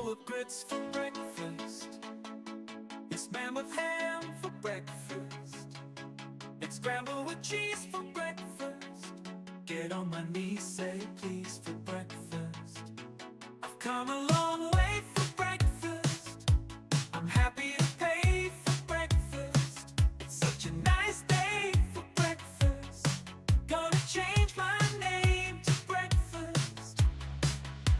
bowl of grits for breakfast. It's man with ham for breakfast. It's scrambled with cheese for breakfast. Get on my knees, say please for breakfast. I've come a long way for breakfast. I'm happy to pay for breakfast. It's such a nice day for breakfast. Gonna change my name to breakfast.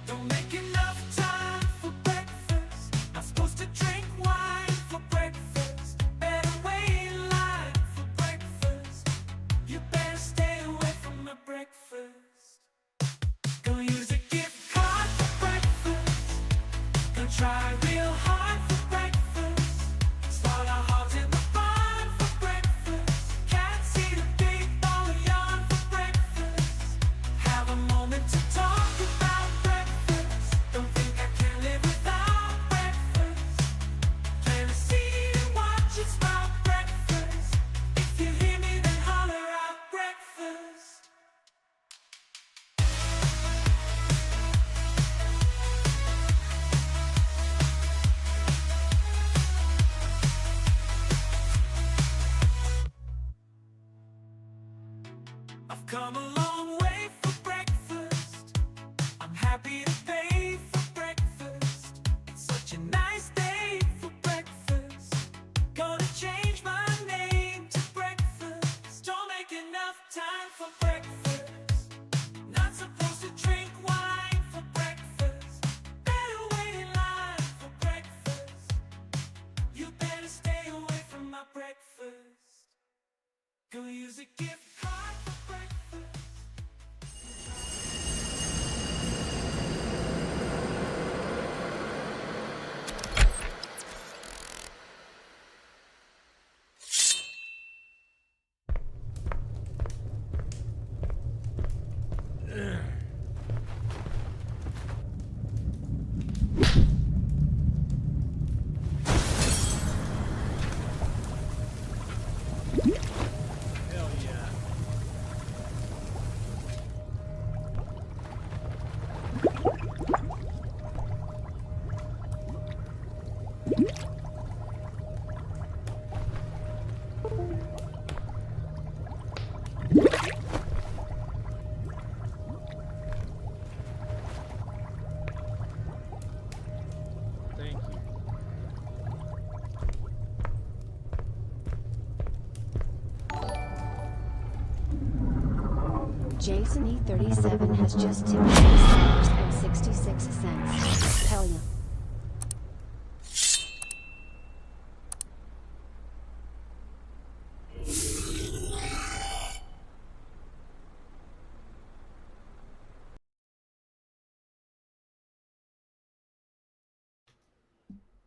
Don't make enough time for breakfast. Not supposed to drink wine for breakfast. Better wait in line for breakfast. You better stay away from my breakfast. Gonna use a gift card for breakfast. Gonna try real hard for breakfast. Start our hearts in the barn for breakfast. Can't see the big ball of yarn for breakfast. Have a moment to talk about breakfast. Don't think I can live without breakfast. Plant a seed and watch it sprout breakfast. If you hear me, then holler out breakfast. I've come a long way for breakfast. I'm happy to pay for breakfast. It's such a nice day for breakfast. Gonna change my name to breakfast. Don't make enough time for breakfast. Not supposed to drink wine for breakfast. Better wait in line for breakfast. You better stay away from my breakfast. Gonna use a gift card for breakfast. Hell yeah. Thank you. Jason E37 has just tipped $6.66. Hell yeah.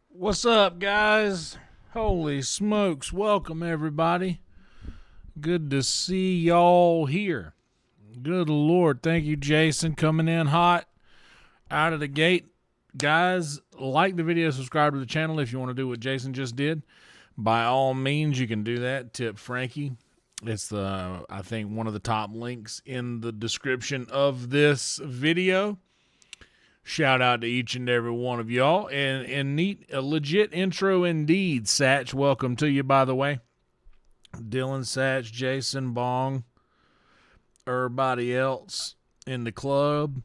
What's up, guys? Holy smokes. Welcome, everybody. Good to see y'all here. Good Lord. Thank you, Jason, coming in hot out of the gate. Guys, like the video, subscribe to the channel if you want to do what Jason just did. By all means, you can do that. Tip Frankie. It's I think one of the top links in the description of this video. Shout out to each and every one of y'all. And a legit intro indeed, Satch. Welcome to you, by the way. Dylan, Satch, Jason, Bong, everybody else in the club,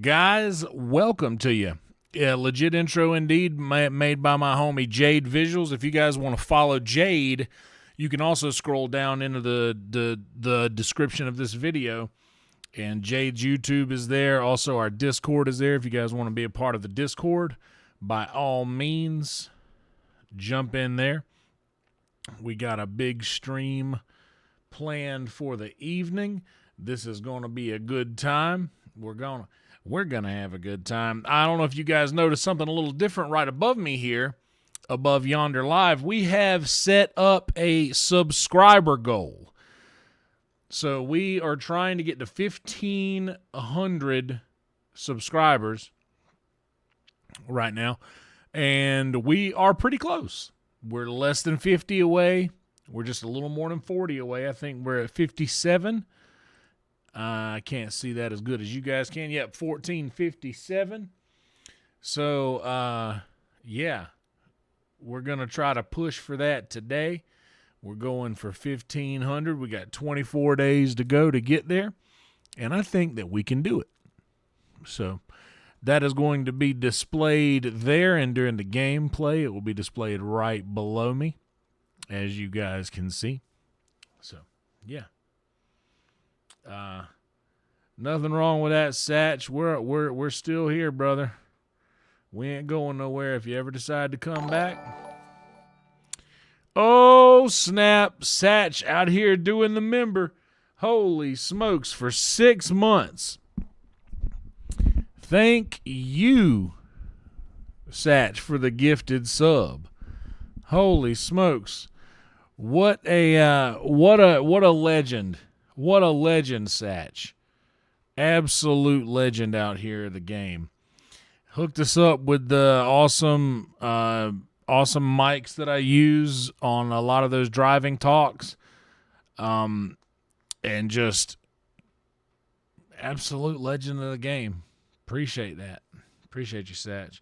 Guys, welcome to you. Yeah, legit intro indeed, made by my homie Jade Visuals. If you guys want to follow Jade, you can also scroll down into the description of this video. And Jade's YouTube is there. Also, our Discord is there. If you guys want to be a part of the Discord, by all means, jump in there. We got a big stream planned for the evening. This is going to be a good time. We're gonna have a good time. I don't know if you guys noticed something a little different right above me here, above YonderLive. We have set up a subscriber goal. So we are trying to get to 1,500 subscribers right now, and we are pretty close. We're less than 50 away. We're just a little more than 40 away. I think we're at 57. I can't see that as good as you guys can. Yep, 1457. So, yeah, we're going to try to push for that today. We're going for 1,500. We got 24 days to go to get there, and I think that we can do it. So that is going to be displayed there, and during the gameplay, it will be displayed right below me, as you guys can see. So, yeah. Nothing wrong with that, Satch. We're still here, brother. We ain't going nowhere if you ever decide to come back. Oh, snap. Satch out here doing the member. Holy smokes, for 6 months. Thank you, Satch, for the gifted sub. Holy smokes. What a legend. What a legend, Satch. Absolute legend out here in the game. Hooked us up with the awesome mics that I use on a lot of those driving talks. And just absolute legend of the game. Appreciate that. Appreciate you, Satch.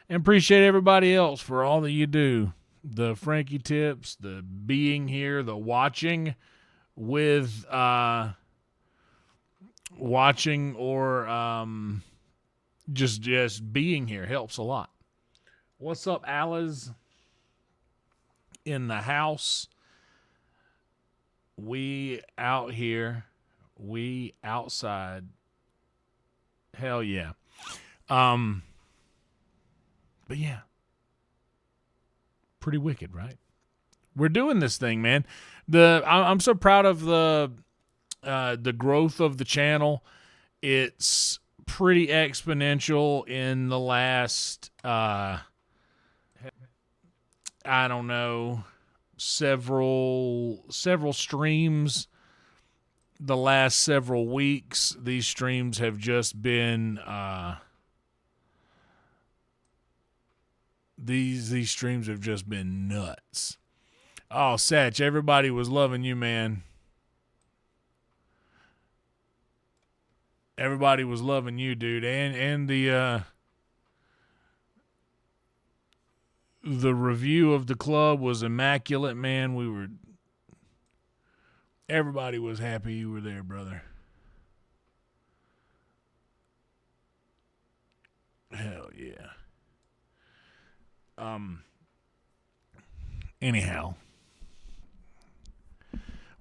And appreciate everybody else for all that you do. The Frankie tips, the being here, the watching with watching or just being here helps a lot. What's up, Alice? In the house. We out here. We outside. Hell yeah. But yeah. Pretty wicked, right? We're doing this thing, man. I'm so proud of the growth of the channel. It's pretty exponential in the last I don't know, several streams. The last several weeks, these streams have just been these streams have just been nuts. Oh, Satch, everybody was loving you, man. Everybody was loving you, dude, and the review of the club was immaculate, man. Everybody was happy you were there, brother. Hell yeah. Anyhow,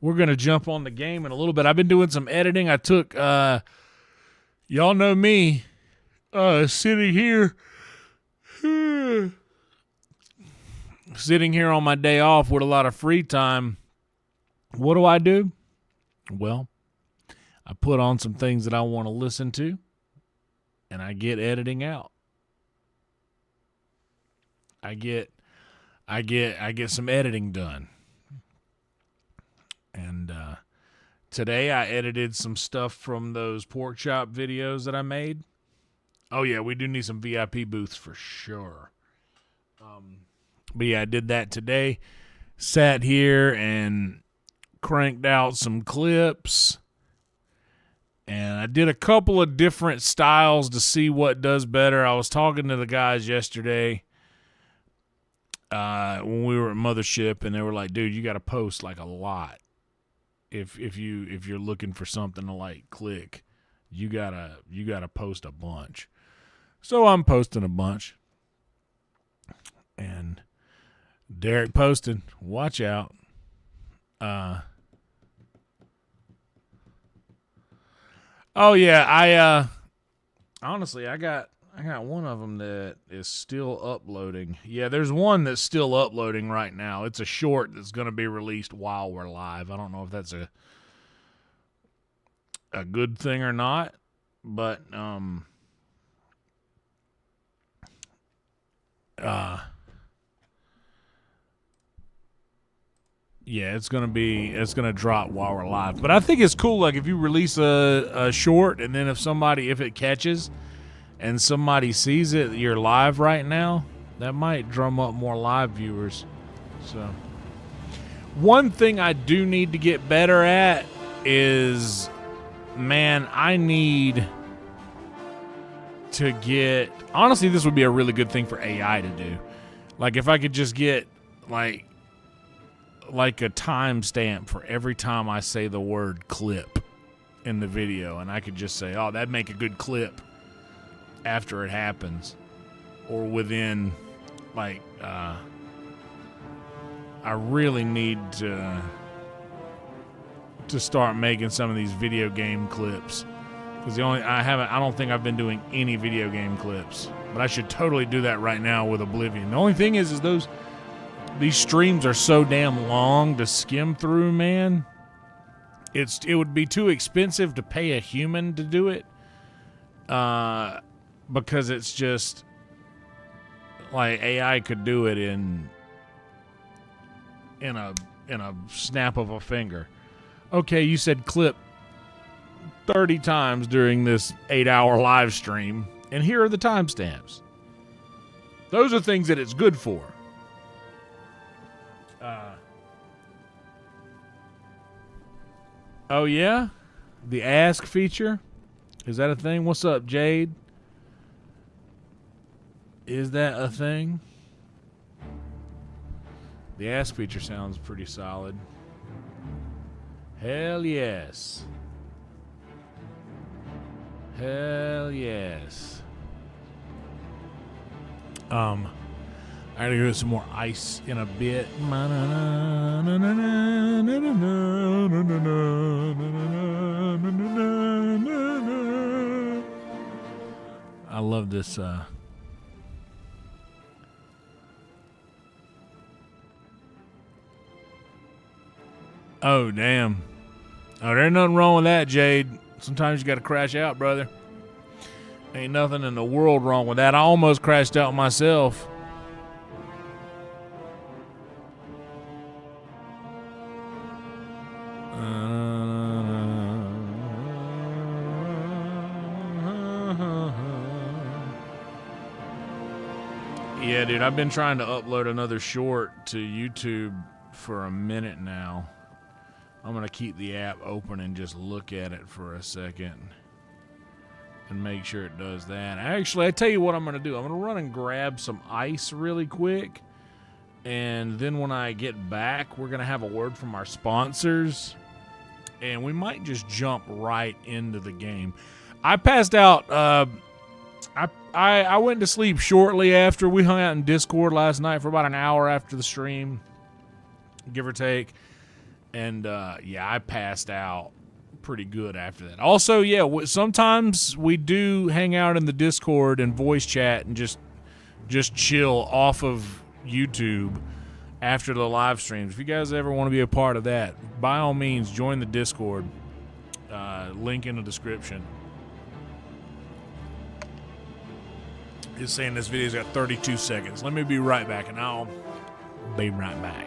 we're going to jump on the game in a little bit. I've been doing some editing. I took, y'all know me, sitting here on my day off with a lot of free time. What do? Well, I put on some things that I want to listen to, and I get editing out. I get some editing done. And today I edited some stuff from those pork chop videos that I made. Oh yeah, we do need some VIP booths for sure. But yeah, I did that today. Sat here and cranked out some clips. And I did a couple of different styles to see what does better. I was talking to the guys yesterday when we were at Mothership, and they were like, dude, you got to post like a lot. If you're looking for something to like click, you gotta post a bunch. So I'm posting a bunch. And Derek posted, watch out. Oh yeah, I honestly I got one of them that is still uploading. Yeah, there's one that's still uploading right now. It's a short that's going to be released while we're live. I don't know if that's a good thing or not, but yeah, it's gonna drop while we're live. But I think it's cool, like if you release a short and then if it catches and somebody sees it, you're live right now, that might drum up more live viewers. So one thing I do need to get better at is, man, I need to get, honestly, this would be a really good thing for AI to do. Like if I could just get like a timestamp for every time I say the word clip in the video, and I could just say, oh, that'd make a good clip after it happens, or within like I really need to start making some of these video game clips, because I don't think I've been doing any video game clips, but I should totally do that right now with Oblivion. The only thing is these streams are so damn long to skim through, man. It would be too expensive to pay a human to do it, because it's just like AI could do it in a snap of a finger. Okay, you said clip 30 times during this 8-hour live stream, and here are the timestamps. Those are things that it's good for. Oh yeah? The ask feature? Is that a thing? What's up, Jade? Is that a thing? The ask feature sounds pretty solid. Hell yes. Hell yes. I gotta go get some more ice in a bit. I love this. Oh, damn. Oh, there's nothing wrong with that, Jade. Sometimes you got to crash out, brother. Ain't nothing in the world wrong with that. I almost crashed out myself. Yeah, dude, I've been trying to upload another short to YouTube for a minute now. I'm going to keep the app open and just look at it for a second and make sure it does that. Actually, I tell you what I'm going to do. I'm going to run and grab some ice really quick, and then when I get back, we're going to have a word from our sponsors, and we might just jump right into the game. I passed out. I went to sleep shortly after. We hung out in Discord last night for about an hour after the stream, give or take. And, yeah, I passed out pretty good after that. Also, yeah, sometimes we do hang out in the Discord and voice chat and just chill off of YouTube after the live streams. If you guys ever want to be a part of that, by all means, join the Discord. Link in the description. It's saying this video's got 32 seconds. Let me be right back, and I'll be right back.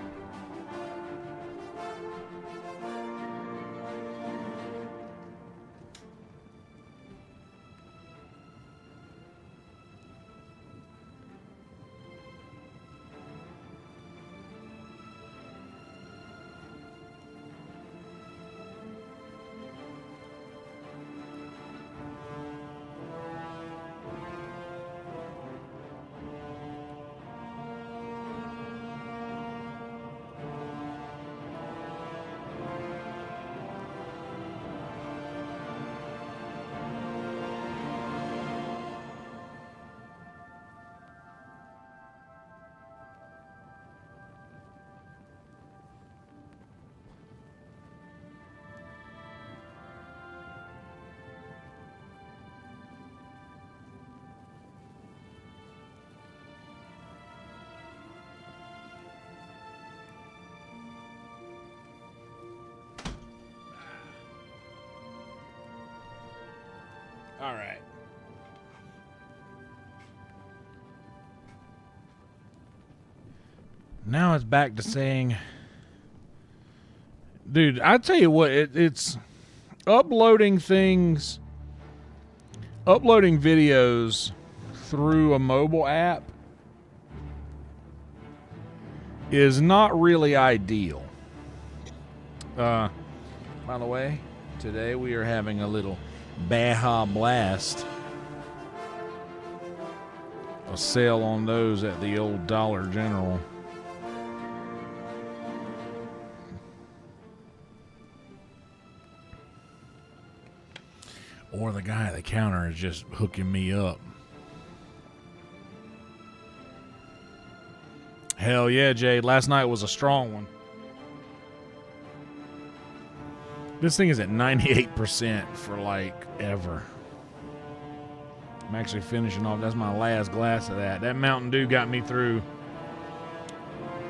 All right. Now it's back to saying, dude, I tell you what, it's uploading things, uploading videos through a mobile app is not really ideal. By the way, today we are having a little Baja Blast a sale on those at the old Dollar General. Or the guy at the counter is just hooking me up. Hell yeah, Jade. Last night was a strong one. This thing is at 98% for like ever. I'm actually finishing off. That's my last glass of that. That Mountain Dew got me through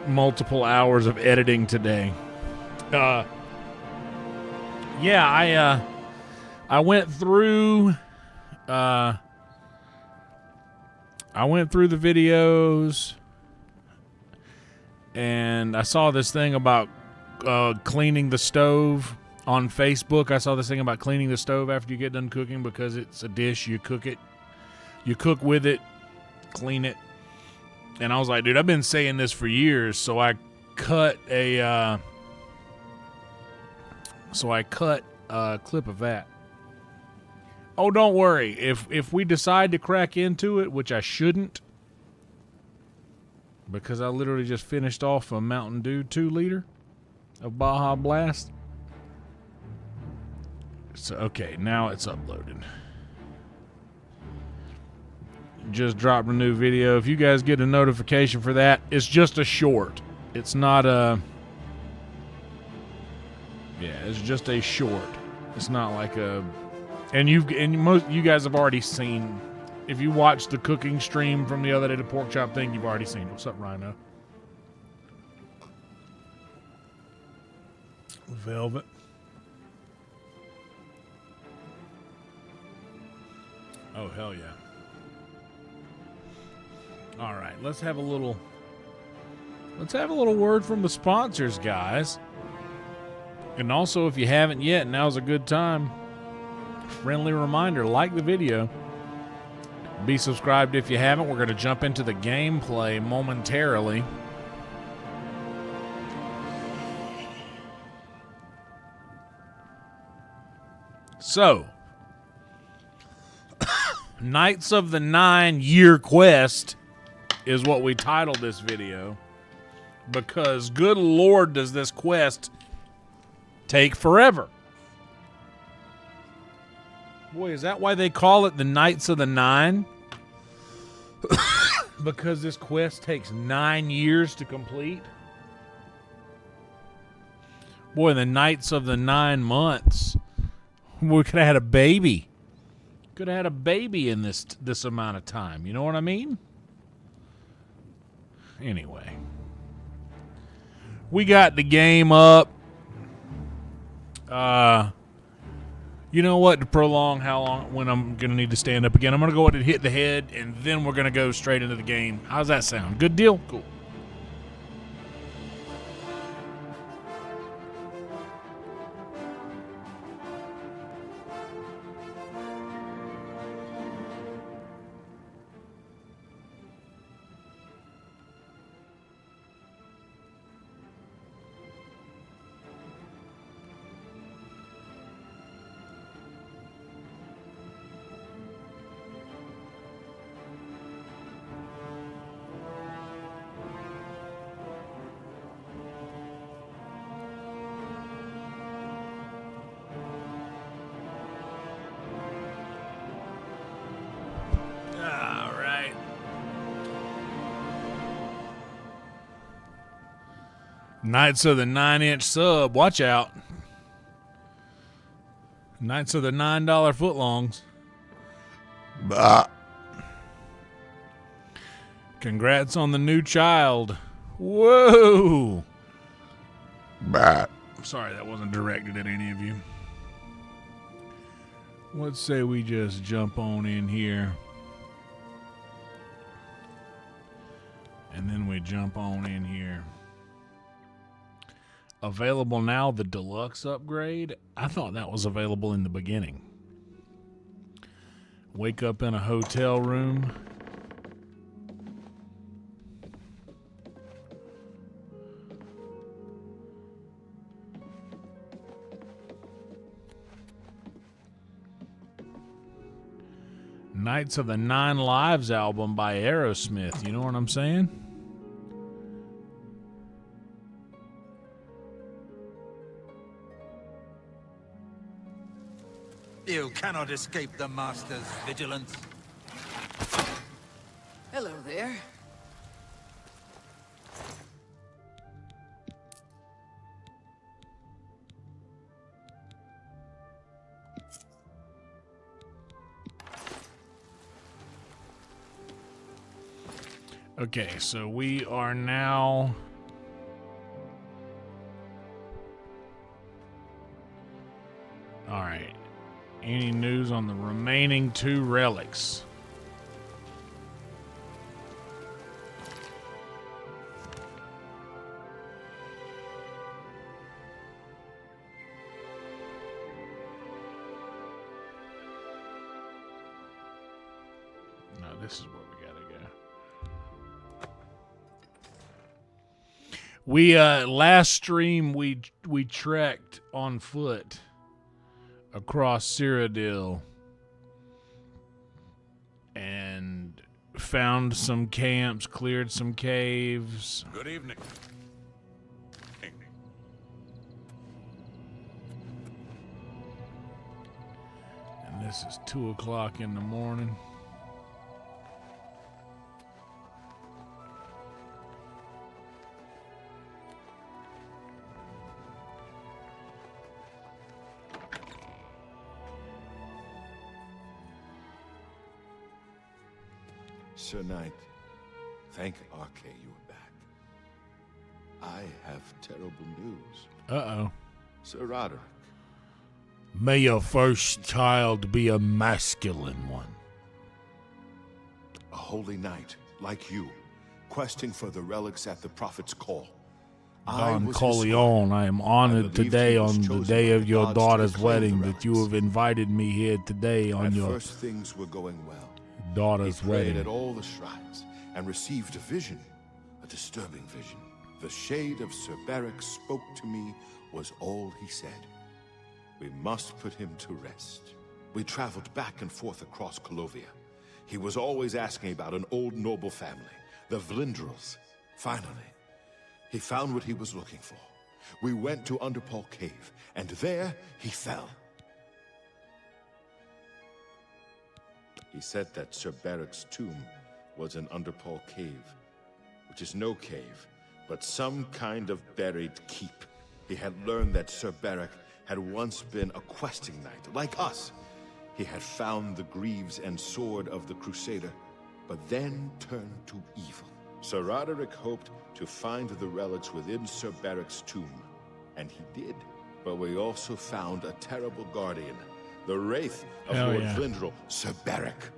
multiple hours of editing today. Yeah, I went through the videos, and I saw this thing about cleaning the stove on Facebook. I saw this thing about cleaning the stove after you get done cooking because it's a dish. You cook with it, clean it. And I was like, dude, I've been saying this for years, so I cut a clip of that. Oh, don't worry. If we decide to crack into it, which I shouldn't, because I literally just finished off a Mountain Dew 2-liter of Baja Blast. So, okay, now it's uploaded. Just dropped a new video. If you guys get a notification for that, it's just a short. It's not a... Yeah, it's just a short. It's not like a... And most you guys have already seen... If you watched the cooking stream from the other day, the pork chop thing, you've already seen it. What's up, Rhino? Velvet. Oh, hell yeah. All right, let's have a little word from the sponsors, guys. And also, if you haven't yet, now's a good time. Friendly reminder, like the video. Be subscribed if you haven't. We're going to jump into the gameplay momentarily. So, Knights of the 9-Year Quest is what we titled this video, because good Lord does this quest take forever. Boy, is that why they call it the Knights of the 9? Because this quest takes 9 years to complete? Boy, the Knights of the 9 months. We could have had a baby. Could have had a baby in this amount of time. You know what I mean? Anyway. We got the game up. You know what? To prolong when I'm going to need to stand up again, I'm going to go ahead and hit the head, and then we're going to go straight into the game. How's that sound? Good deal? Cool. Knights of the 9-inch sub. Watch out. Knights of the $9 footlongs. Bah. Congrats on the new child. Whoa. Bah. Sorry, that wasn't directed at any of you. Let's say we just jump on in here. And then we jump on in here. Available now, the deluxe upgrade. I thought that was available in the beginning. Wake up in a hotel room. Knights of the Nine Lives album by Aerosmith. You know what I'm saying? You cannot escape the Master's vigilance. Hello there. Okay, so we are now... Alright. Any news on the remaining 2 relics? No, this is where we gotta go. We last stream we trekked on foot across Cyrodiil and found some camps, cleared some caves. Good evening. And this is 2 o'clock in the morning. Sir Knight, thank Arke you are back. I have terrible news. Uh-oh. Sir Roderick, May your first child be a masculine one. a holy knight like you, questing for the relics at the Prophet's call. Don was his Corleone, I am honored believed today he was on the chosen day by of the your gods to daughter's reclaim the wedding that you relics. have invited me here today on At your first things were going well. daughter's He prayed wedding. at all the shrines and received a vision, a disturbing vision. The shade of Sir Beric spoke to me was all he said. We must put him to rest. We traveled back and forth across Colovia. He was always asking about an old noble family, the Vlindrels. Finally, he found what he was looking for. We went to Underpole Cave, and there he fell. He said that Sir Beric's tomb was in Underpole Cave, which is no cave, but some kind of buried keep. He had learned that Sir Beric had once been a questing knight, like us. He had found the greaves and sword of the Crusader, but then turned to evil. Sir Roderick hoped to find the relics within Sir Beric's tomb, and he did. But we also found a terrible guardian, the wraith of Hell Lord yeah. Vlindrel, Sir Beric.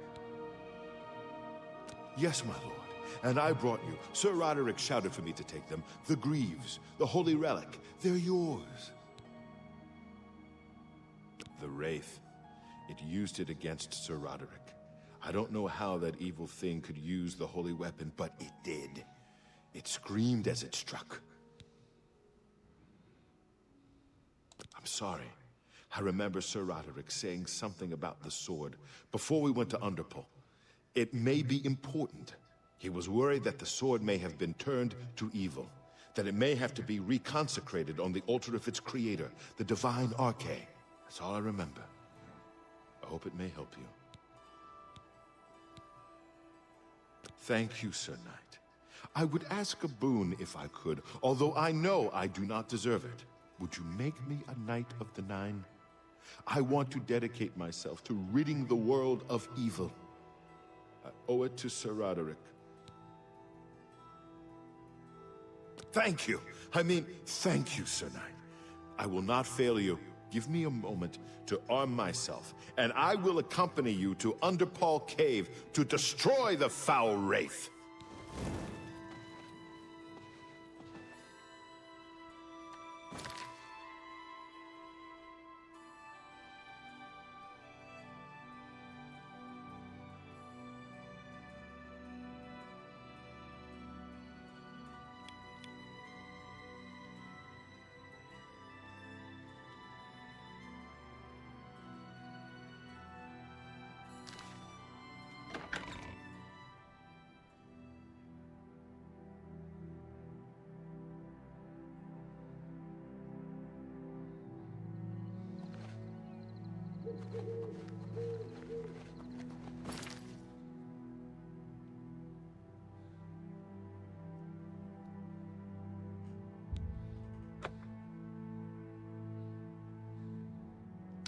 Yes, my lord, and I brought you. Sir Roderick shouted for me to take them. The greaves, the holy relic, they're yours. The wraith, it used it against Sir Roderick. I don't know how that evil thing could use the holy weapon, but it did. It screamed as it struck. I'm sorry. I remember Sir Roderick saying something about the sword before we went to Underpole. It may be important. He was worried that the sword may have been turned to evil, that it may have to be reconsecrated on the altar of its creator, the divine Arke. That's all I remember. I hope it may help you. Thank you, Sir Knight. I would ask a boon if I could, although I know I do not deserve it. Would you make me a Knight of the Nine? I want to dedicate myself to ridding the world of evil. I owe it to Sir Roderick. Thank you. I mean, thank you, Sir Knight. I will not fail you. Give me a moment to arm myself, and I will accompany you to Underpole Cave to destroy the foul wraith.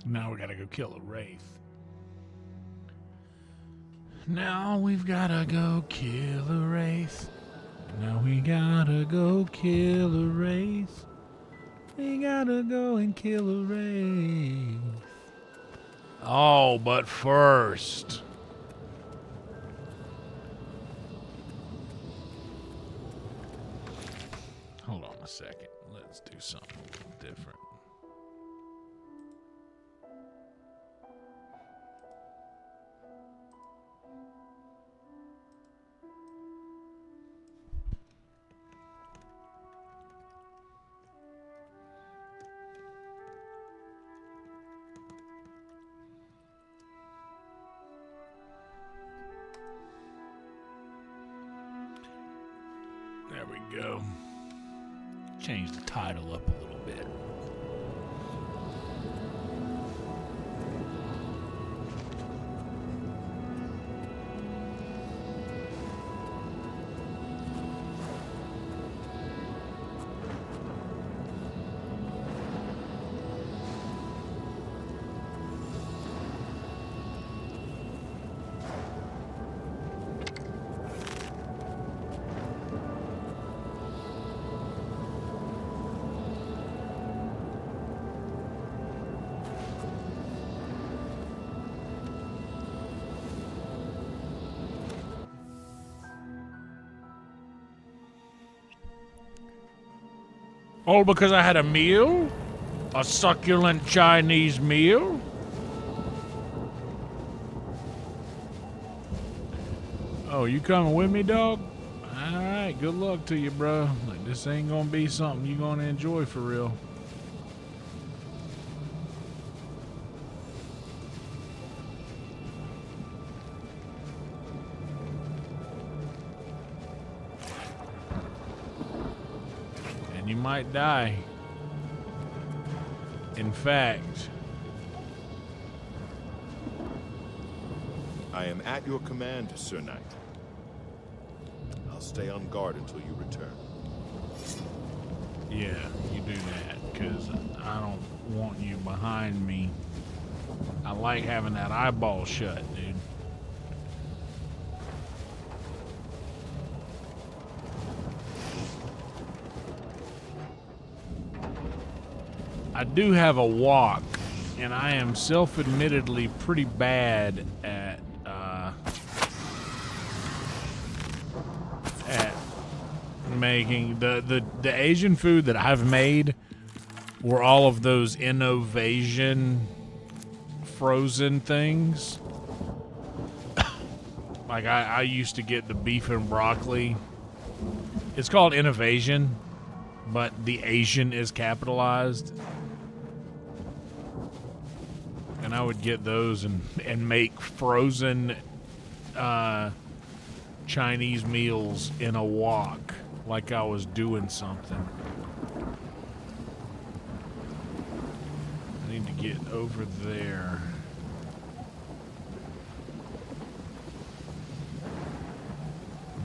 Now we gotta go kill a wraith. Now we've gotta go kill a wraith. Now we gotta go kill a wraith. We gotta go and kill a wraith. Oh, but first. Hold on a second. Let's do something a little different. There we go. Change the title up a little bit. All because I had a meal? A succulent Chinese meal? Oh, you coming with me, dog? Alright, good luck to you, bro. Like, this ain't gonna be something you gonna enjoy for real. You might die. In fact, I am at your command, Sir Knight. I'll stay on guard until you return. yeah, you do that, because I don't want you behind me. I like having that eyeball shut, dude. I do have a walk, and I am self-admittedly pretty bad at making the Asian food that I've made were all of those innovation frozen things. Like I used to get the beef and broccoli. It's called innovation, but the Asian is capitalized. And I would get those and make frozen Chinese meals in a wok, like I was doing something. I need to get over there.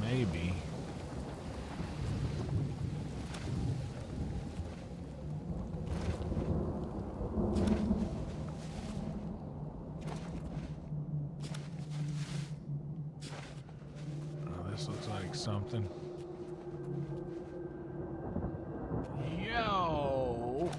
Maybe. Something. Yo.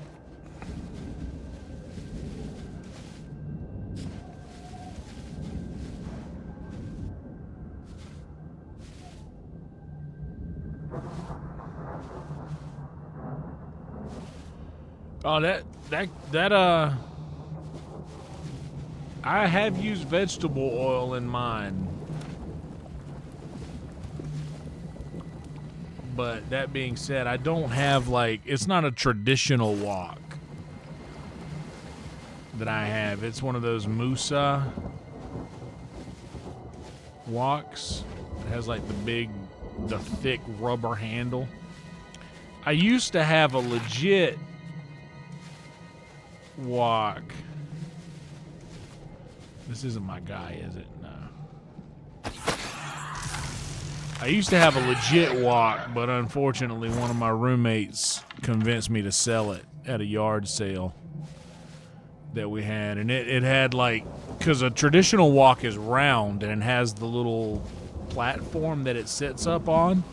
Oh, I have used vegetable oil in mine. But that being said, I don't have, like, it's not a traditional wok that I have. It's one of those Musa woks. It has, like, the thick rubber handle. I used to have a legit wok This isn't my guy, is it? No. I used to have a legit walk, but unfortunately one of my roommates convinced me to sell it at a yard sale that we had. And it had like, because a traditional walk is round and it has the little platform that it sits up on.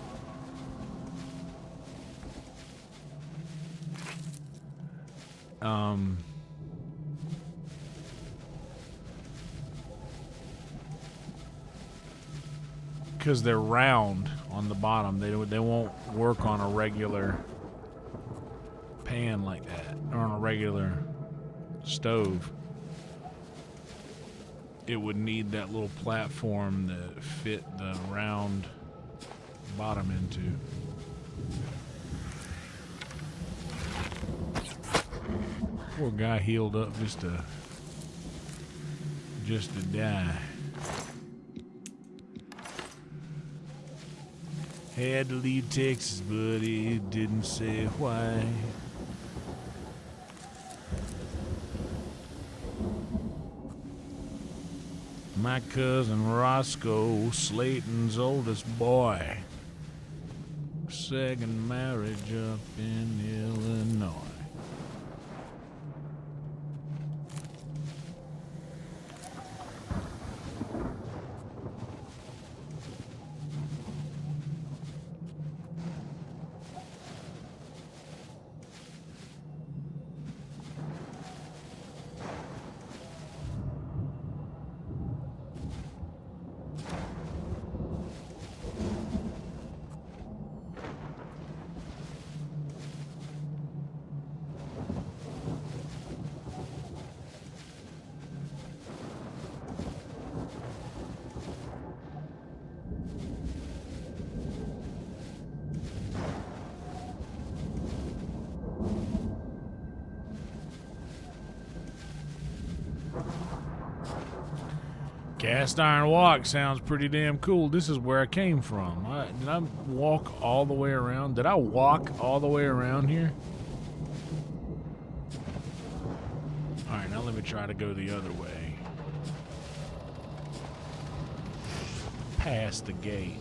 Because they're round on the bottom, they won't work on a regular pan like that, or on a regular stove. It would need that little platform that fit the round bottom into. Poor guy healed up just to die. Had to leave Texas, but he didn't say why. My cousin Roscoe, Slayton's oldest boy. Second marriage up in Illinois. Cast iron walk sounds pretty damn cool. This is where I came from. Did I walk all the way around? Did I walk all the way around here? Alright, now let me try to go the other way. Past the gate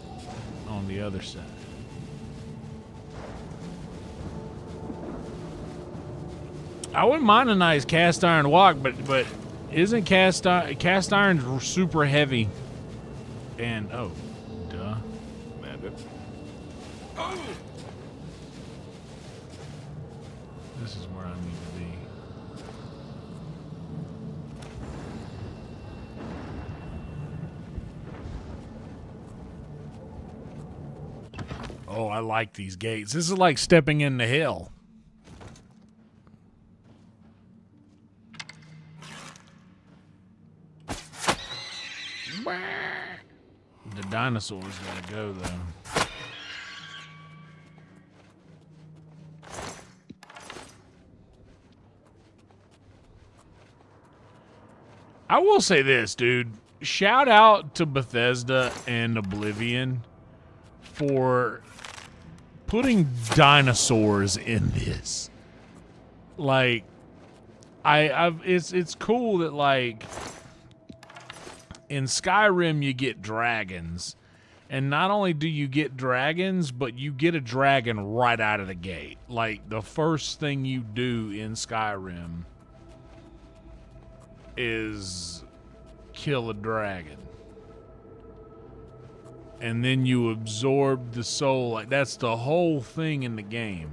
on the other side. I wouldn't mind a nice cast iron walk, but isn't cast iron's super heavy? And oh, duh. Commander. This is where I need to be. Oh, I like these gates. This is like stepping into hell. The dinosaurs gotta go though. I will say this, dude. Shout out to Bethesda and Oblivion for putting dinosaurs in this. Like, it's cool that like in Skyrim you get dragons, and not only do you get dragons, but you get a dragon right out of the gate. Like, the first thing you do in Skyrim is kill a dragon. And then you absorb the soul. Like, that's the whole thing in the game.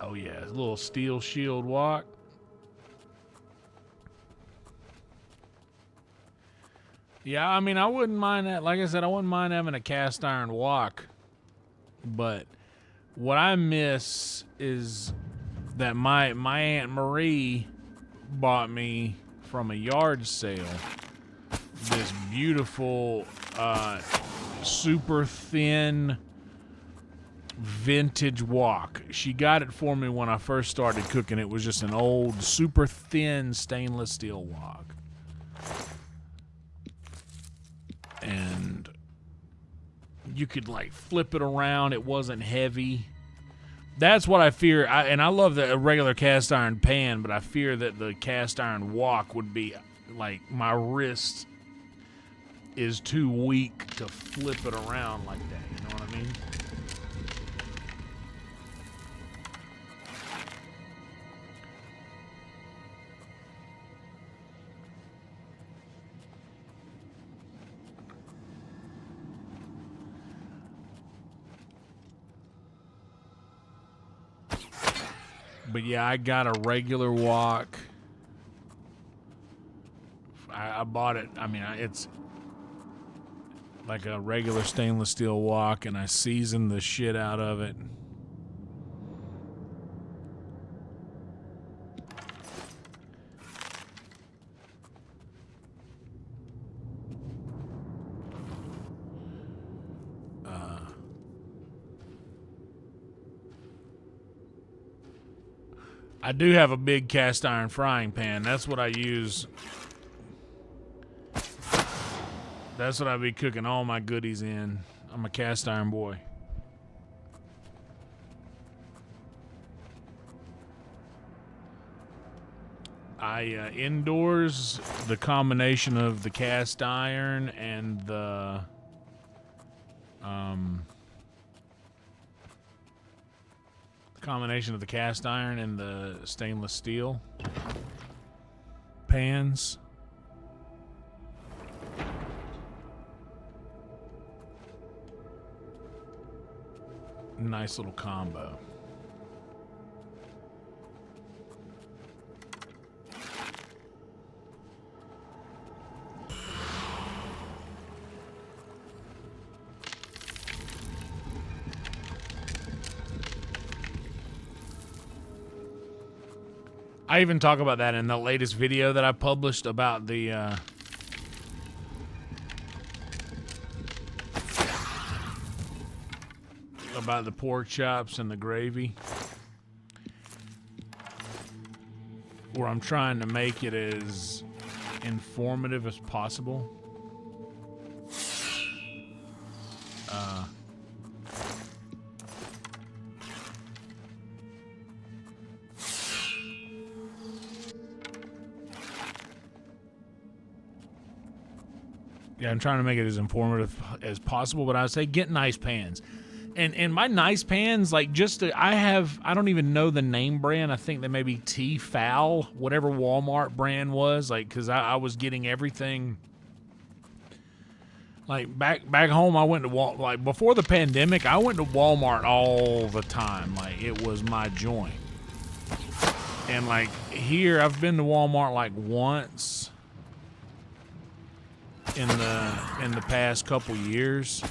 Oh yeah, a little steel shield walk. Yeah, I mean, I wouldn't mind that. Like I said, I wouldn't mind having a cast iron walk. But what I miss is that my Aunt Marie bought me from a yard sale this beautiful, super thin vintage wok. She got it for me when I first started cooking. It was just an old, super thin stainless steel wok. and you could like flip it around. It wasn't heavy. That's what I fear. And I love the regular cast iron pan, but I fear that the cast iron wok would be like my wrist is too weak to flip it around like that. You know what I mean? But yeah, I got a regular wok. I bought it. I mean, it's like a regular stainless steel wok, and I seasoned the shit out of it. I do have a big cast iron frying pan. That's what I use. That's what I be cooking all my goodies in. I'm a cast iron boy. Indoors, the combination of the cast iron and the combination of the cast iron and the stainless steel pans. Nice little combo. I even talk about that in the latest video that I published about the pork chops and the gravy, where I'm trying to make it as informative as possible. Yeah, I'm trying to make it as informative as possible, but I would say get nice pans. And my nice pans, like I don't even know the name brand. I think they may be T-Foul, whatever Walmart brand was, like, because I was getting everything. Like back home, I went to like before the pandemic, I went to Walmart all the time. Like it was my joint. And like here, I've been to Walmart like once in the past couple years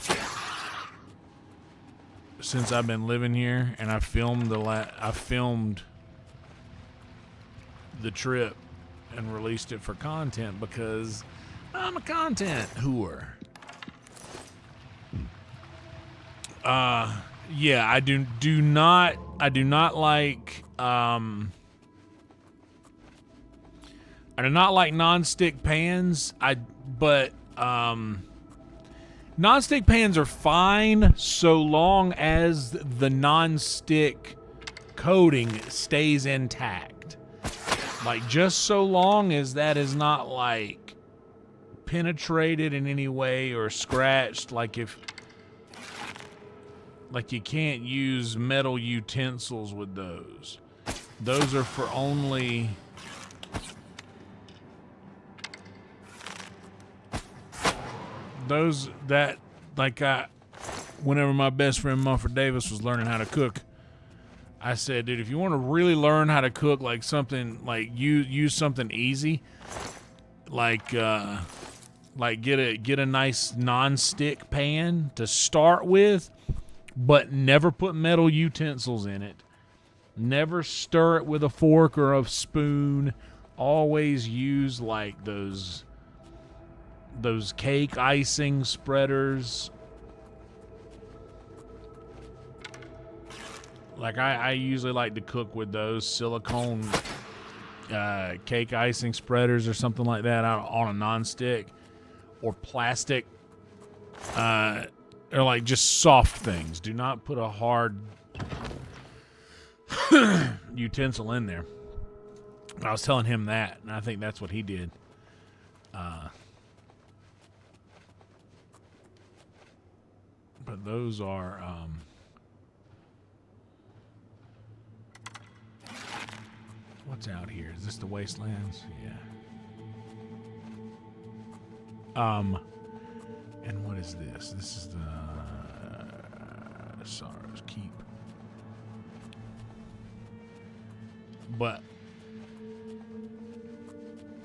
since I've been living here, and I filmed the trip and released it for content because I'm a content whore. Yeah, I do not like I do not like non-stick pans. But non-stick pans are fine so long as the non-stick coating stays intact. Like just so long as that is not like penetrated in any way or scratched. Like you can't use metal utensils with those. Those are for only those that, like, whenever my best friend Mumford Davis was learning how to cook, I said, dude, if you want to really learn how to cook, like something, like use something easy, like get a nice non-stick pan to start with, but never put metal utensils in it. Never stir it with a fork or a spoon. Always use like those cake icing spreaders. Like I usually like to cook with those silicone cake icing spreaders or something like that on a non-stick, or plastic Or like just soft things. Do not put a hard utensil in there. I was telling him that, and I think that's what he did. But those are what's out here? Is this the wastelands? Yeah. And what is this? This is the Sorrow's Keep. But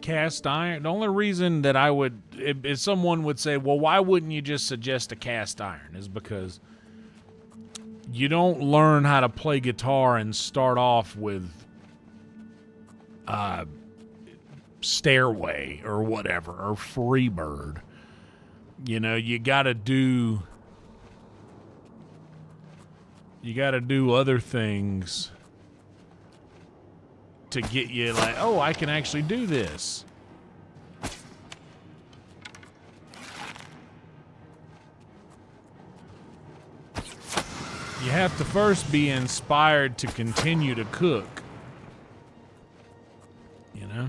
cast iron, the only reason that I would, if someone would say, well, why wouldn't you just suggest a cast iron, is because you don't learn how to play guitar and start off with Stairway or whatever, or Freebird. You know, you gotta do other things to get you like, oh, I can actually do this. You have to first be inspired to continue to cook. You know?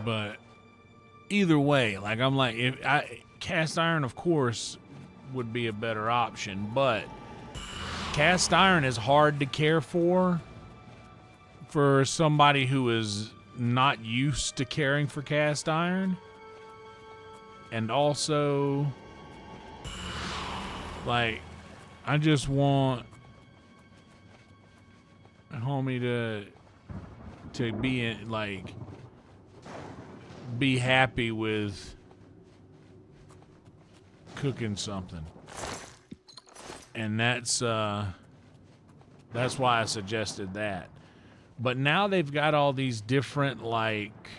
But either way, like I'm like, if cast iron, of course, would be a better option, but cast iron is hard to care for somebody who is not used to caring for cast iron. And also, like, I just want a homie to be in, like, be happy with cooking something. And that's why I suggested that. But now they've got all these different, like,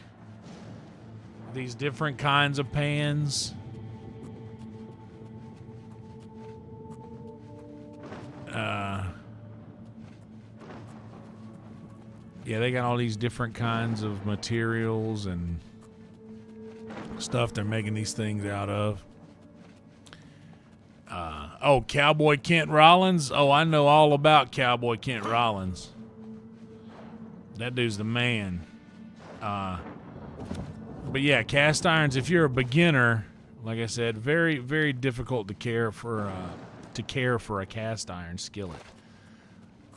these different kinds of pans. Yeah, they got all these different kinds of materials and stuff they're making these things out of. Oh, Cowboy Kent Rollins? Oh, I know all about Cowboy Kent Rollins. That dude's the man. But yeah, cast irons, if you're a beginner, like I said, very, very difficult to care for a cast iron skillet.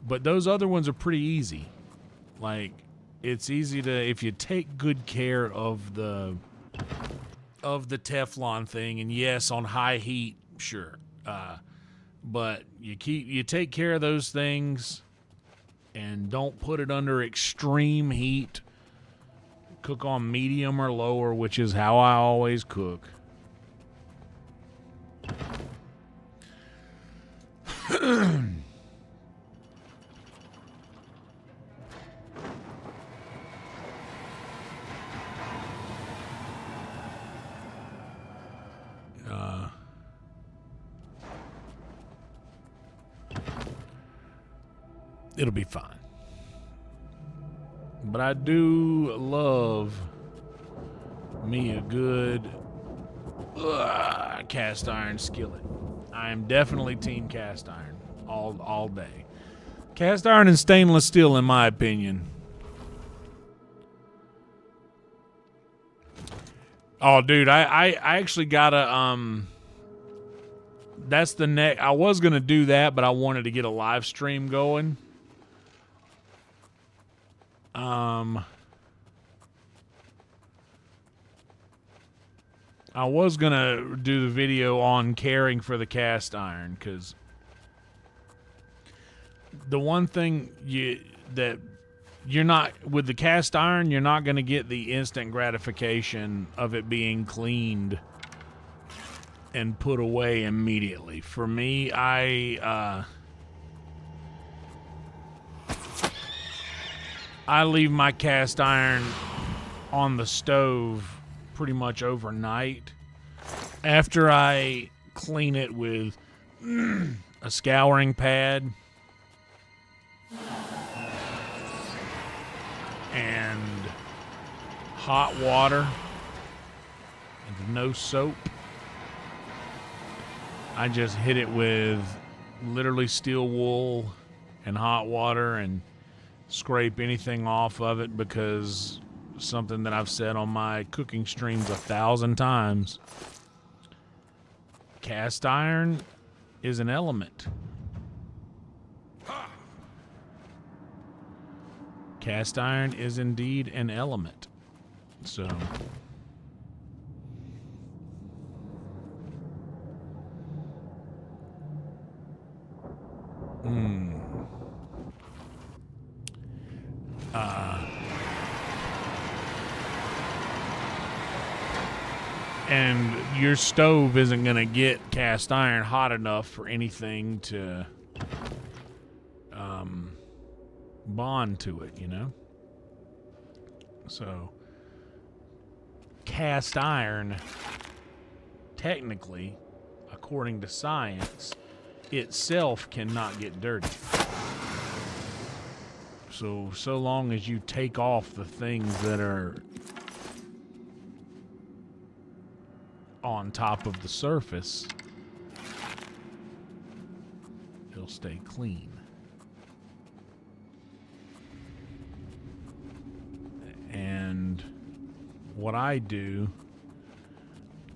But those other ones are pretty easy. Like, it's easy to, if you take good care of the Teflon thing, and yes, on high heat, sure. But you take care of those things and don't put it under extreme heat. Cook on medium or lower, which is how I always cook. It'll be fine. But I do love me a good cast iron skillet. I am definitely team cast iron all day. Cast iron and stainless steel, in my opinion. Oh, dude, I actually got a that's the next. I was gonna do that, but I wanted to get a live stream going. I was gonna do the video on caring for the cast iron, because the one thing you're not with the cast iron, you're not gonna get the instant gratification of it being cleaned and put away immediately. For me, I leave my cast iron on the stove pretty much overnight. After I clean it with a scouring pad and hot water and no soap. I just hit it with literally steel wool and hot water and scrape anything off of it, because something that I've said on my cooking streams 1,000 times, cast iron is an element. Cast iron is indeed an element. So and your stove isn't going to get cast iron hot enough for anything to bond to it, you know? So cast iron, technically, according to science, itself cannot get dirty. So long as you take off the things that are on top of the surface, it'll stay clean. And what I do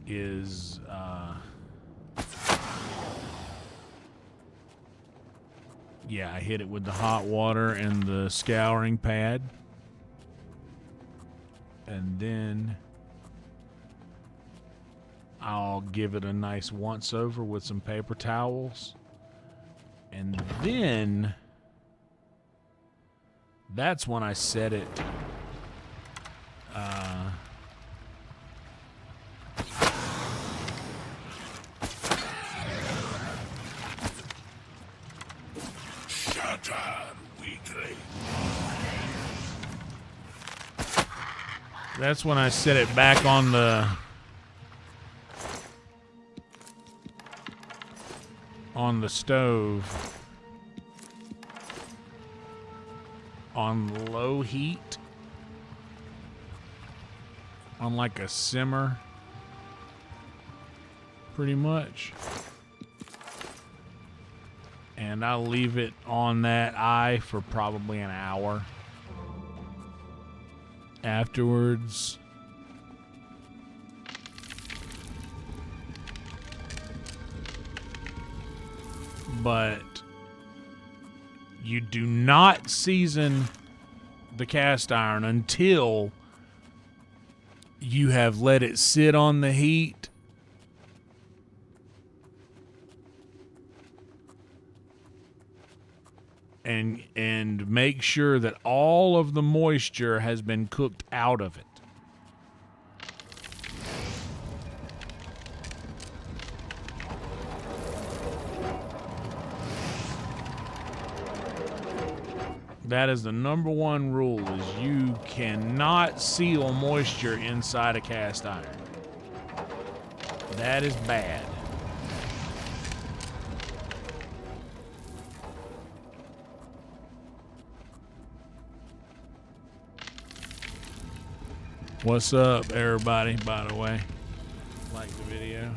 is I hit it with the hot water and the scouring pad, and then I'll give it a nice once over with some paper towels, and then that's when I set it that's when I set it back on the stove on low heat, on like a simmer, pretty much. And I'll leave it on that eye for probably an hour. Afterwards, but you do not season the cast iron until you have let it sit on the heat and make sure that all of the moisture has been cooked out of it. That is the number one rule, is you cannot seal moisture inside a cast iron. That is bad. What's up, everybody, by the way? Like the video?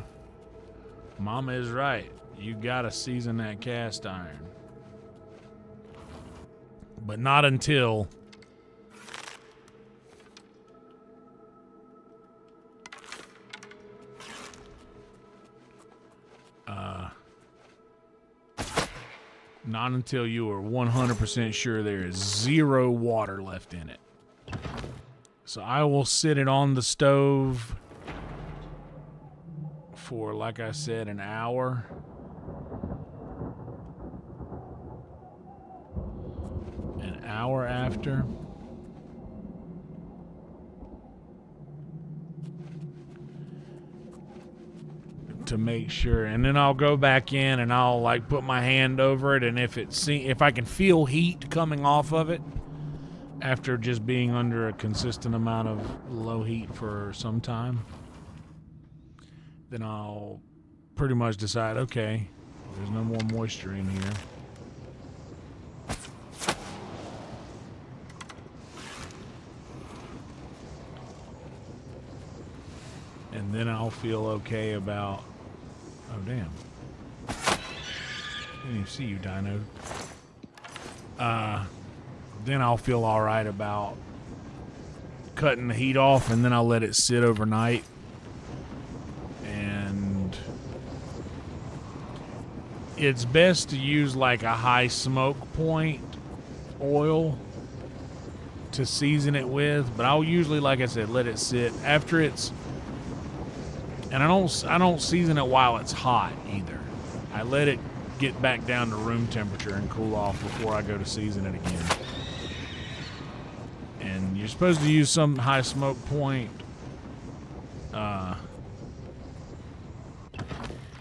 Mama is right. You gotta season that cast iron. But not until you are 100% sure there is zero water left in it. So I will sit it on the stove for, like I said, an hour. An hour after. To make sure, and then I'll go back in and I'll like put my hand over it, and if I can feel heat coming off of it after just being under a consistent amount of low heat for some time, then I'll pretty much decide, okay, there's no more moisture in here. And then I'll feel okay about... Oh, damn. Didn't even see you, Dino. Then I'll feel alright about cutting the heat off, and then I'll let it sit overnight. And it's best to use like a high smoke point oil to season it with, but I'll usually, like I said, let it sit after it's... And I don't season it while it's hot either. I let it get back down to room temperature and cool off before I go to season it again. And you're supposed to use some high smoke point,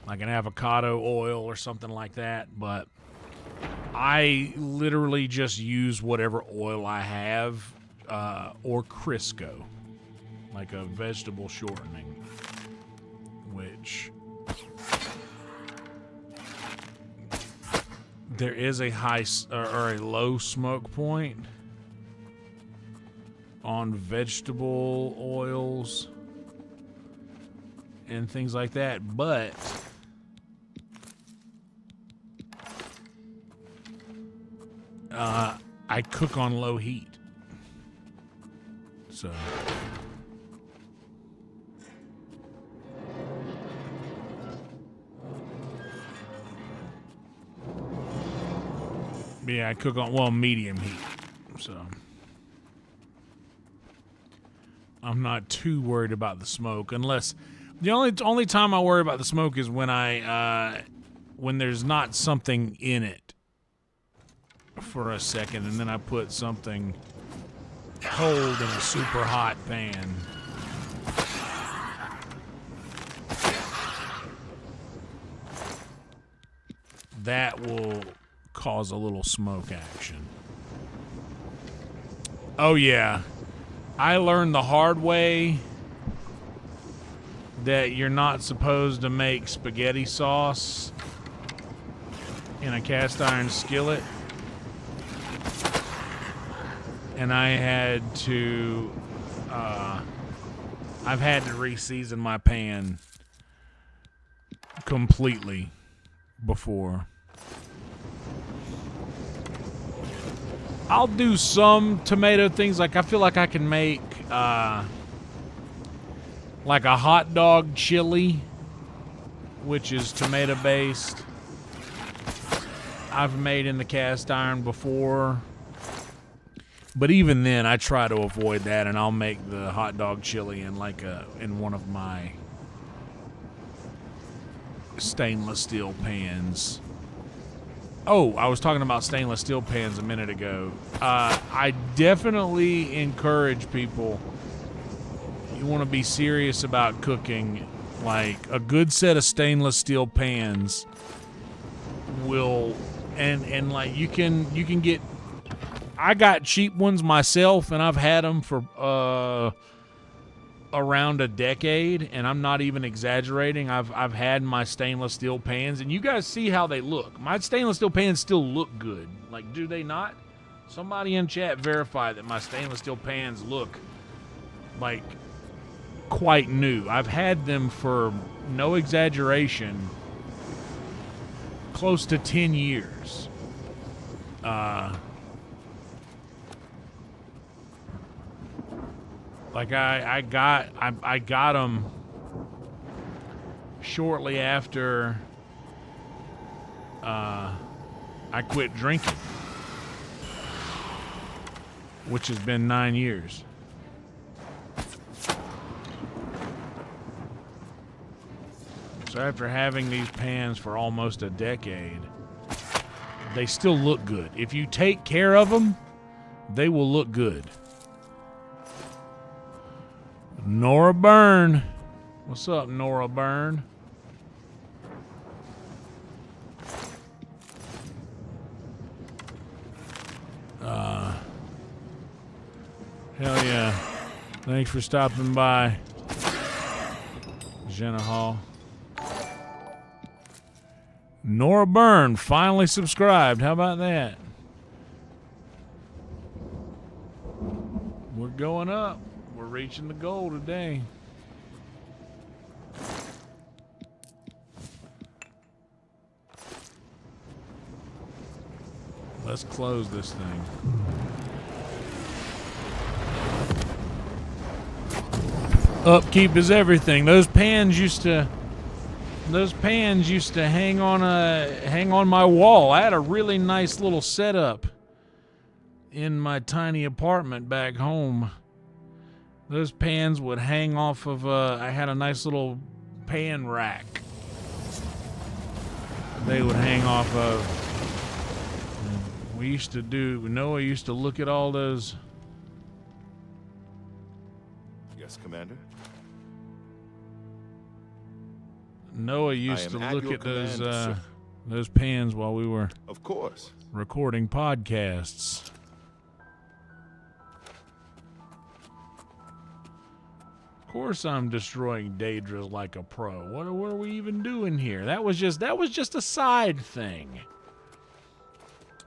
like an avocado oil or something like that, but I literally just use whatever oil I have, or Crisco, like a vegetable shortening, which there is a high or a low smoke point on vegetable oils and things like that, but I cook on low heat, so yeah, I cook on, well, medium heat, so I'm not too worried about the smoke, unless the only time I worry about the smoke is when when there's not something in it for a second, and then I put something cold in a super hot pan. That will cause a little smoke action. Oh yeah, I learned the hard way that you're not supposed to make spaghetti sauce in a cast iron skillet, and I had to I've had to re-season my pan completely before. I'll do some tomato things, like I feel like I can make like a hot dog chili, which is tomato based. I've made in the cast iron before, but even then I try to avoid that, and I'll make the hot dog chili in like in one of my stainless steel pans. Oh, I was talking about stainless steel pans a minute ago. I definitely encourage people, you want to be serious about cooking, like a good set of stainless steel pans will, and like you can get, I got cheap ones myself, and I've had them for around a decade, and I'm not even exaggerating. I've had my stainless steel pans, and you guys see how they look. My stainless steel pans still look good. Like, do they not? Somebody in chat verify that my stainless steel pans look like quite new. I've had them for, no exaggeration, close to 10 years. Like I got them shortly after I quit drinking, which has been 9 years. So after having these pans for almost a decade, they still look good. If you take care of them, they will look good. Nora Byrne. What's up, Nora Byrne? Hell yeah. Thanks for stopping by, Jenna Hall. Nora Byrne finally subscribed. How about that? We're going up. We're reaching the goal today. Let's close this thing. Upkeep is everything. Those pans used to hang on my wall. I had a really nice little setup in my tiny apartment back home. Those pans would hang off of I had a nice little pan rack they would hang off of. Noah used to look at all those. Yes, Commander? Noah used to I am look your at those command, sir. those pans while we were Of course. recording podcasts. Of course I'm destroying Daedra like a pro. What are we even doing here? That was just a side thing.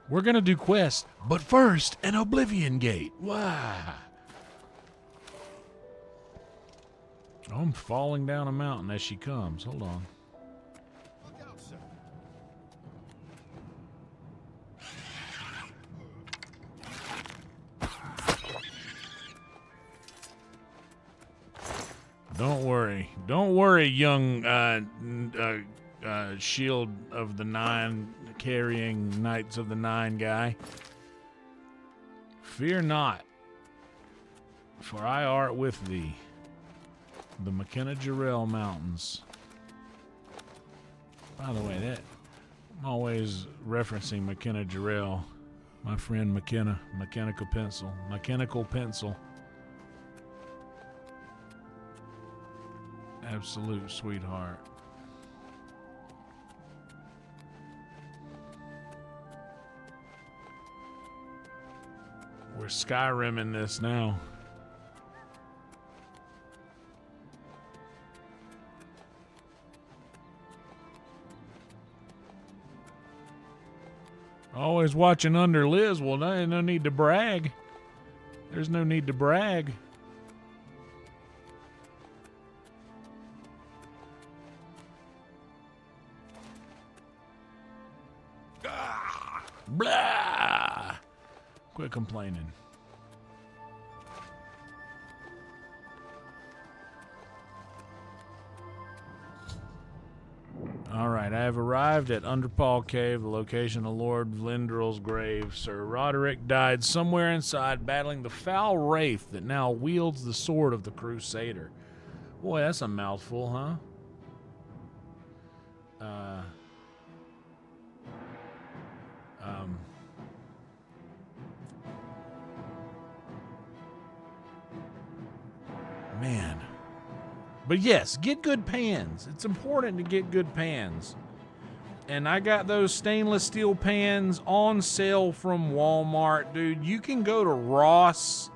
We're gonna do quests, but first an Oblivion gate. Wow. Oh, I'm falling down a mountain as she comes. Hold on. Look out, sir. Don't worry, young Shield of the Nine carrying Knights of the Nine guy. Fear not, for I art with thee. The McKenna Jarrell Mountains. By the way, I'm always referencing McKenna Jarrell, my friend McKenna, mechanical pencil. Absolute sweetheart. We're Skyrimming this now. Always watching under Liz. Well, no need to brag. There's no need to brag. Blah! Quit complaining. Alright, I have arrived at Underpaw Cave, the location of Lord Lindrel's grave. Sir Roderick died somewhere inside, battling the foul wraith that now wields the sword of the Crusader. Boy, that's a mouthful, huh? Man. But yes, get good pans. It's important to get good pans. And I got those stainless steel pans on sale from Walmart, dude. You can go to Ross.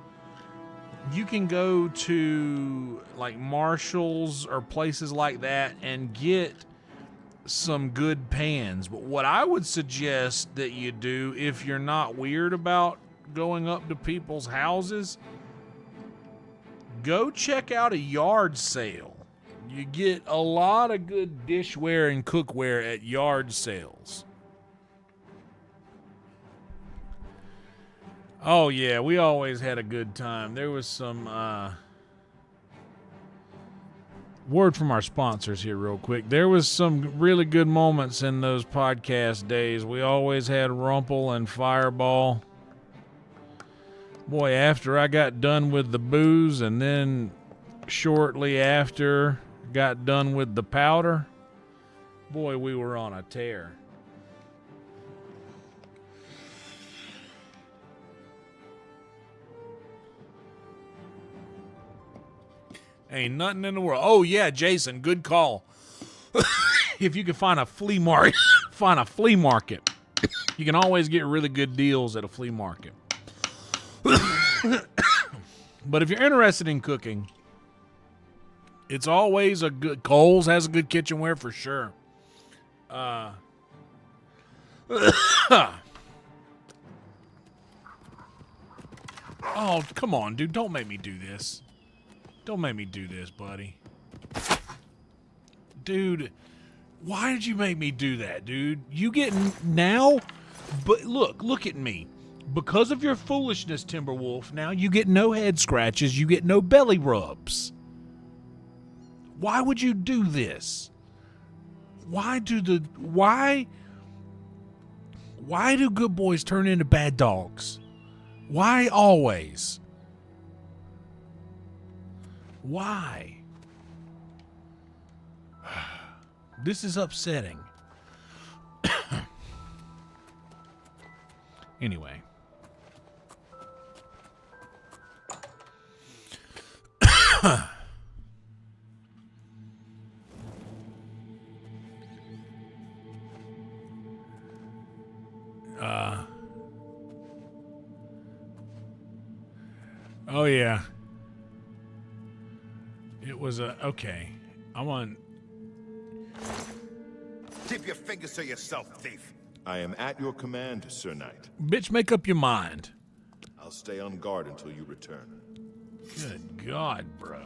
You can go to like Marshall's or places like that and get some good pans. But what I would suggest that you do, if you're not weird about going up to people's houses, go check out a yard sale. You get a lot of good dishware and cookware at yard sales. Oh yeah, we always had a good time. There was some word from our sponsors here real quick. There was some really good moments in those podcast days. We always had Rumple and Fireball. Boy, after I got done with the booze and then shortly after got done with the powder, boy, we were on a tear. Ain't nothing in the world. Oh yeah, Jason, good call. If you can find a flea market, you can always get really good deals at a flea market. But if you're interested in cooking, it's always a good. Kohl's has a good kitchenware for sure. Oh, come on, dude. Don't make me do this. Don't make me do this, buddy. Dude, why did you make me do that, dude? You get now? But look at me. Because of your foolishness, Timberwolf, now you get no head scratches, you get no belly rubs. Why would you do this? Why do good boys turn into bad dogs? Why always? Why? This is upsetting. Anyway. Oh yeah. It was okay. I'm on. Keep your fingers to yourself, thief. I am at your command, Sir Knight. Bitch, make up your mind. I'll stay on guard until you return. Good God, bro.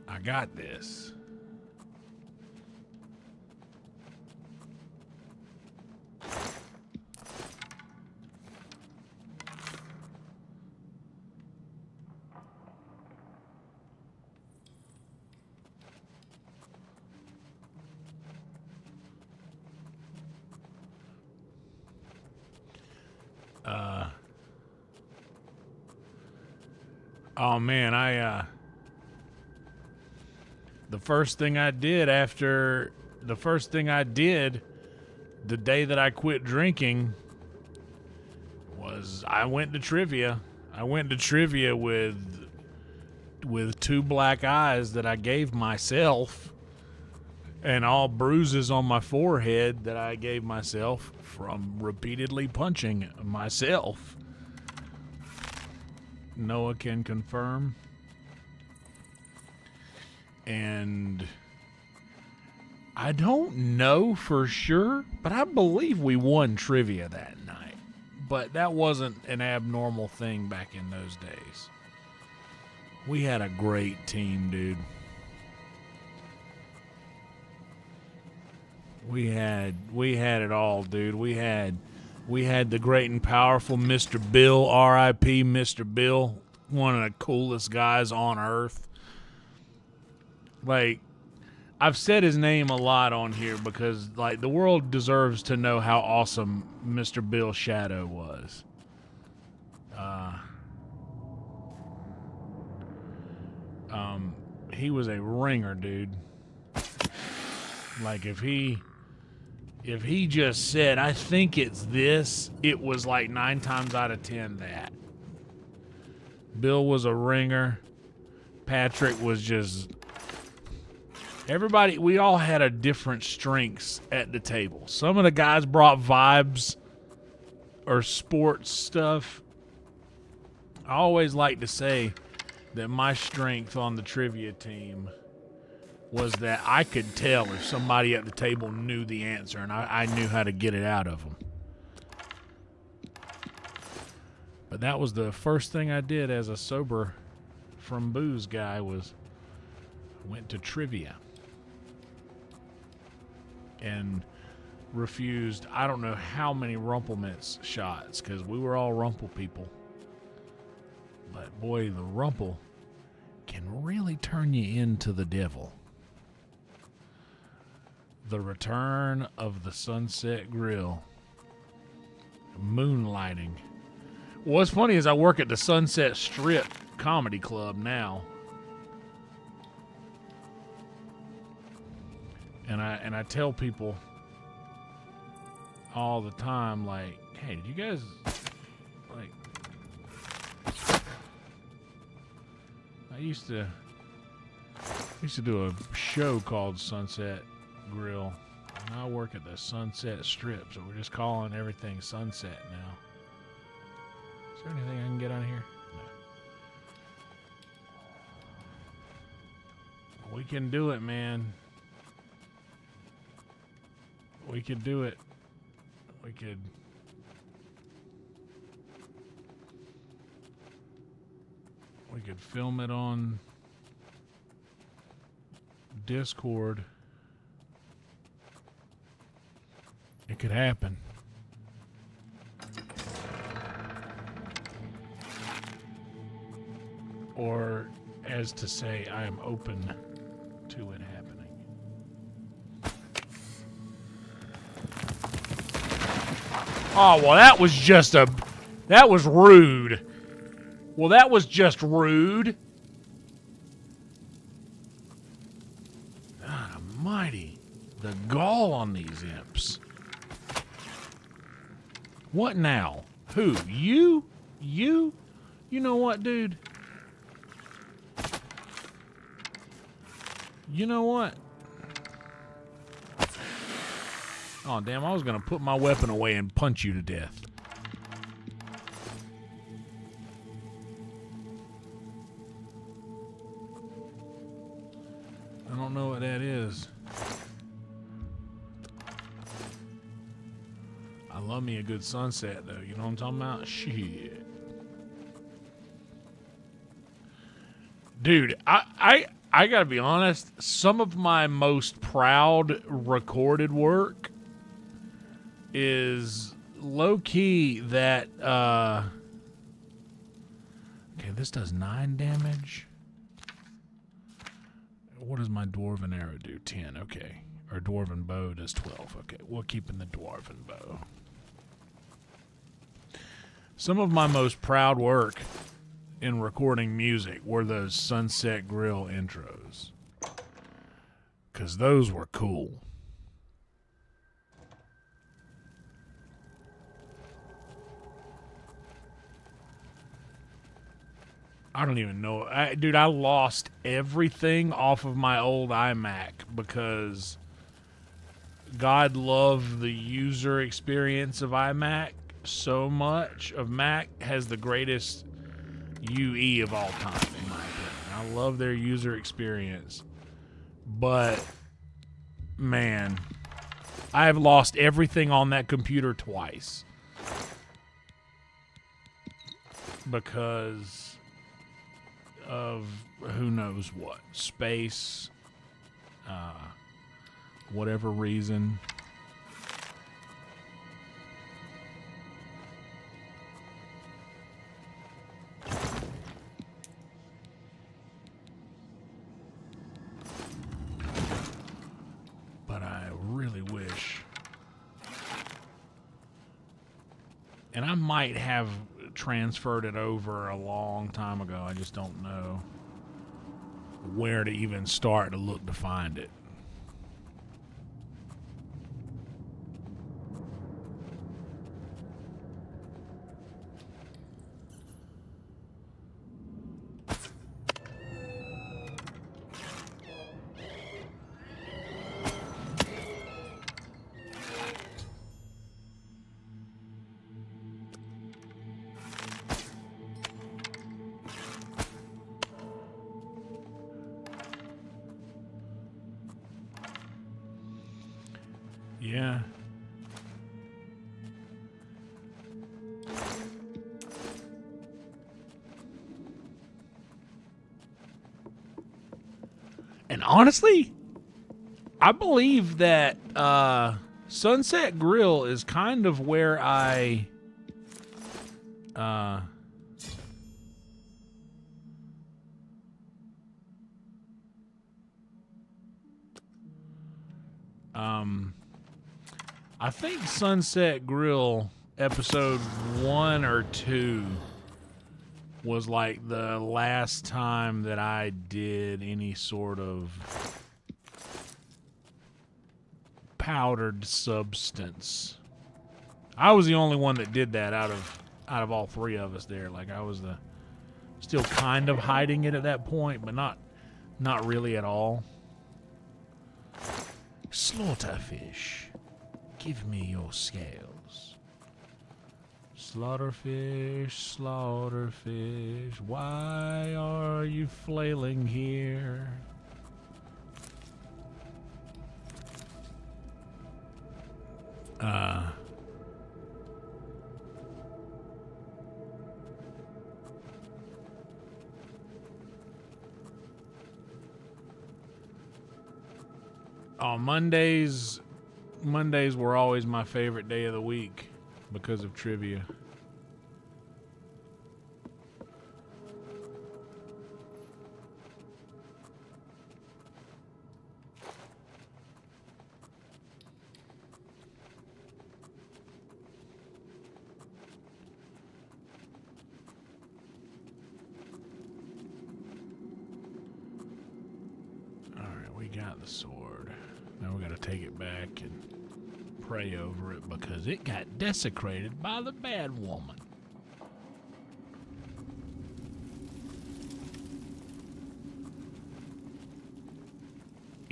I got this. Oh man, the first thing I did the day that I quit drinking was I went to trivia. I went to trivia with 2 black eyes that I gave myself and all bruises on my forehead that I gave myself from repeatedly punching myself. Noah can confirm. And I don't know for sure, but I believe we won trivia that night. But that wasn't an abnormal thing back in those days. We had a great team, dude. We had it all, dude. We had the great and powerful Mr. Bill, R.I.P. Mr. Bill, one of the coolest guys on earth. Like, I've said his name a lot on here because, like, the world deserves to know how awesome Mr. Bill Shadow was. He was a ringer, dude. Like, if he just said, I think it's this, it was like 9 times out of 10 that. Bill was a ringer. Patrick was just... Everybody, we all had a different strengths at the table. Some of the guys brought vibes or sports stuff. I always like to say that my strength on the trivia team was that I could tell if somebody at the table knew the answer, and I knew how to get it out of them. But that was the first thing I did as a sober from booze guy was went to trivia. And refused I don't know how many Rumplemints shots because we were all Rumple people. But boy, the Rumple can really turn you into the devil. The return of the Sunset Grill. Moonlighting. What's funny is I work at the Sunset Strip Comedy Club now. And I tell people all the time, like, hey, did you guys, like, I used to do a show called Sunset Grill, and I work at the Sunset Strip, so we're just calling everything Sunset now. Is there anything I can get on here? No. We can do it, man. We could do it. We could film it on Discord. It could happen. Or as to say, I am open to it happening. Oh, well, that was just that was rude. Well, that was just rude. God almighty. The gall on these imps. What now? Who? You? You? You know what, dude? You know what? Oh, damn, I was going to put my weapon away and punch you to death. I don't know what that is. I love me a good sunset, though. You know what I'm talking about? Shit. Dude, I gotta be honest. Some of my most proud recorded work is low-key that, okay, this does 9 damage. What does my dwarven arrow do? 10, okay. Or dwarven bow does 12. Okay, we're keeping the dwarven bow. Some of my most proud work in recording music were those Sunset Grill intros. Because those were cool. I don't even know. Dude, I lost everything off of my old iMac because God loved the user experience of iMac so much. Mac has the greatest UE of all time, in my opinion. I love their user experience. But, man, I have lost everything on that computer twice. Because of who knows what. Space, whatever reason. But I really wish. And I might have transferred it over a long time ago. I just don't know where to even start to look to find it. Yeah. And honestly, I believe that Sunset Grill is kind of where I I think Sunset Grill episode 1 or 2 was like the last time that I did any sort of powdered substance. I was the only one that did that out of all three of us there. Like I was still kind of hiding it at that point, but not really at all. Slaughterfish. Give me your scales. Slaughterfish, slaughterfish, why are you flailing here? On Mondays were always my favorite day of the week because of trivia. We got the sword. Now we gotta take it back and pray over it because it got desecrated by the bad woman.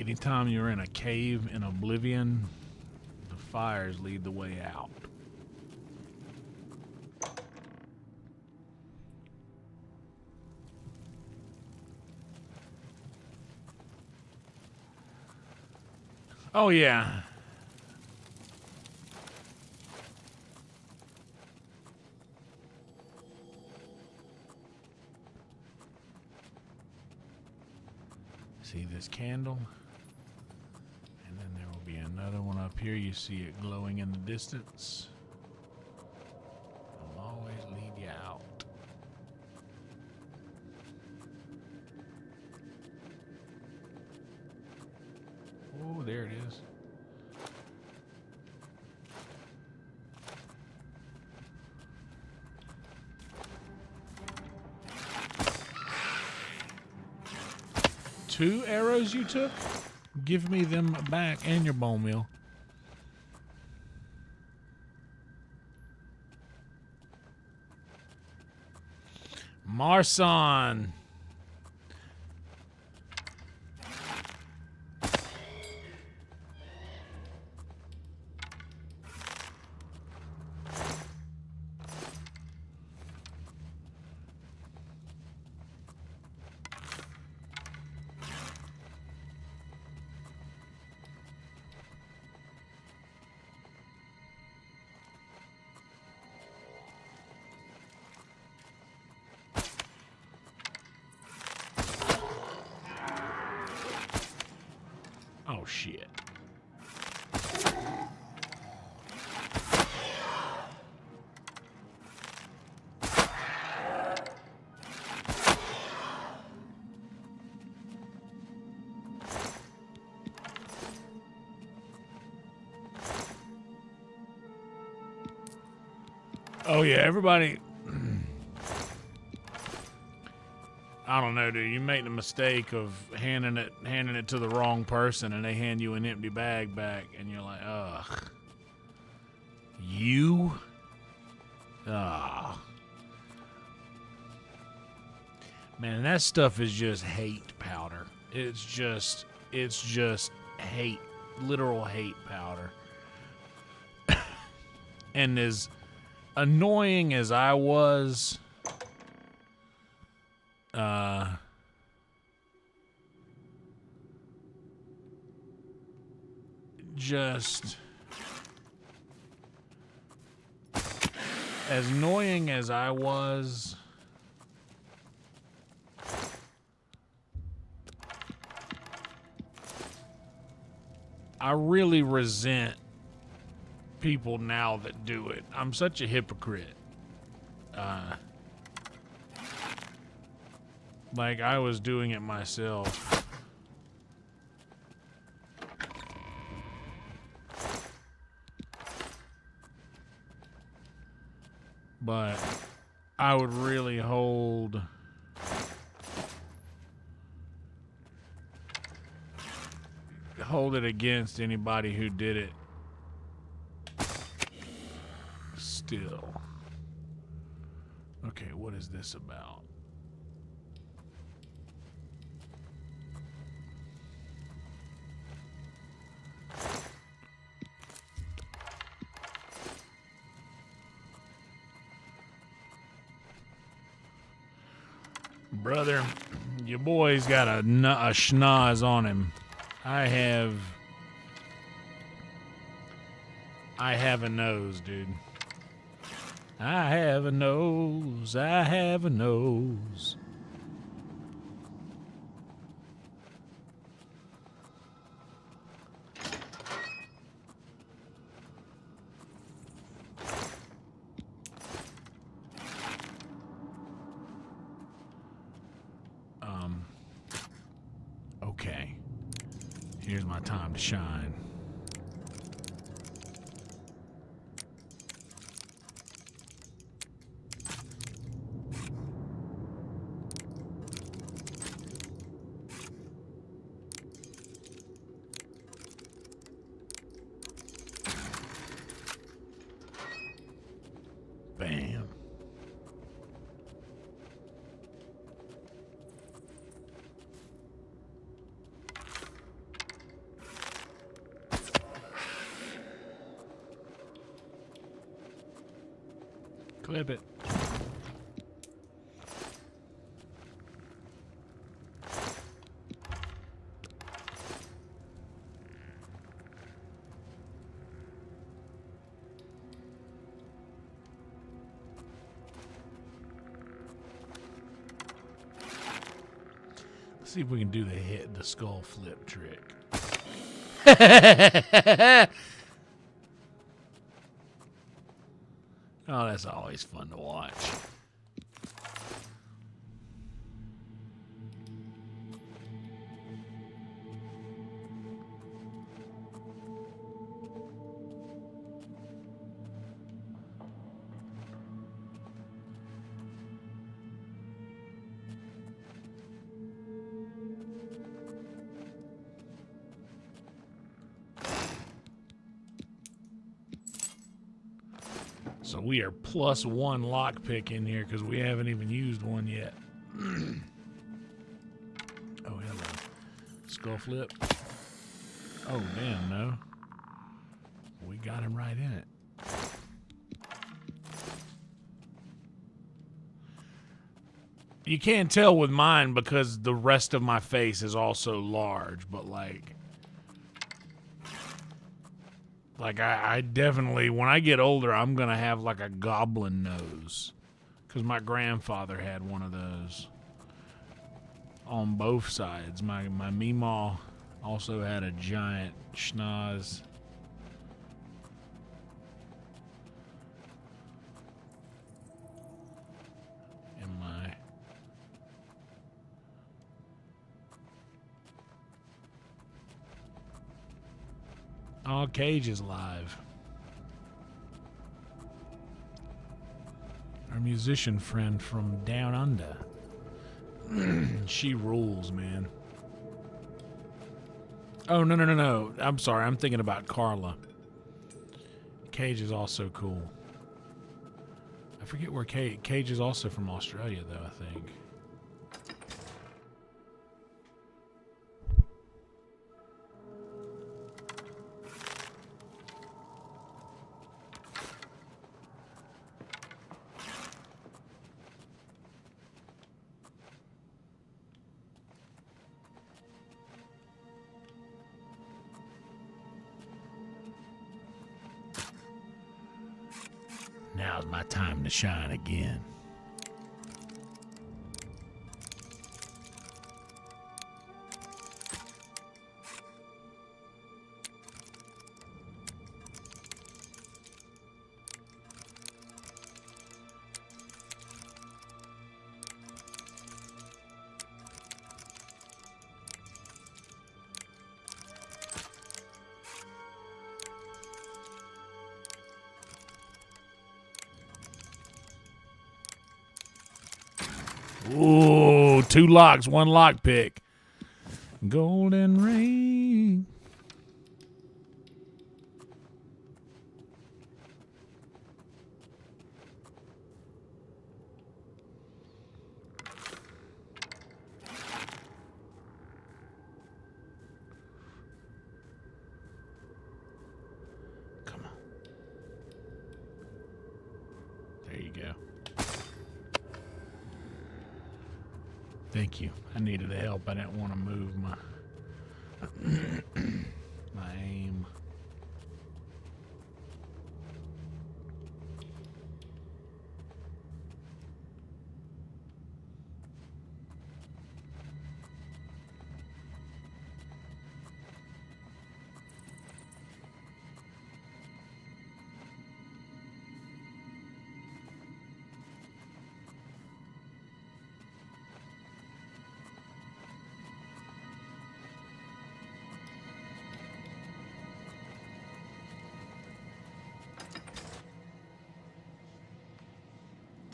Anytime you're in a cave in Oblivion, the fires lead the way out. Oh, yeah. See this candle? And then there will be another one up here. You see it glowing in the distance. It'll always lead you out. Oh, there it is. Two arrows you took? Give me them back and your bone meal. Marson. Oh, shit. Oh, yeah, everybody... I don't know, dude. You make the mistake of handing it to the wrong person, and they hand you an empty bag back, and you're like, ugh. You? Ah. Man, that stuff is just hate powder. It's just hate, literal hate powder. And as annoying as I was, just as annoying as I was, I really resent people now that do it. I'm such a hypocrite. Like I was doing it myself. But I would really hold it against anybody who did it still. Okay, what is this about? Brother, your boy's got a schnoz on him. I I have a nose, dude. I have a nose. I have a nose. Okay. Here's my time to shine. Bam. Clip it. Let's see if we can do the skull flip trick. Oh, that's always fun to watch. So we are +1 lockpick in here because we haven't even used one yet. Oh, hello. Skull flip. Oh, damn, no. We got him right in it. You can't tell with mine because the rest of my face is also large, but like I definitely, when I get older, I'm going to have like a goblin nose. Because my grandfather had one of those on both sides. My Meemaw also had a giant schnoz. And my... Oh, Cage is live. Our musician friend from down under. She rules, man. Oh, no. I'm sorry. I'm thinking about Carla. Cage is also cool. I forget where Cage is also from Australia, though, I think. Now's my time to shine again. Ooh, 2 locks, 1 lock pick. Golden ring. Come on. There you go. Thank you. I needed the help. I didn't want to move my my aim.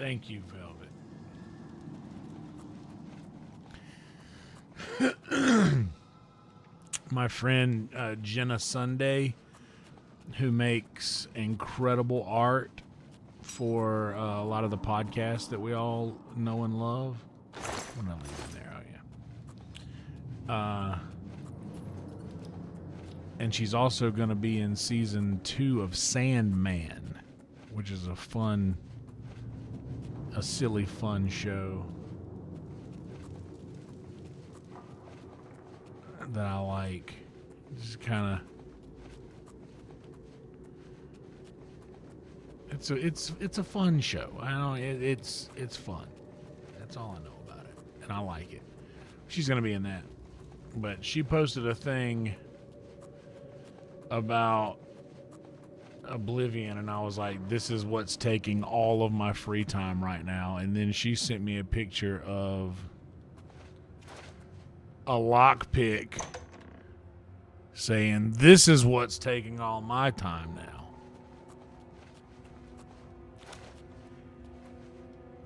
Thank you, Velvet. My friend Jenna Sunday, who makes incredible art for a lot of the podcasts that we all know and love. I'm gonna leave it there. Oh yeah. And she's also going to be in season 2 of Sandman, which is a silly fun show that I like. Just kind of, it's a fun show. I don't. It's fun. That's all I know about it, and I like it. She's gonna be in that, but she posted a thing about Oblivion, and I was like, this is what's taking all of my free time right now. And then she sent me a picture of a lockpick saying, this is what's taking all my time now.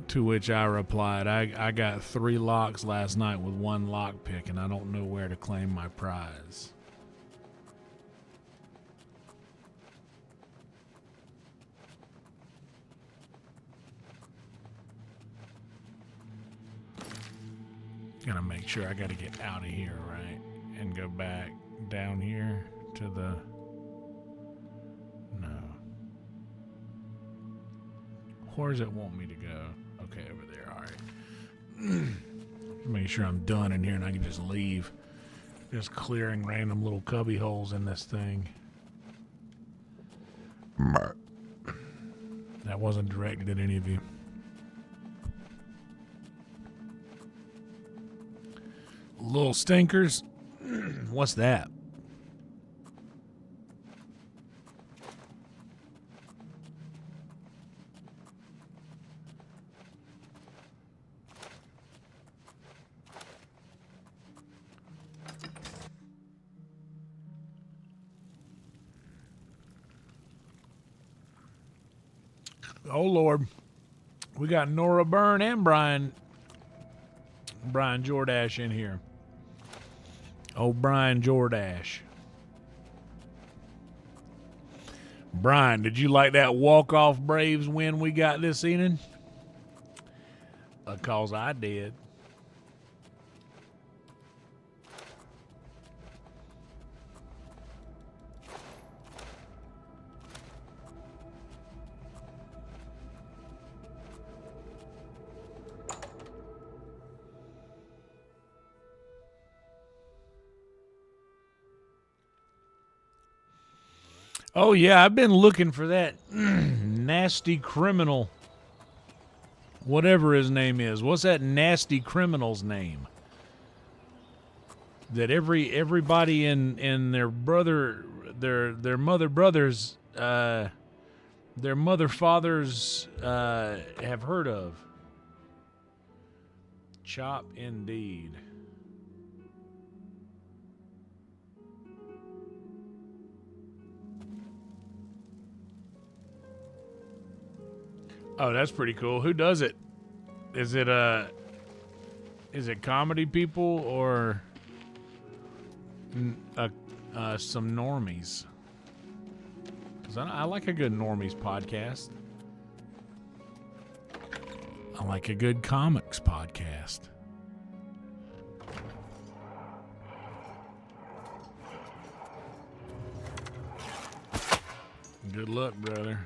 To which I replied, I got 3 locks last night with 1 lockpick, and I don't know where to claim my prize. Gotta make sure I gotta get out of here, right? And go back down here to the... No. Where does it want me to go? Okay, over there, alright. Make sure I'm done in here and I can just leave. Just clearing random little cubby holes in this thing. That wasn't directed at any of you. Little stinkers. What's that? Oh Lord. We got Nora Byrne and Brian Jordash in here. Oh, Brian Jordash. Brian, did you like that walk-off Braves win we got this evening? Because I did. Oh, yeah, I've been looking for that nasty criminal, whatever his name is. What's that nasty criminal's name? That everybody in their brother, their mother brothers, their mother fathers have heard of. Chop indeed. Oh, that's pretty cool. Who does it? Is it comedy people or some normies? 'Cause I like a good normies podcast. I like a good comics podcast. Good luck, brother.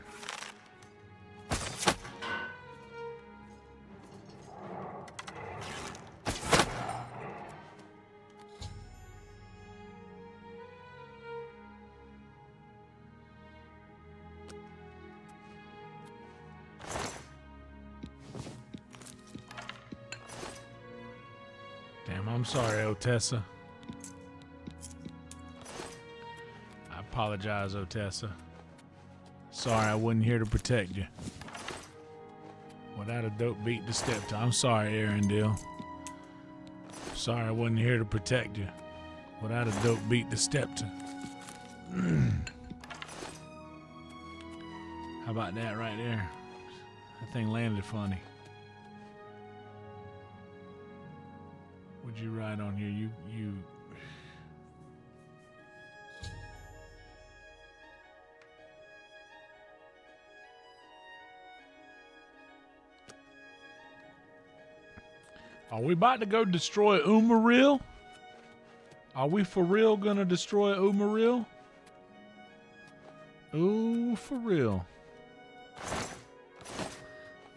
I'm sorry, Otessa. I apologize, Otessa. Sorry, I wasn't here to protect you. Without a dope beat to step to. I'm sorry, Arendelle. Sorry, I wasn't here to protect you. Without a dope beat to step to. How about that right there? That thing landed funny. What'd you write on here? You. Are we about to go destroy Umaril? Are we for real gonna destroy Umaril? Ooh, for real.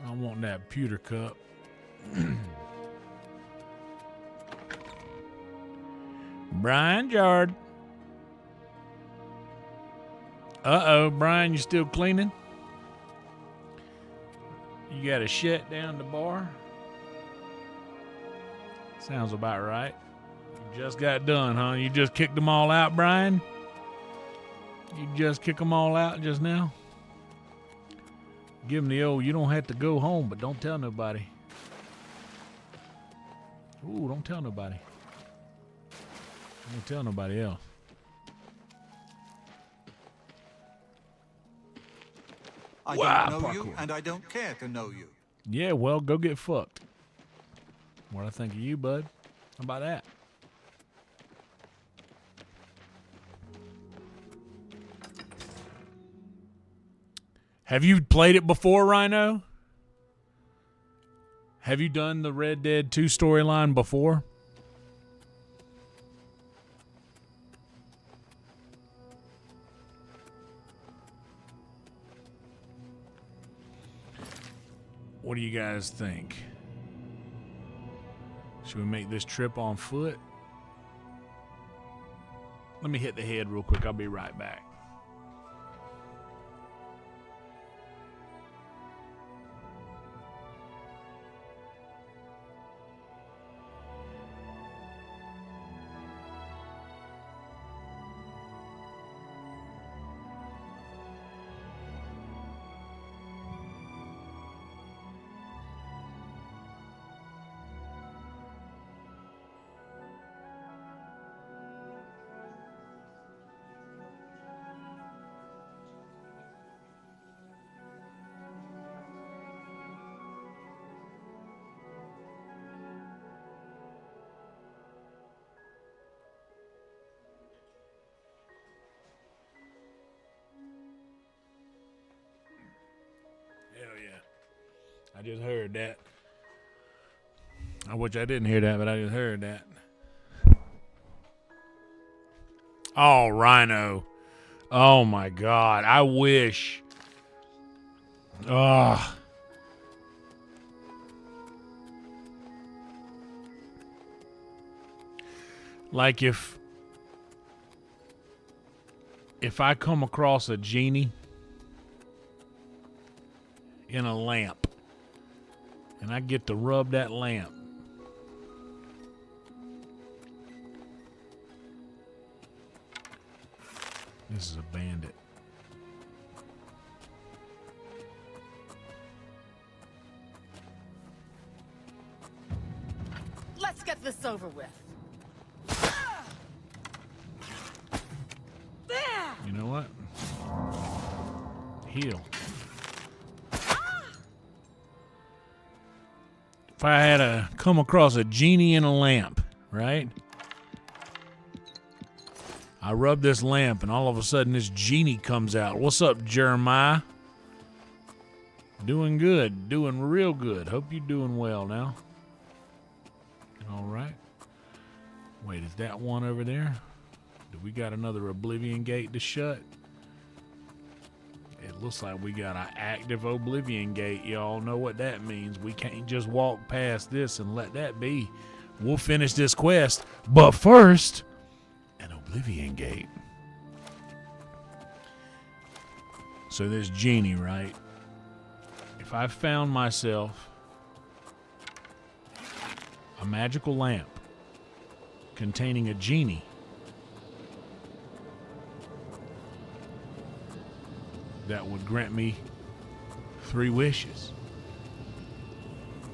I want that pewter cup. Brian Jard. Uh-oh, Brian, you still cleaning? You got to shut down the bar? Sounds about right. You just got done, huh? You just kicked them all out, Brian? You just kick them all out just now? Give them the old, you don't have to go home, but don't tell nobody. Ooh, don't tell nobody. Don't tell nobody else. I Wow, don't know parkour. you, and I don't care to know you. Yeah, well, go get fucked. What I think of you, bud? How about that? Have you played it before, Rhino? Have you done the Red Dead 2 storyline before? What do you guys think? Should we make this trip on foot? Let me hit the head real quick. I'll be right back. Hell yeah. I just heard that. I wish I didn't hear that, but I just heard that. Oh, Rhino. Oh my God. I wish. Ugh. Like if I come across a genie in a lamp and I get to rub that lamp, this is a bandit. Let's get this over with. There! You know what? Heal. If I had to come across a genie in a lamp, right? I rub this lamp and all of a sudden this genie comes out. What's up, Jeremiah? Doing good. Doing real good. Hope you're doing well now. All right. Wait, is that one over there? Do we got another Oblivion gate to shut? It looks like we got an active Oblivion gate. Y'all know what that means. We can't just walk past this and let that be. We'll finish this quest. But first, an Oblivion gate. So this genie, right? If I found myself a magical lamp containing a genie, that would grant me 3 wishes.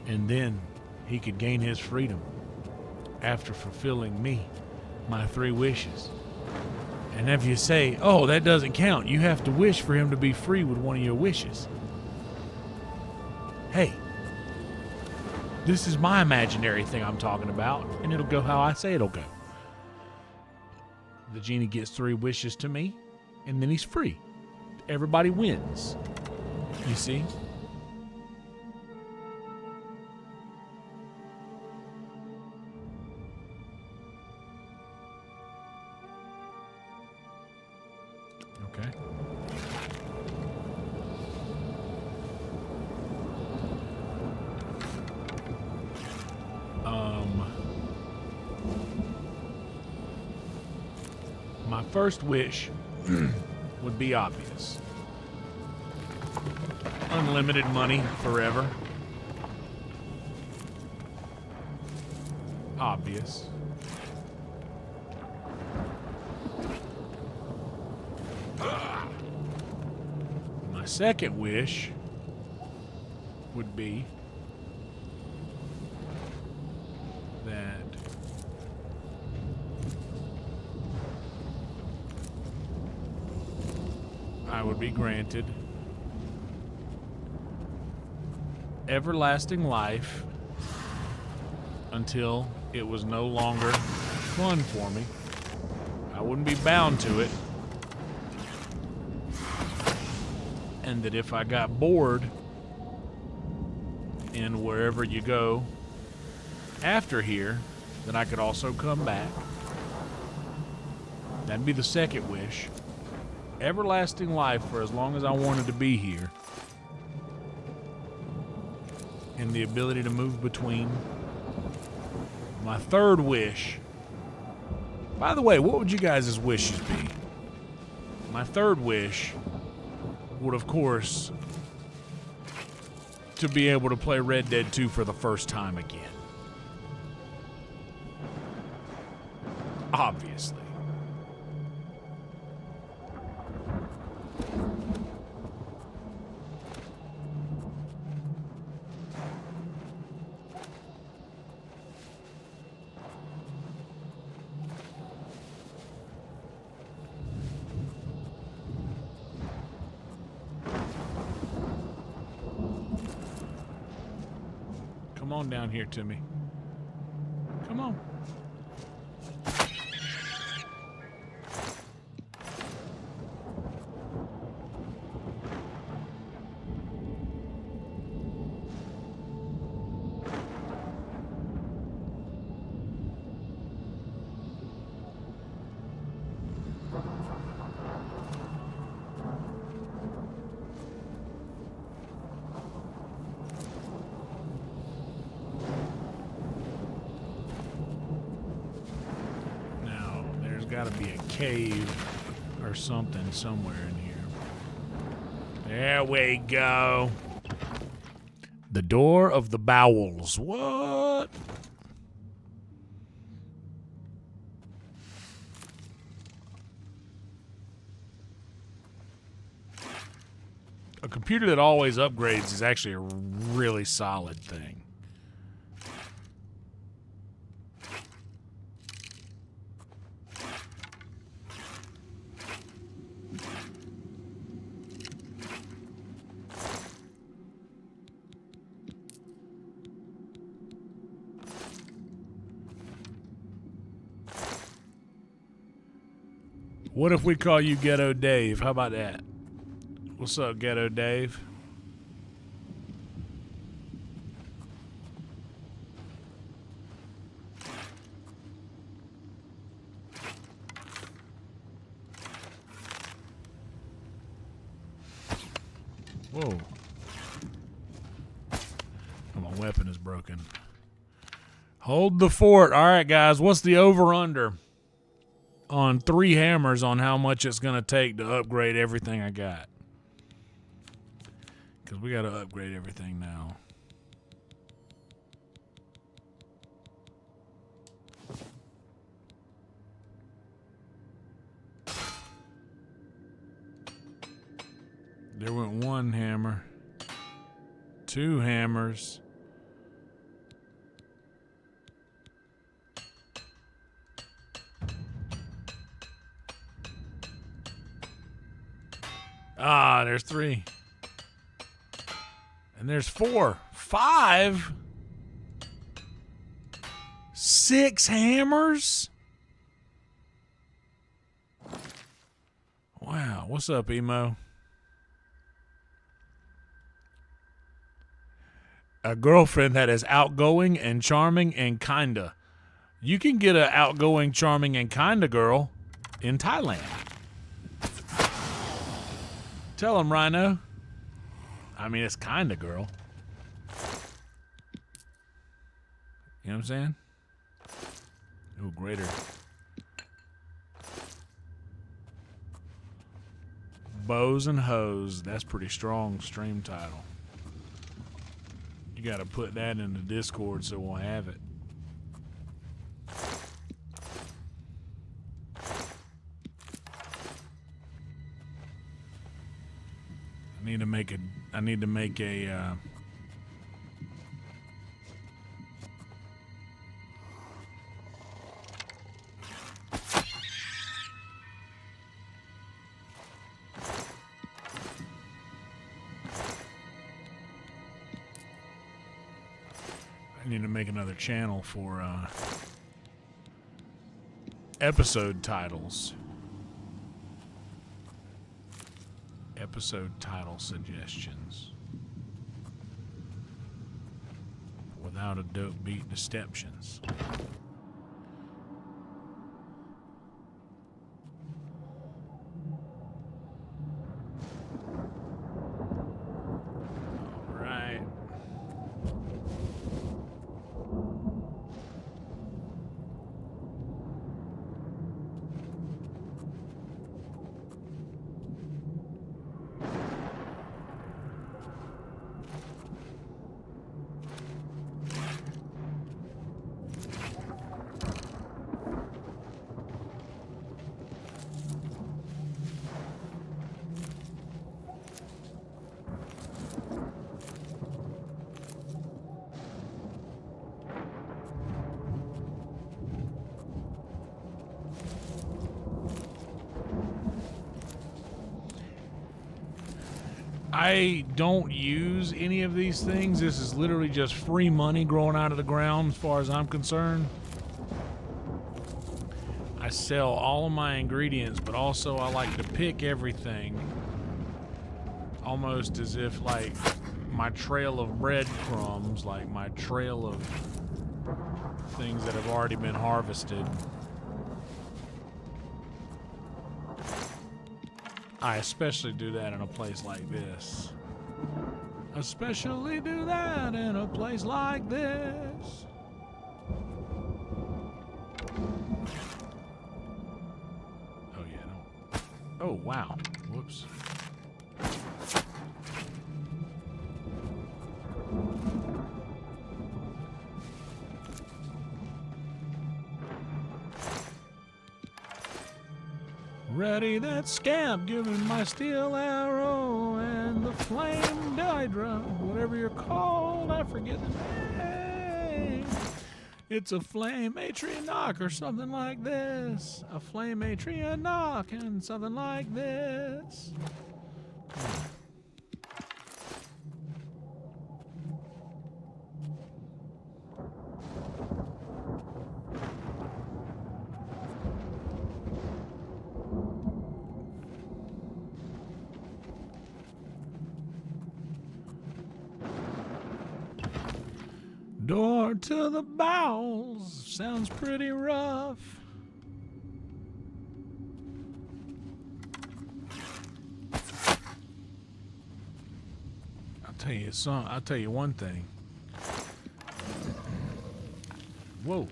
And then he could gain his freedom after fulfilling me, my 3 wishes. And if you say, oh, that doesn't count, you have to wish for him to be free with one of your wishes. Hey, this is my imaginary thing I'm talking about, and it'll go how I say it'll go. The genie gets 3 wishes to me, and then he's free. Everybody wins. You see? Okay. My first wish would be obvious. Unlimited money forever. Obvious. My second wish would be that I would be granted everlasting life until it was no longer fun for me. I wouldn't be bound to it. And that if I got bored in wherever you go after here, that I could also come back. That'd be the second wish. Everlasting life for as long as I wanted to be here. And the ability to move between. My third wish. By the way, what would you guys' wishes be? My third wish would, of course, to be able to play Red Dead 2 for the first time again. Obviously. Come on down here to me. Come on. Gotta be a cave or something somewhere in here. There we go. The door of the bowels. What? A computer that always upgrades is actually a really solid thing. What if we call you Ghetto Dave? How about that? What's up, Ghetto Dave? Whoa. Oh, my weapon is broken. Hold the fort. All right, guys. What's the over-under on 3 hammers on how much it's going to take to upgrade everything I got? Because we got to upgrade everything now. There went 1 hammer. 2 hammers. Ah, there's 3. And there's 4. 5? 6 hammers? Wow. What's up, Emo? A girlfriend that is outgoing and charming and kinda. You can get an outgoing, charming, and kinda girl in Thailand. Tell him, Rhino. I mean, it's kinda girl. You know what I'm saying? Ooh, greater. Bows and Hoes. That's pretty strong stream title. You gotta put that in the Discord so we'll have it. I need to make a another channel for episode titles. Episode title suggestions. Without a dope beat deceptions. I don't use any of these things. This is literally just free money growing out of the ground as far as I'm concerned. I sell all of my ingredients, but also I like to pick everything almost as if like my trail of breadcrumbs, like my trail of things that have already been harvested. I especially do that in a place like this. Especially do that in a place like this. Oh yeah, no. Oh wow. Whoops. Ready that scamp, give him my steel arrow and the flame hydra, whatever you're called, I forget the name. It's a flame atrianoc or something like this. A flame atrianoc and something like this. Door to the bowels sounds pretty rough. I'll tell you one thing. Whoa.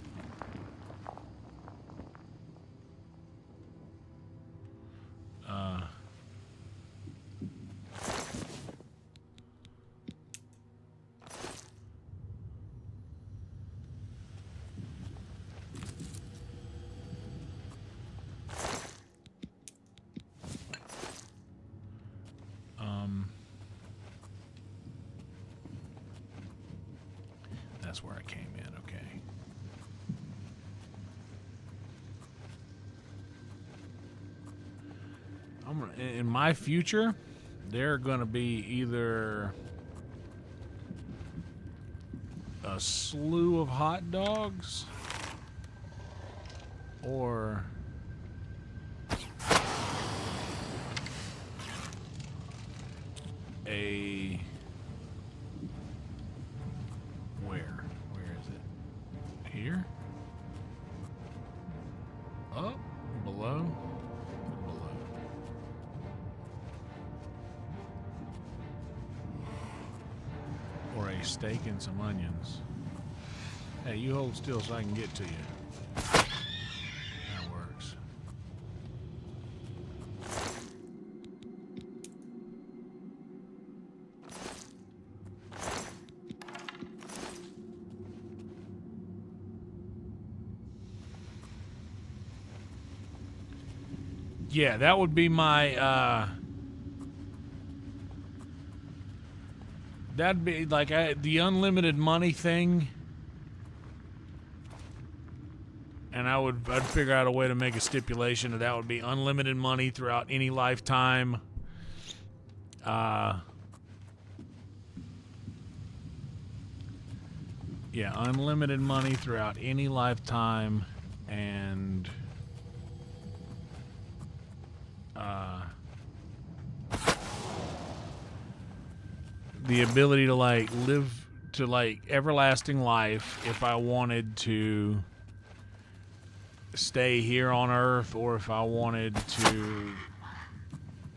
That's where I came in, okay. In my future, they're going to be either a slew of hot dogs or a where is it? Here? Up? Below? Or a steak and some onions. Hey, you hold still so I can get to you. That works. Yeah, that would be my that'd be like the unlimited money thing, and I'd figure out a way to make a stipulation that would be unlimited money throughout any lifetime. Yeah, unlimited money throughout any lifetime, and the ability to like live to like everlasting life if I wanted to stay here on Earth, or if I wanted to,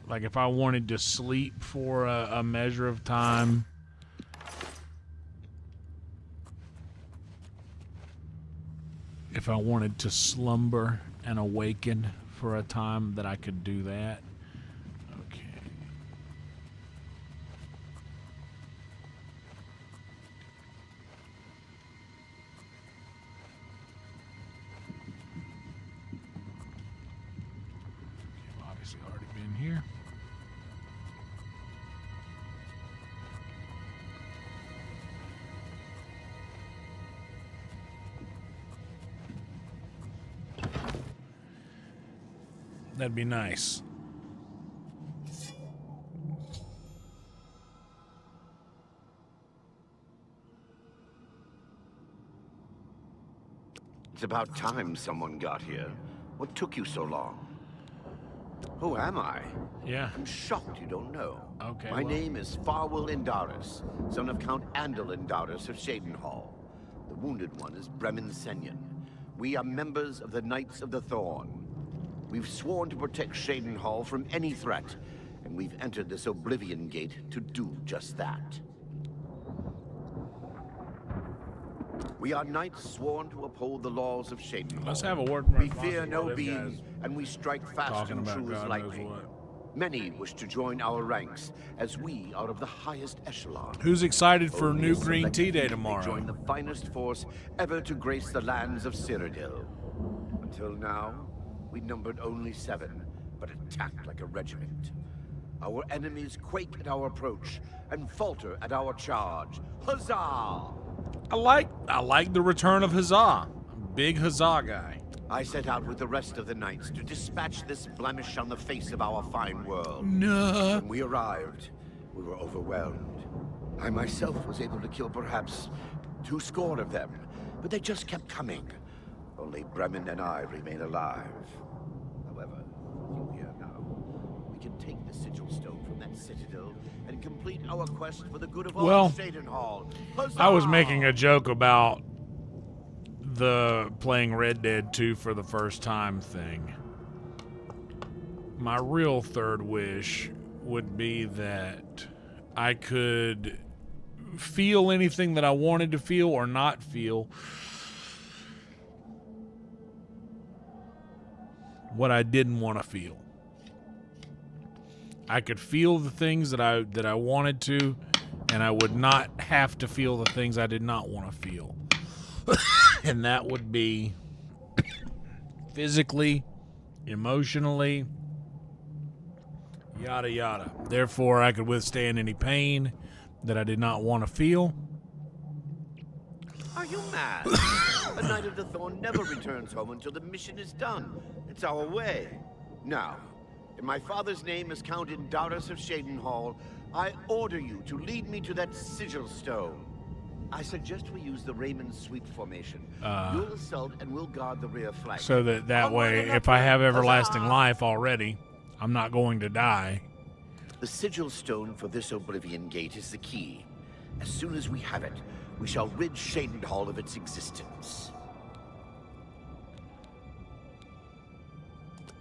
like, if I wanted to sleep for a measure of time. If I wanted to slumber and awaken for a time, that I could do that. Okay. I've obviously already been here. That'd be nice. It's about time someone got here. What took you so long? Who am I? Yeah. I'm shocked you don't know. Okay, My well. name is Farwell Indaris, son of Count Andal Indaris of Shadenhall. The wounded one is Bremen Senyon. We are members of the Knights of the Thorn. We've sworn to protect Shadenhall from any threat, and we've entered this Oblivion gate to do just that. We are knights sworn to uphold the laws of Shadenhall. Let's have a word from our We fear sponsor no while this being, guy's and we strike fast talking and about true as God knows lightning. what. Many wish to join our ranks, as we are of the highest echelon. Who's excited for Only New a Green select Tea Day few may tomorrow? Join the finest force ever to grace the lands of Cyrodiil. Until now, we numbered only 7, but attacked like a regiment. Our enemies quake at our approach and falter at our charge. Huzzah! I like the return of Huzzah. Big Huzzah guy. I set out with the rest of the knights to dispatch this blemish on the face of our fine world. No. When we arrived, we were overwhelmed. I myself was able to kill perhaps 2 score of them, but they just kept coming. Only Bremen and I remain alive. However, with you here now, we can take the sigil stone from that citadel and complete our quest for the good of all Well, Shadenhall. Huzzah! I was making a joke about the playing Red Dead 2 for the first time thing. My real third wish would be that I could feel anything that I wanted to feel or not feel. What I didn't want to feel. I could feel the things that I wanted to, and I would not have to feel the things I did not want to feel. And that would be physically, emotionally, yada yada. Therefore, I could withstand any pain that I did not want to feel. Are you mad? A Knight of the Thorn never returns home until the mission is done. It's our way. Now, in my father's name as Count Indaris of Shadenhall, I order you to lead me to that sigil stone. I suggest we use the Raymond sweep formation. You'll assault and we'll guard the rear flank. So that way, if I have everlasting life already, I'm not going to die. The sigil stone for this Oblivion gate is the key. As soon as we have it, we shall rid Shadenhall of its existence.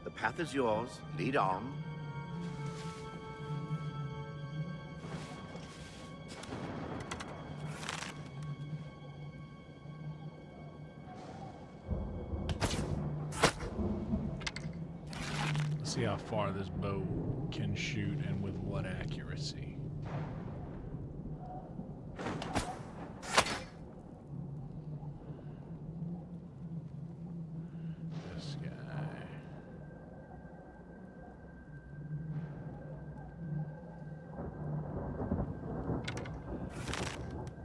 The path is yours. Lead on. Let's see how far this bow can shoot and with what accuracy. This guy.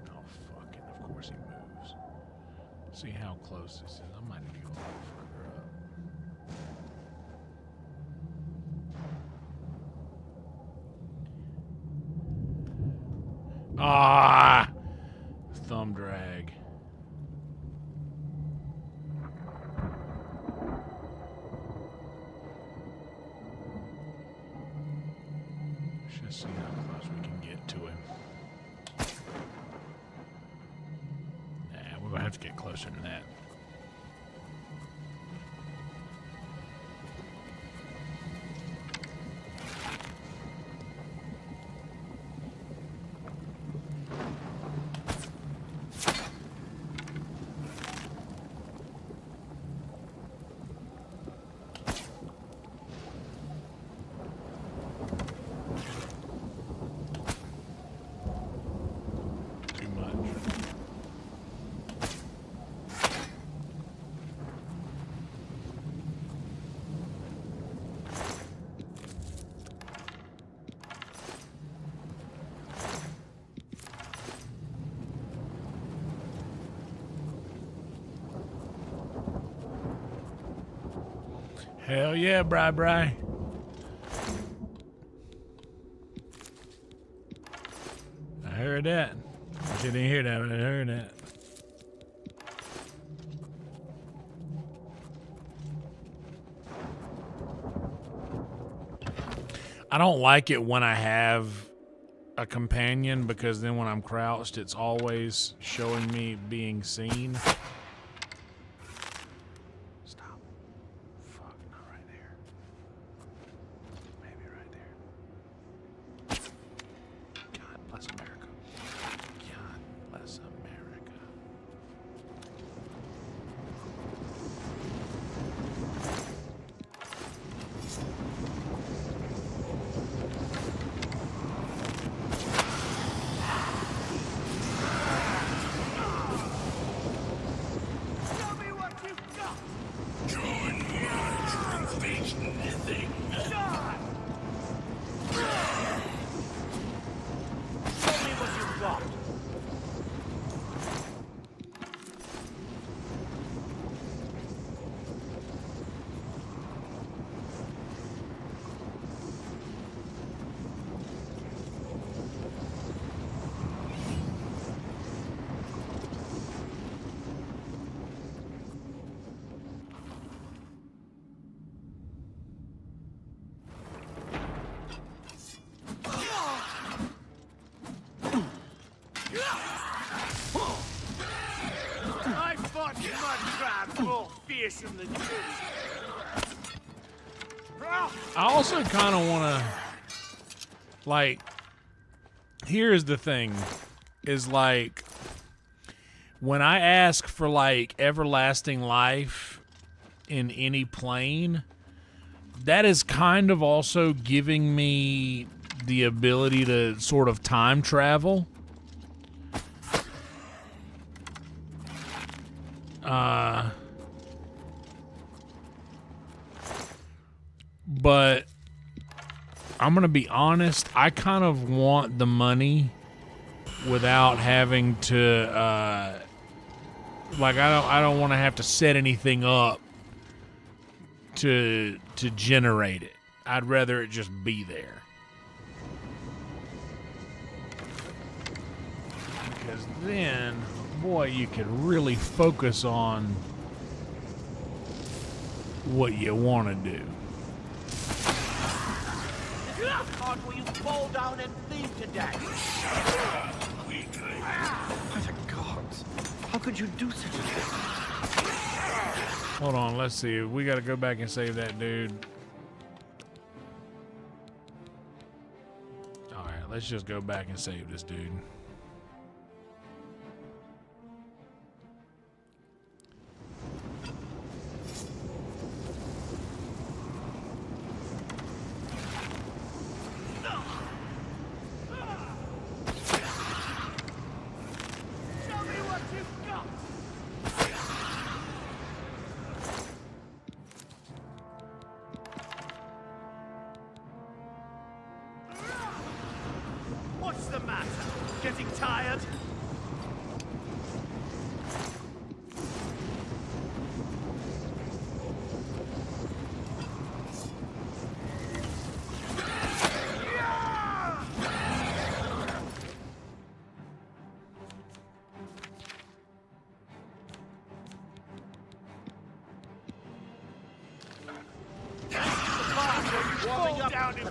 Oh, fucking, of course he moves. See how close this is. I might need to go a little further up. Ah, thumb drag. Let's just see how close we can get to him. Nah, we're gonna have to get closer to that. Too much. Hell yeah, Bri. I heard that. I didn't hear that, but I heard that. I don't like it when I have a companion because then when I'm crouched, it's always showing me being seen. Stop. Fuck, not right there. Maybe right there. God bless America. God bless America. I fought mud crabs more fearsome than you. I also kind of want to, like, here's the thing, is like, when I ask for, like, everlasting life in any plane, that is kind of also giving me the ability to sort of time travel. But I'm gonna be honest, I kind of want the money without having to like I don't want to have to set anything up to generate it. I'd rather it just be there. because then, boy, you could really focus on what you want to do. Part where you fall down and bleed to death. By the gods, how could you do such a thing? Hold on, let's see. We got to go back and save that dude. All right, let's just go back and save this dude. Show me what you've got. What's the matter? Getting tired? Warming up down in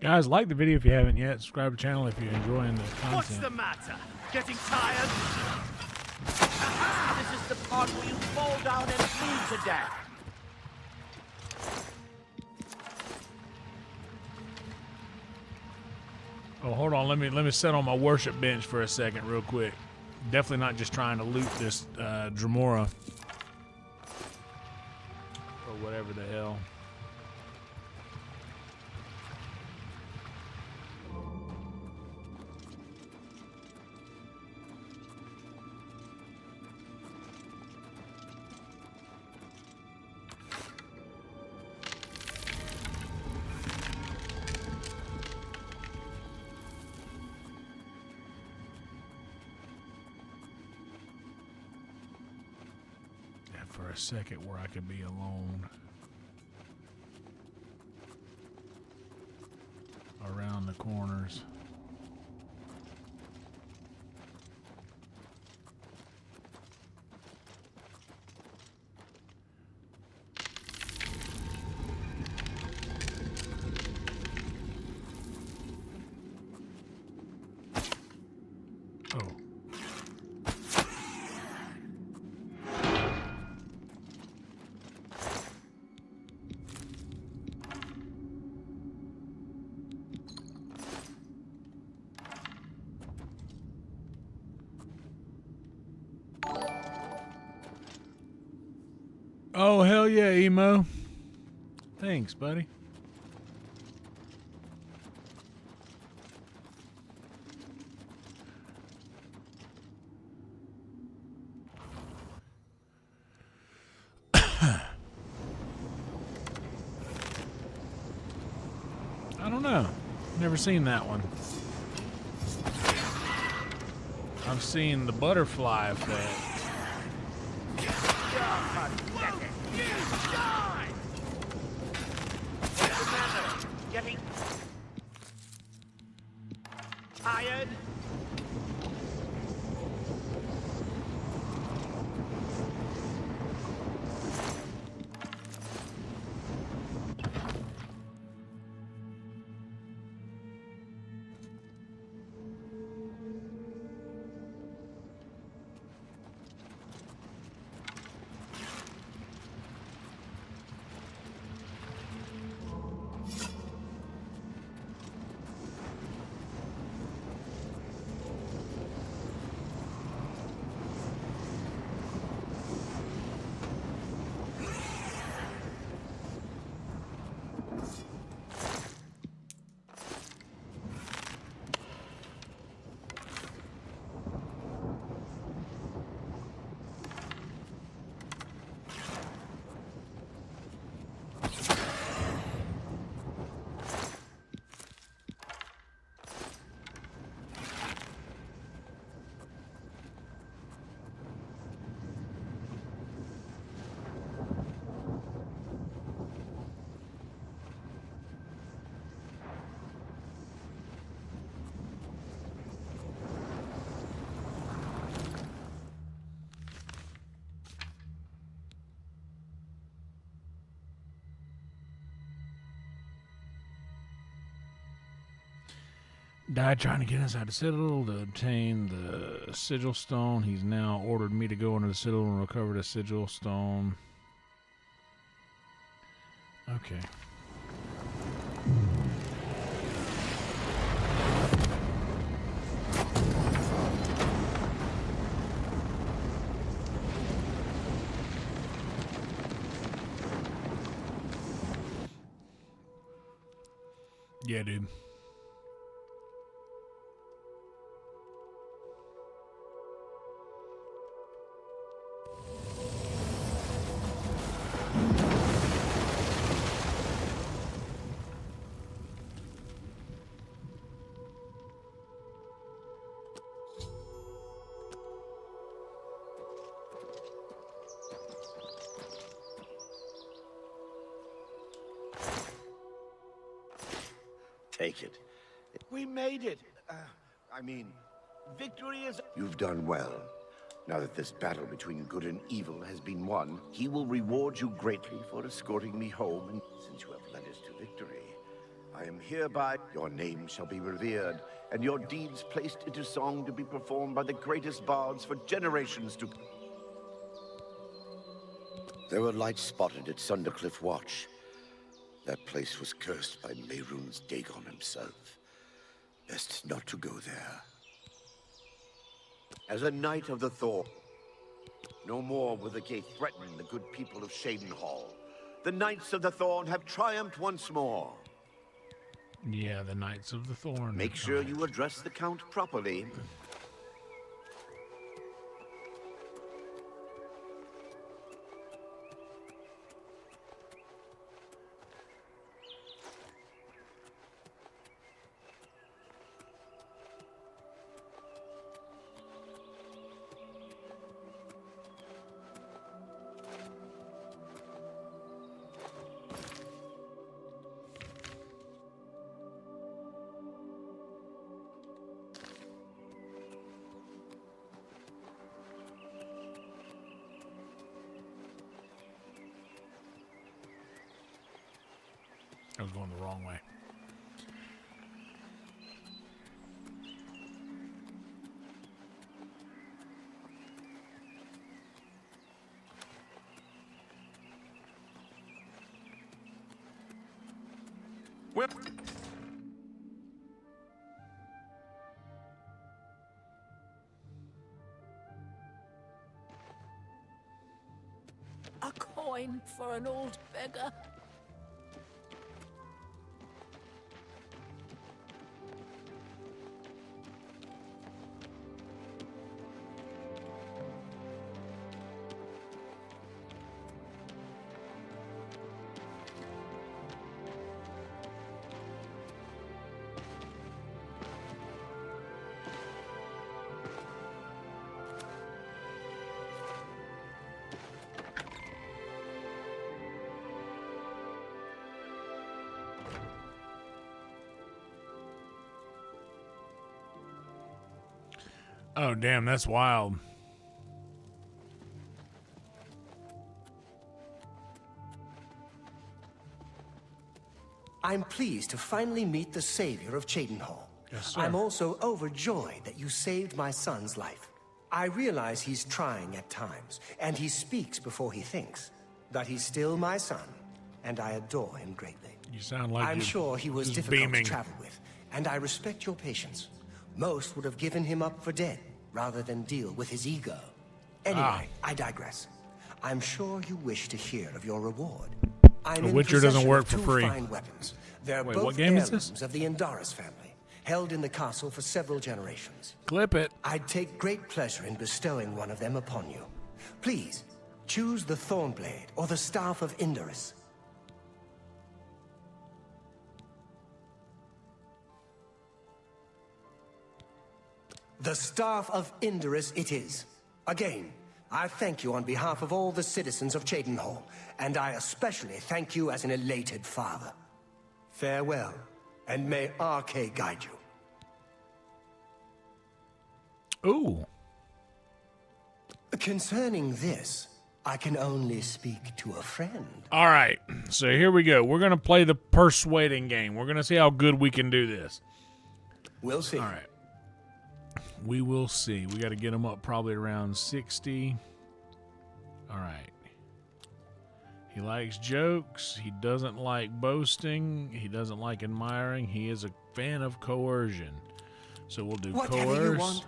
Guys, like the video if you haven't yet. Subscribe to the channel if you're enjoying the content. What's the matter? Getting tired? Aha! This is the part where you fall down and bleed to death. Oh, hold on. Let me sit on my worship bench for a second real quick. Definitely not just trying to loot this Dremora. Or whatever the hell. For a second where I could be alone around the corners. Oh. Oh, hell yeah, Emo. Thanks, buddy. I don't know. Never seen that one. I've seen the butterfly effect. Getting tired? Died trying to get inside the citadel to obtain the sigil stone. He's now ordered me to go into the citadel and recover the sigil stone. Okay. Yeah, dude. Take it. We made it. Victory is... You've done well. Now that this battle between good and evil has been won, he will reward you greatly for escorting me home, and since you have led us to victory, I am hereby... Your name shall be revered, and your deeds placed into song to be performed by the greatest bards for generations to... There were lights spotted at Sundercliff Watch. That place was cursed by Mehrunes Dagon himself. Best not to go there. As a knight of the Thorn, no more will the gate threaten the good people of Shadenhall. The Knights of the Thorn have triumphed once more. Yeah, the Knights of the Thorn. Make sure you address the Count properly. I was going the wrong way. Whip. A coin for an old beggar. Oh, damn, that's wild. I'm pleased to finally meet the savior of Cheydinhall. Yes, sir. I'm also overjoyed that you saved my son's life. I realize he's trying at times, and he speaks before he thinks. But he's still my son, and I adore him greatly. You sound like I'm you're sure he was just difficult beaming. to travel with, and I respect your patience. Most would have given him up for dead, rather than deal with his ego. Anyway, I digress. I'm sure you wish to hear of your reward. I'm in Witcher doesn't possession work of for two free. fine weapons. They're Wait, both what game is heirlooms this? of the Indaris family, held in the castle for several generations. Clip it. I'd take great pleasure in bestowing one of them upon you. Please, choose the Thornblade or the Staff of Indaris. The Staff of Indaris it is. Again, I thank you on behalf of all the citizens of Cheydinhall, and I especially thank you as an elated father. Farewell, and may Arcay guide you. Ooh. Concerning this, I can only speak to a friend. All right. So here we go. We're going to play the persuading game. We're going to see how good we can do this. We'll see. All right. We will see. We got to get him up probably around 60. All right. He likes jokes. He doesn't like boasting. He doesn't like admiring. He is a fan of coercion. So we'll do Whatever you coerce. want.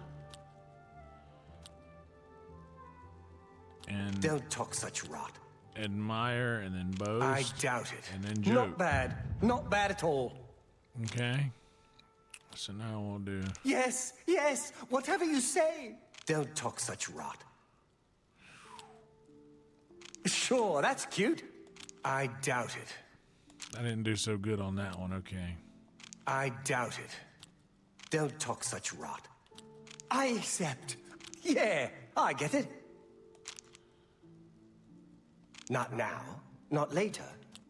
And Don't talk such rot. admire, and then boast. I doubt it. And then joke. Not bad. Not bad at all. Okay. So now we'll do... Yes, yes, whatever you say. Don't talk such rot. Sure, that's cute. I doubt it. I didn't do so good on that one. Okay. I doubt it. Don't talk such rot. I accept. Yeah, I get it. Not now, not later,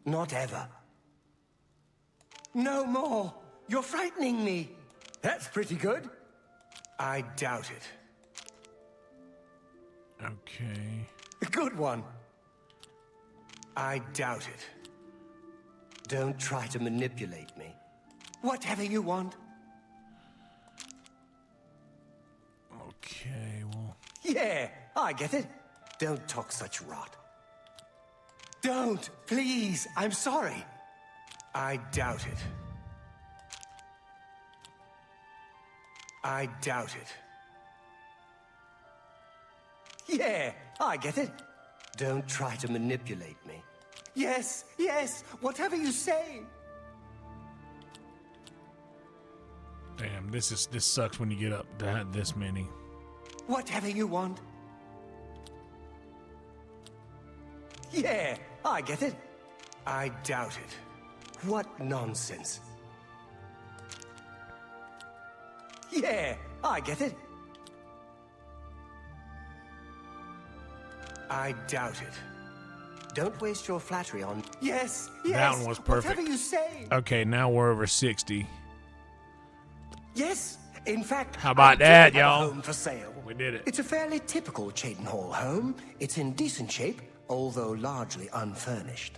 not ever. No more. You're frightening me. That's pretty good. I doubt it. Okay. Good one. I doubt it. Don't try to manipulate me. Whatever you want. Okay, well... Yeah, I get it. Don't talk such rot. Don't, please. I'm sorry. I doubt it. I doubt it. Yeah, I get it. Don't try to manipulate me. Yes, yes, whatever you say. Damn, this sucks when you get up to have this many. Whatever you want. Yeah, I get it. I doubt it. What nonsense. Yeah, I get it. I doubt it. Don't waste your flattery on... Yes, yes, That one was perfect. whatever you say. Okay, now we're over 60. Yes, in fact... How about I do that, have a y'all? home for sale. We did it. It's a fairly typical Chadenhall home. It's in decent shape, although largely unfurnished.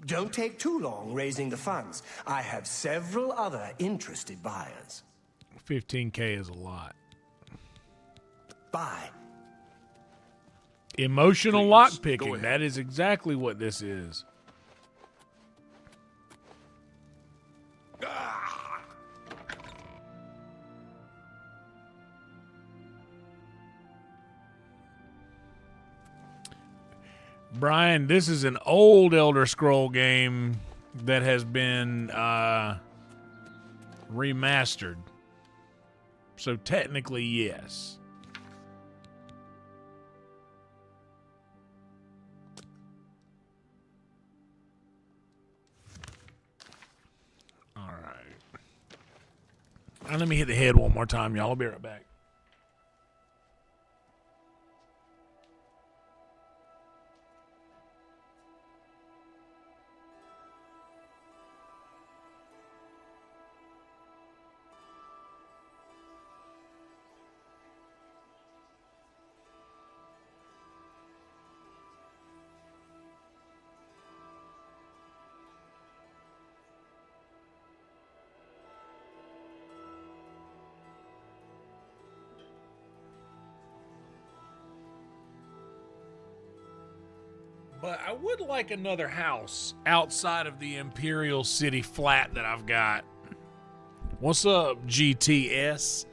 Don't take too long raising the funds. I have several other interested buyers. 15K is a lot. Buy. Emotional Please, lockpicking. go ahead. That is exactly what this is. Brian, this is an old Elder Scroll game that has been remastered. So technically, yes. All right. Let me hit the head one more time, y'all. I'll be right back. But I would like another house outside of the Imperial City flat that I've got. What's up, GTS?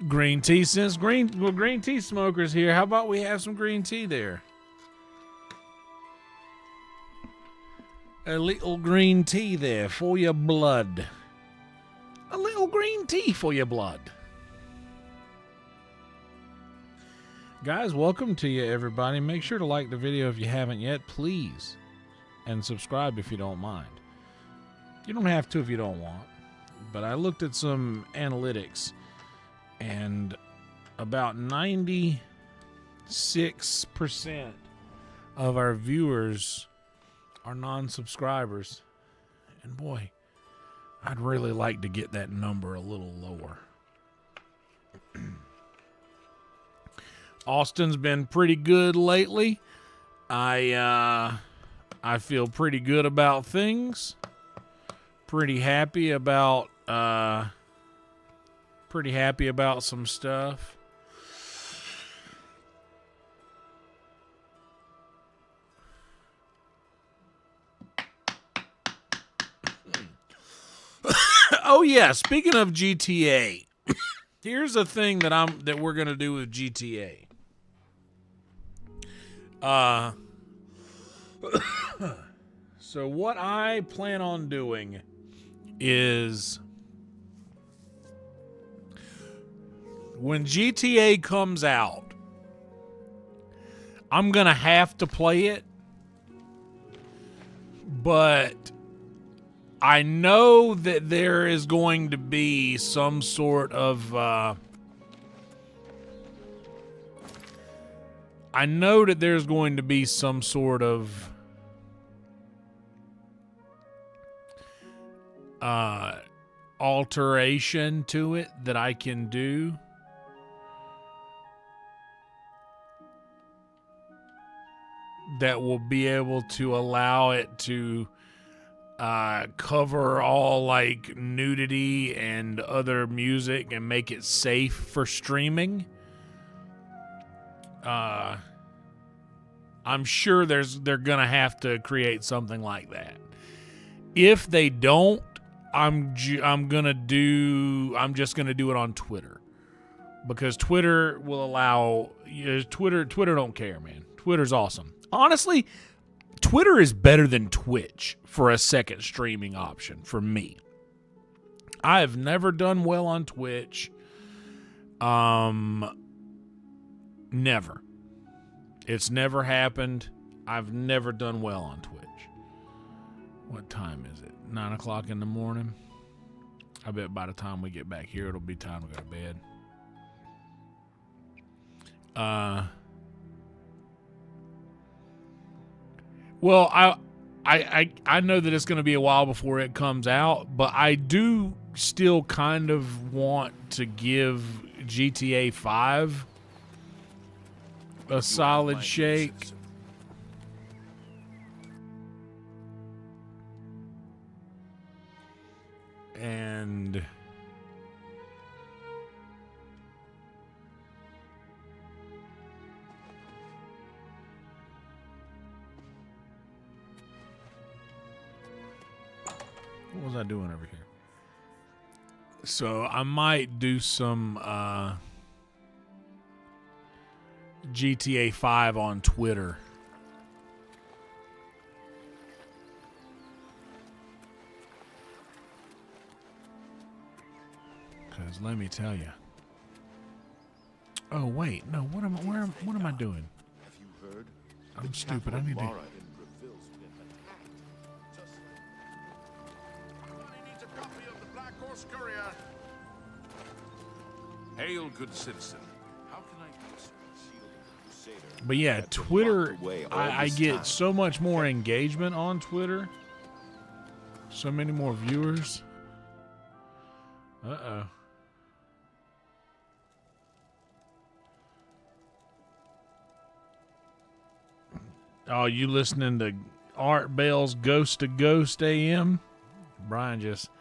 Green tea. Since green tea smokers here, how about we have some green tea there? A little green tea there for your blood. A little green tea for your blood. Guys, welcome to you, everybody. Make sure to like the video if you haven't yet, please. And subscribe if you don't mind. You don't have to if you don't want. But I looked at some analytics, and about 96% of our viewers are non-subscribers. And boy, I'd really like to get that number a little lower. Austin's been pretty good lately. I feel pretty good about things. Pretty happy about some stuff. Oh yeah, speaking of GTA, here's a thing that we're gonna do with GTA. So what I plan on doing is when GTA comes out, I'm gonna have to play it, but I know that there is going to be some sort of alteration to it that I can do. That will be able to allow it to cover all like nudity and other music and make it safe for streaming. I'm sure they're gonna have to create something like that. If they don't, I'm just gonna do it on Twitter, because Twitter will allow Twitter don't care, man. Twitter's awesome. Honestly, Twitter is better than Twitch for a second streaming option for me. I have never done well on Twitch. Never. It's never happened. I've never done well on Twitch. What time is it? 9 o'clock in the morning? I bet by the time we get back here, it'll be time to go to bed. Well, I know that it's going to be a while before it comes out, but I do still kind of want to give GTA 5 a solid shake. And what was I doing over here? So I might do some GTA 5 on Twitter. Because let me tell you. Oh wait, no. What am I doing? Have you heard? I'm stupid. I need to. Lara in Brazil's been attacked. Needs a copy of the Black Horse Courier. Hail, good citizen. How can I use Crusader? But yeah, That's Twitter, locked away all I this get time. so much more engagement on Twitter. So many more viewers. Uh-oh. Oh, you listening to Art Bell's Ghost to Ghost AM? Brian just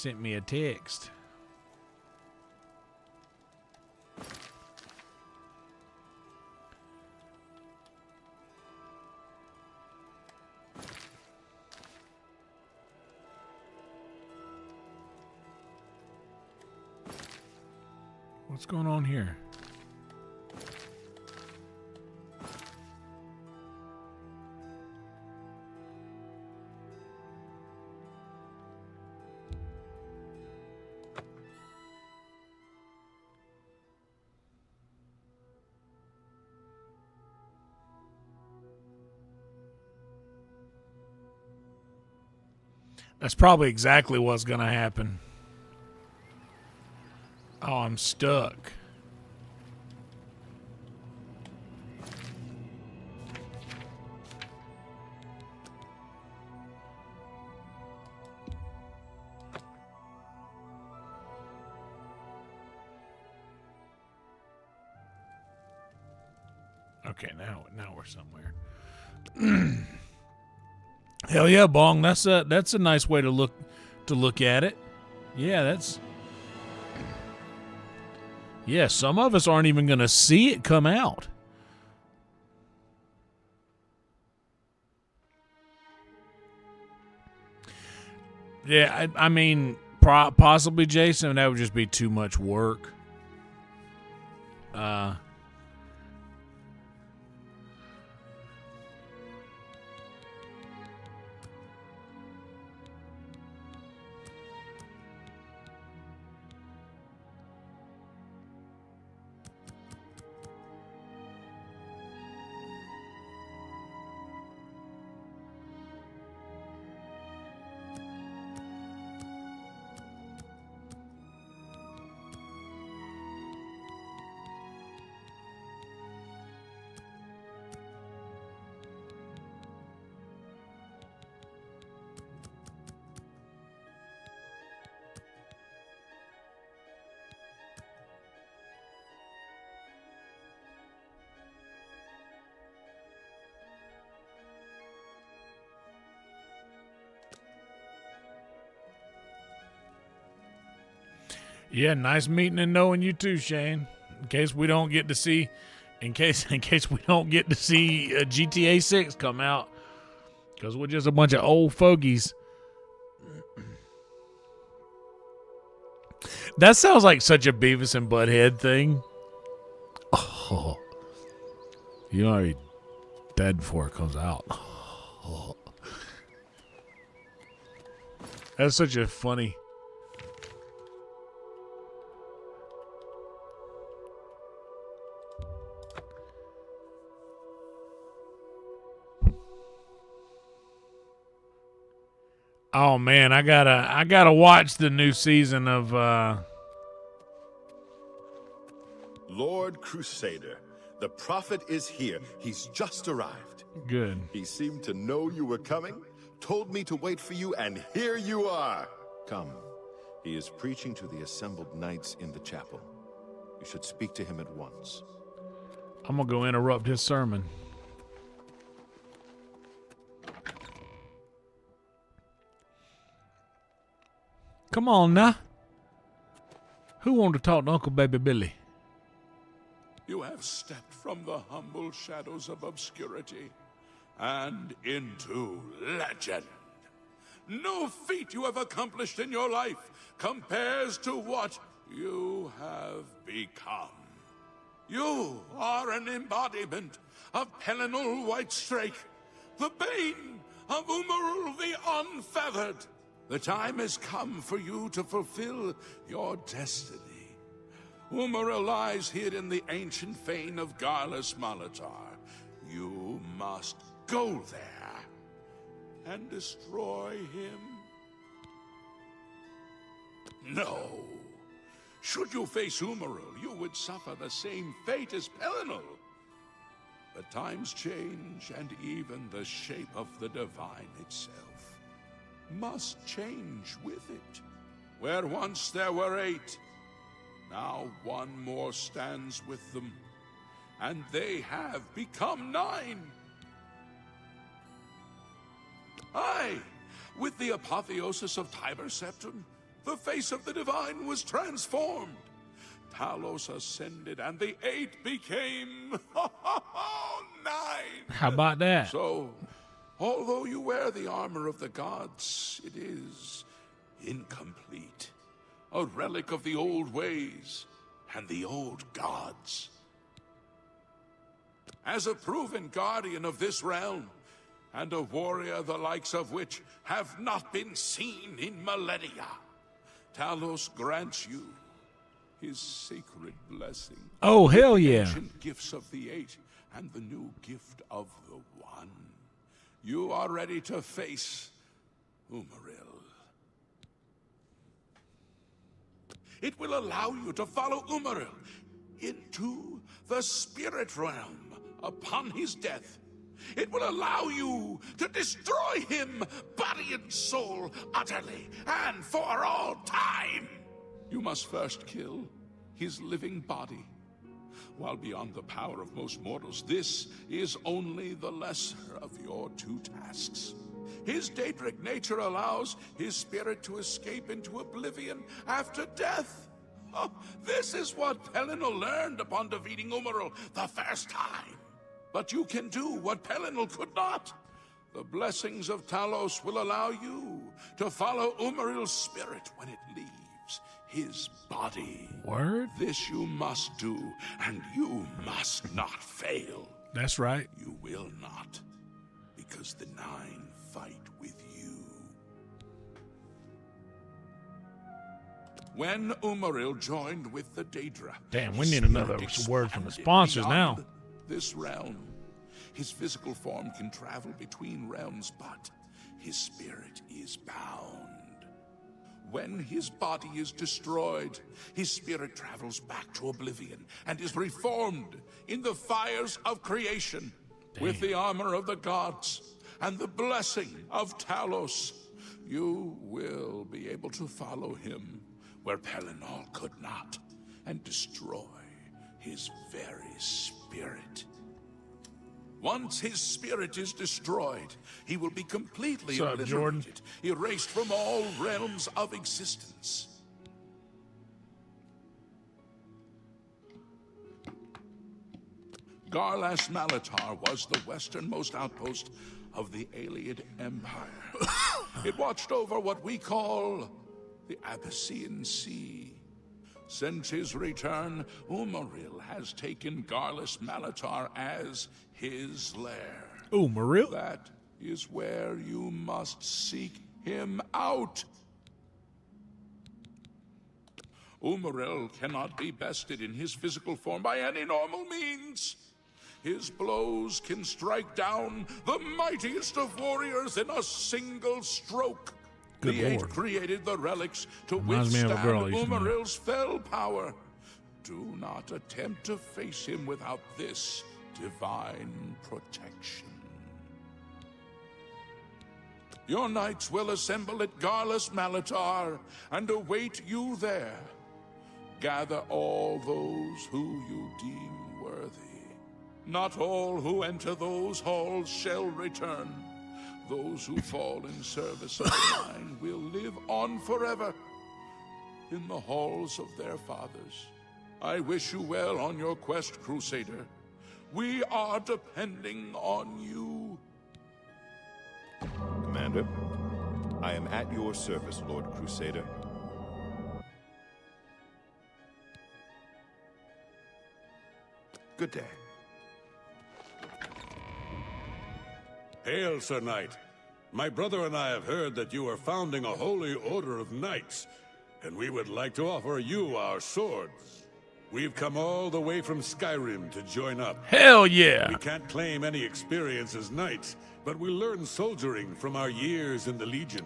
sent me a text. What's going on here? That's probably exactly what's going to happen. Oh, I'm stuck. Okay, now we're somewhere. Hell yeah, Bong. That's a nice way to look at it. Yeah, that's. Yeah, some of us aren't even gonna see it come out. Yeah, I mean, possibly, Jason, that would just be too much work. Yeah, nice meeting and knowing you too, Shane. In case we don't get to see GTA 6 come out, because we're just a bunch of old fogies. That sounds like such a Beavis and Butthead thing. Oh, you know, I'll be dead before it comes out. Oh. That's such a funny. Oh man, I gotta watch the new season of Lord Crusader, the prophet is here. He's just arrived. Good. He seemed to know you were coming, told me to wait for you, and here you are. Come. He is preaching to the assembled knights in the chapel. You should speak to him at once. I'm gonna go interrupt his sermon. Come on now. Who wanted to talk to Uncle Baby Billy? You have stepped from the humble shadows of obscurity and into legend. No feat you have accomplished in your life compares to what you have become. You are an embodiment of Pelinal Whitestrake, the bane of Umarul the Unfeathered. The time has come for you to fulfill your destiny. Umaril lies hid in the ancient fane of Garlus Malatar. You must go there and destroy him. No. Should you face Umaril, you would suffer the same fate as Pelinal. But times change, and even the shape of the divine itself must change with it. Where once there were 8, now one more stands with them, and they have become 9. Aye, with the apotheosis of Tiber Septon, the face of the divine was transformed. Talos ascended, and the 8 became 9. How about that? So, although you wear the armor of the gods, it is incomplete. A relic of the old ways and the old gods. As a proven guardian of this realm, and a warrior the likes of which have not been seen in millennia, Talos grants you his sacred blessing. Oh, hell yeah. The ancient gifts of the 8 and the new gift of the 1. You are ready to face Umaril. It will allow you to follow Umaril into the spirit realm upon his death. It will allow you to destroy him, body and soul, utterly and for all time. You must first kill his living body. While beyond the power of most mortals, this is only the lesser of your two tasks. His Daedric nature allows his spirit to escape into oblivion after death. Oh, this is what Pelinal learned upon defeating Umaril the first time. But you can do what Pelinal could not. The blessings of Talos will allow you to follow Umaril's spirit when it leaves his body. Word? This you must do, and you must not fail. That's right. You will not, because the Nine fight with you. When Umaril joined with the Daedra, Damn, we need another word from the sponsors now. This realm, his physical form can travel between realms, but his spirit is bound. When his body is destroyed, his spirit travels back to Oblivion and is reformed in the fires of creation. Damn. With the armor of the gods and the blessing of Talos, you will be able to follow him where Pelinal could not and destroy his very spirit. Once his spirit is destroyed, he will be completely obliterated, erased from all realms of existence. Garlas Malatar was the westernmost outpost of the Ayleid Empire. It watched over what we call the Abyssinian Sea. Since his return, Umaril has taken Garlas Malatar as his lair. Umaril? That is where you must seek him out. Umaril cannot be bested in his physical form by any normal means. His blows can strike down the mightiest of warriors in a single stroke. Good the Eight Lord. created the relics to Reminds me of a withstand girl I used to know. Umaril's fell power. Do not attempt to face him without this divine protection. Your knights will assemble at Garlas Malatar and await you there. Gather all those who you deem worthy. Not all who enter those halls shall return. Those who fall in service of the Nine will live on forever in the halls of their fathers. I wish you well on your quest, Crusader. We are depending on you. Commander, I am at your service, Lord Crusader. Good day. Hail, Sir Knight. My brother and I have heard that you are founding a holy order of knights, and we would like to offer you our swords. We've come all the way from Skyrim to join up. Hell yeah! We can't claim any experience as knights, but we learned soldiering from our years in the Legion.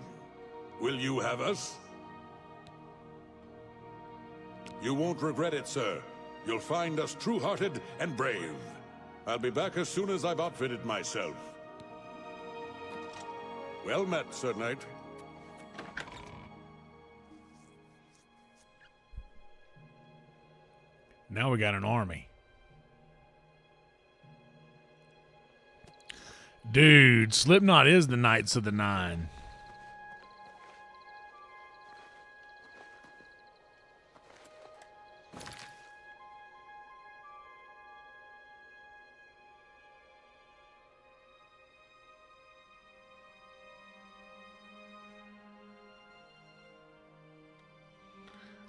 Will you have us? You won't regret it, sir. You'll find us true-hearted and brave. I'll be back as soon as I've outfitted myself. Well met, Sir Knight. Now we got an army. Dude, Slipknot is the Knights of the Nine.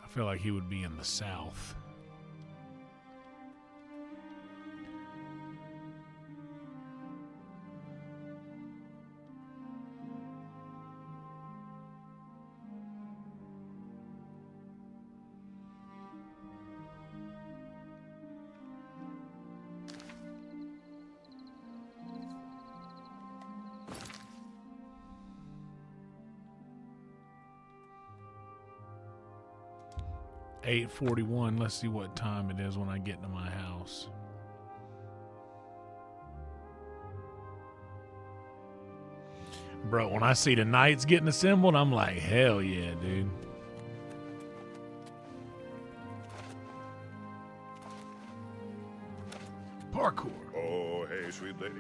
I feel like he would be in the South. $8:41. Let's see what time it is when I get to my house. Bro, when I see the knights getting assembled, I'm like, hell yeah, dude. Parkour. Oh, hey, sweet lady.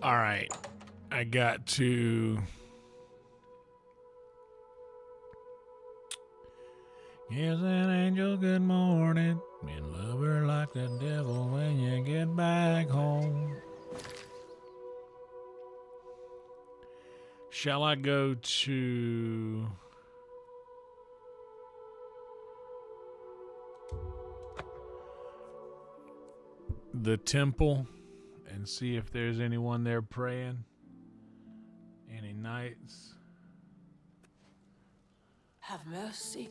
All right. I got to... Yes, an angel, good morning. And love her like the devil when you get back home. Shall I go to... the temple and see if there's anyone there praying? Any knights? Have mercy.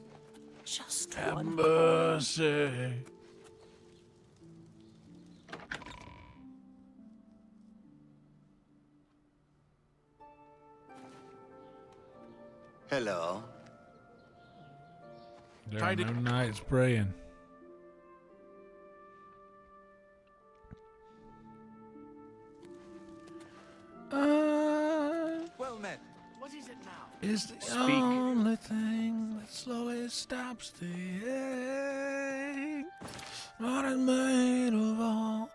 Just Have one. mercy. Hello. There are no knights praying. Well met. What is it now? Is the only thing that slowly stops the ache. What is made of all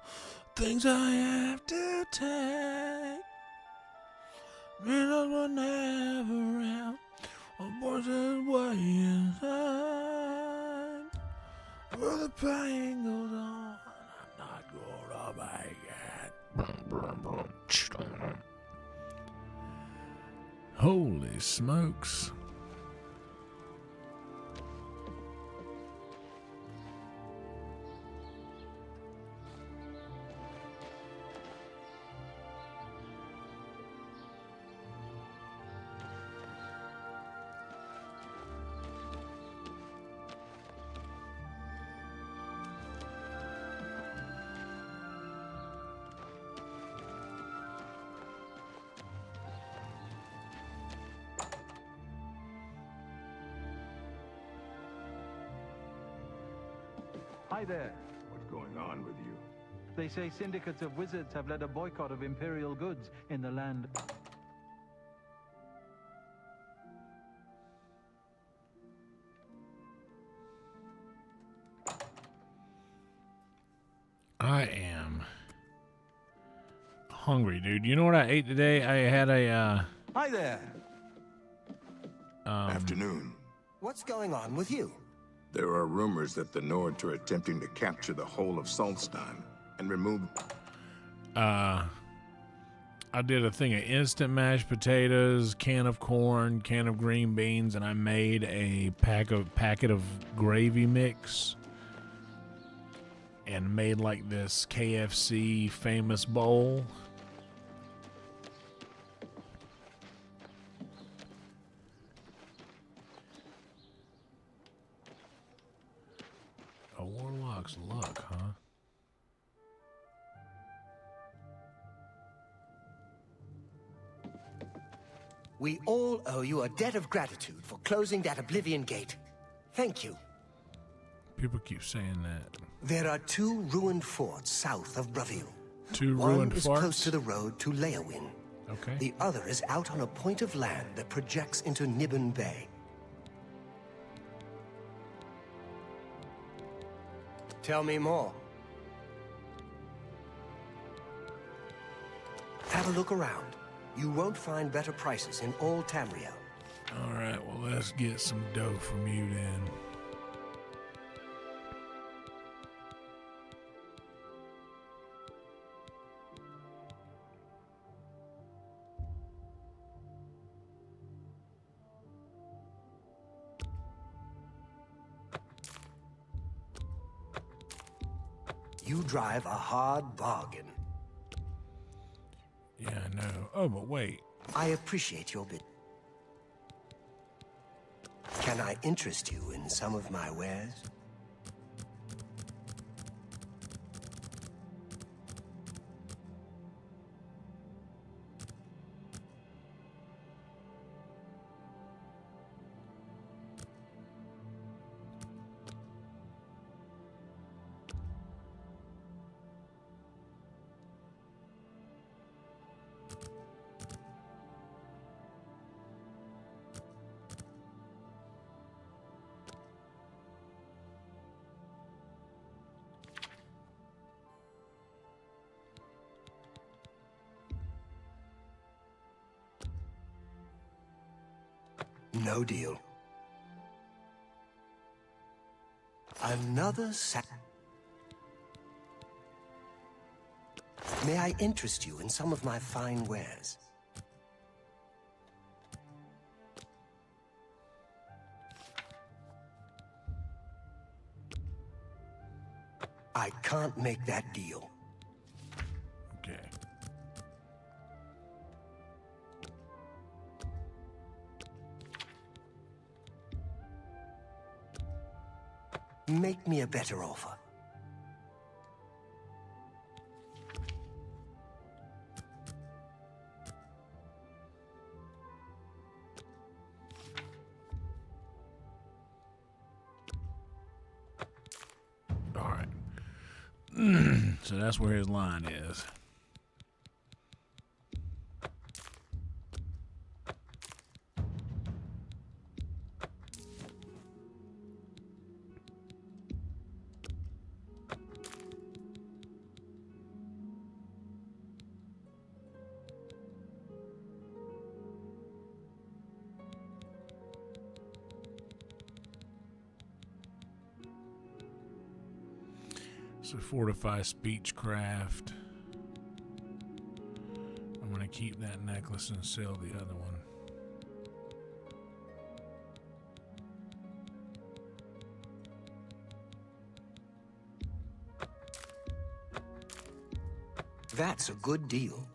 things I have to take. Mirrors were never out. A voices way inside. Where the pain goes on, I'm not gonna make it. Holy smokes. Hi there. What's going on with you? They say syndicates of wizards have led a boycott of imperial goods in the land. I am hungry, dude. You know what I ate today? I had a Hi there. Afternoon. What's going on with you? There are rumors that the Nords are attempting to capture the whole of Solstein and remove... I did a thing of instant mashed potatoes, can of corn, can of green beans, and I made a packet of gravy mix and made like this KFC famous bowl. A warlock's luck, huh? We all owe you a debt of gratitude for closing that Oblivion gate. Thank you. People keep saying that. There are 2 ruined forts south of Bravil. Two One ruined is forts? close to the road to Leowin. Okay. The other is out on a point of land that projects into Nibbon Bay. Tell me more. Have a look around. You won't find better prices in all Tamriel. All right, well, let's get some dough from you then. You drive a hard bargain. Yeah, I know. Oh, but wait. I appreciate your bid. Can I interest you in some of my wares? No deal. Another May I interest you in some of my fine wares? I can't make that deal. Okay. Make me a better offer. All right. So that's where his line is. So fortify speechcraft. I'm going to keep that necklace and sell the other one. That's a good deal.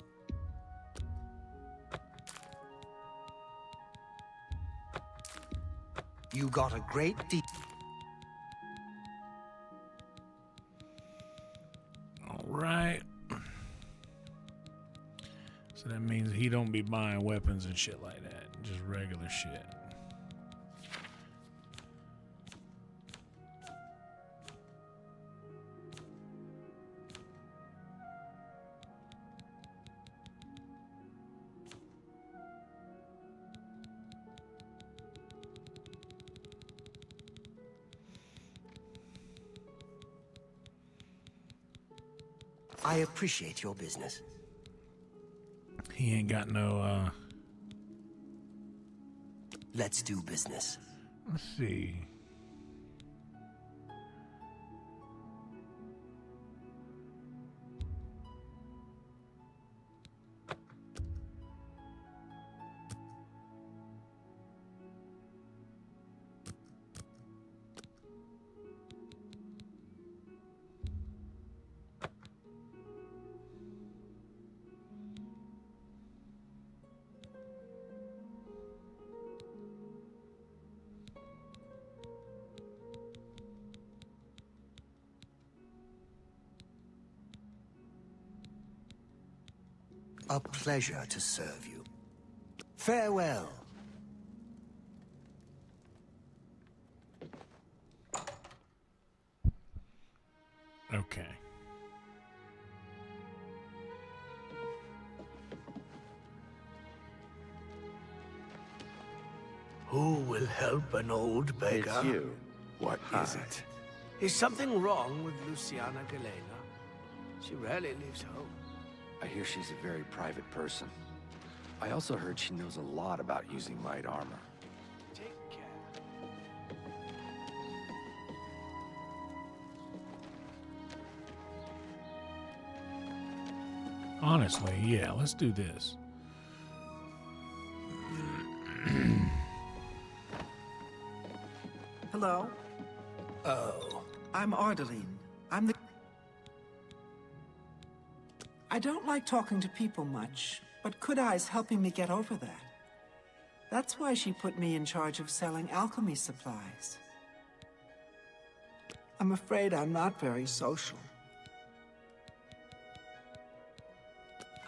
You got a great deal. All right. So that means he don't be buying weapons and shit like that. Just regular shit. I appreciate your business. He ain't got no, Let's do business. let's see. A pleasure to serve you. Farewell. Okay. Who will help an old beggar? It's you. What is it? Is something wrong with Luciana Galena? She rarely leaves home. I hear she's a very private person. I also heard she knows a lot about using light armor. Take care. Honestly, yeah, let's do this. Hello? Oh. I'm Ardeline. I'm the... I don't like talking to people much, but Kudai's helping me get over that. That's why she put me in charge of selling alchemy supplies. I'm afraid I'm not very social.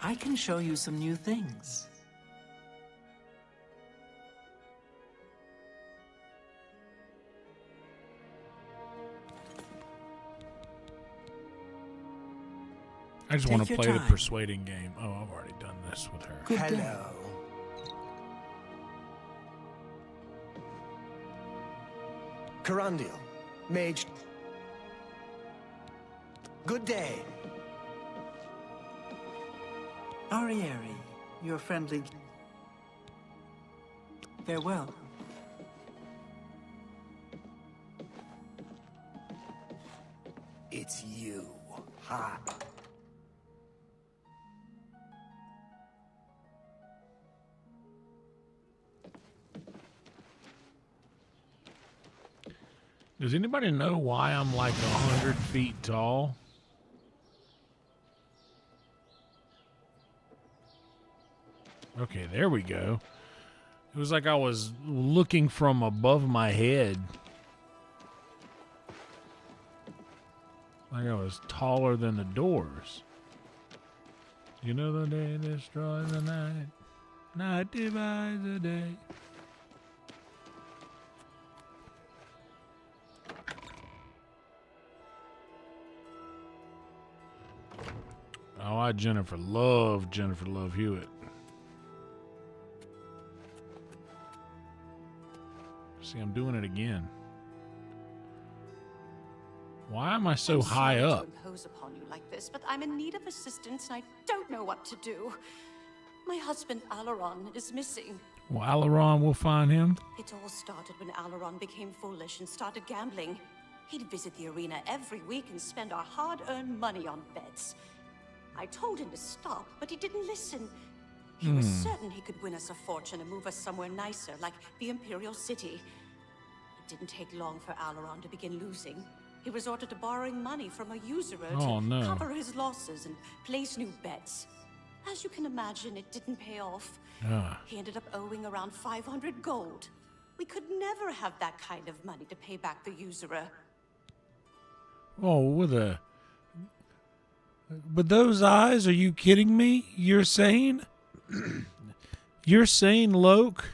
I can show you some new things. I just want to Take play your the time. persuading game. Oh, I've already done this with her. Good day. Hello. Carandial, Mage. Good day. Arieri, your friendly... Farewell. it's you. Ha! Does anybody know why I'm like 100 feet tall? Okay, there we go. It was like I was looking from above my head. Like I was taller than the doors. You know the day destroys the night. Night divides the day. Oh, I Jennifer Love Hewitt. See, I'm doing it again. Why am I so high up? To impose upon you like this, but I'm in need of assistance and I don't know what to do. My husband Alaron is missing. Well, Alaron will find him. It all started when Alaron became foolish and started gambling. He'd visit the arena every week and spend our hard-earned money on bets. I told him to stop, but he didn't listen. He was certain he could win us a fortune and move us somewhere nicer, like the Imperial City. It didn't take long for Alaron to begin losing. He resorted to borrowing money from a usurer to cover his losses and place new bets. As you can imagine, it didn't pay off. He ended up owing around 500 gold. We could never have that kind of money to pay back the usurer. Oh, but those eyes, are you kidding me? You're saying? You're saying Loke?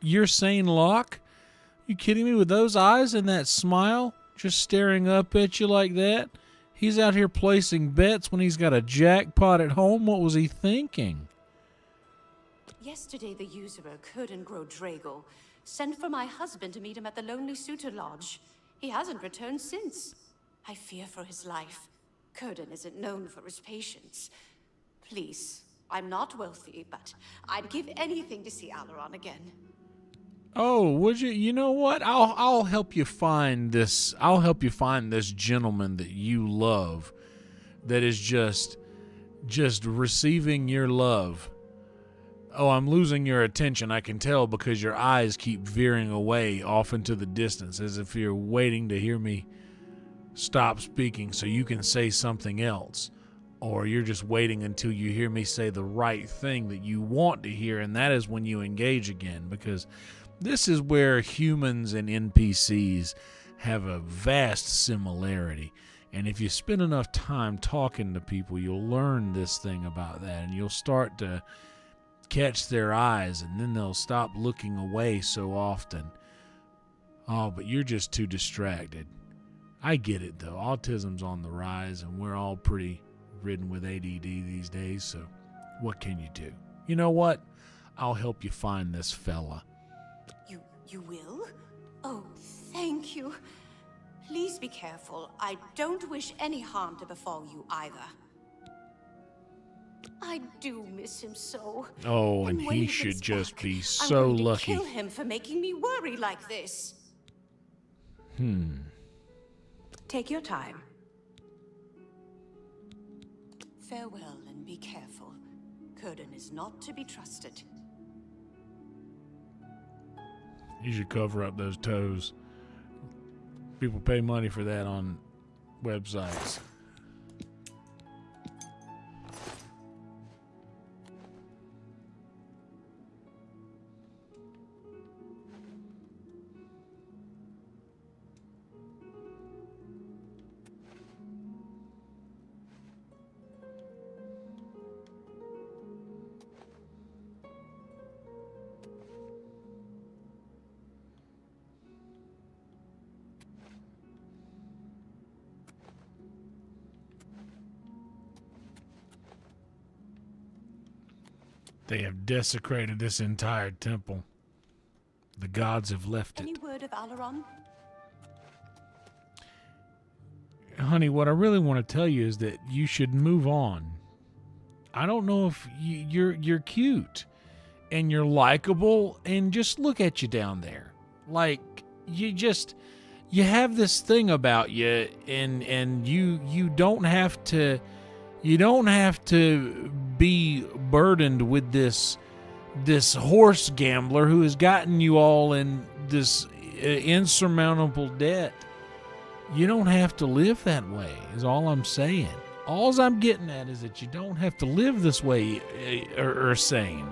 You're saying Locke? You kidding me? With those eyes and that smile just staring up at you like that? He's out here placing bets when he's got a jackpot at home. What was he thinking? Yesterday, the usurer, Kurden Drago, sent for my husband to meet him at the Lonely Suitor Lodge. He hasn't returned since. I fear for his life. Kurden isn't known for his patience. Please, I'm not wealthy, but I'd give anything to see Alaron again. Oh, would you? You know what? I'll help you find this. I'll help you find this gentleman that you love, that is just receiving your love. Oh, I'm losing your attention. I can tell because your eyes keep veering away off into the distance, as if you're waiting to hear me stop speaking so you can say something else. Or you're just waiting until you hear me say the right thing that you want to hear, and that is when you engage again, because this is where humans and NPCs have a vast similarity. And if you spend enough time talking to people, you'll learn this thing about that, and you'll start to catch their eyes, and then they'll stop looking away so often. Oh, but you're just too distracted. I get it, though. Autism's on the rise, and we're all pretty ridden with ADD these days, so what can you do? You know what? I'll help you find this fella. You will? Oh, thank you. Please be careful. I don't wish any harm to befall you either. I do miss him so. Oh, and when he gets should just back, be so I'm going to lucky. kill him for making me worry like this. Take your time. Farewell and be careful. Kurden is not to be trusted. You should cover up those toes. People pay money for that on websites. They have desecrated this entire temple. The gods have left it. Any word of Alaron? Honey, what I really want to tell you is that you should move on. I don't know if you're cute and you're likable, and just look at you down there. Like, you have this thing about you, and you don't have to be burdened with this horse gambler who has gotten you all in this insurmountable debt. You don't have to live that way, is all I'm saying. All I'm getting at is that you don't have to live this way, or sane.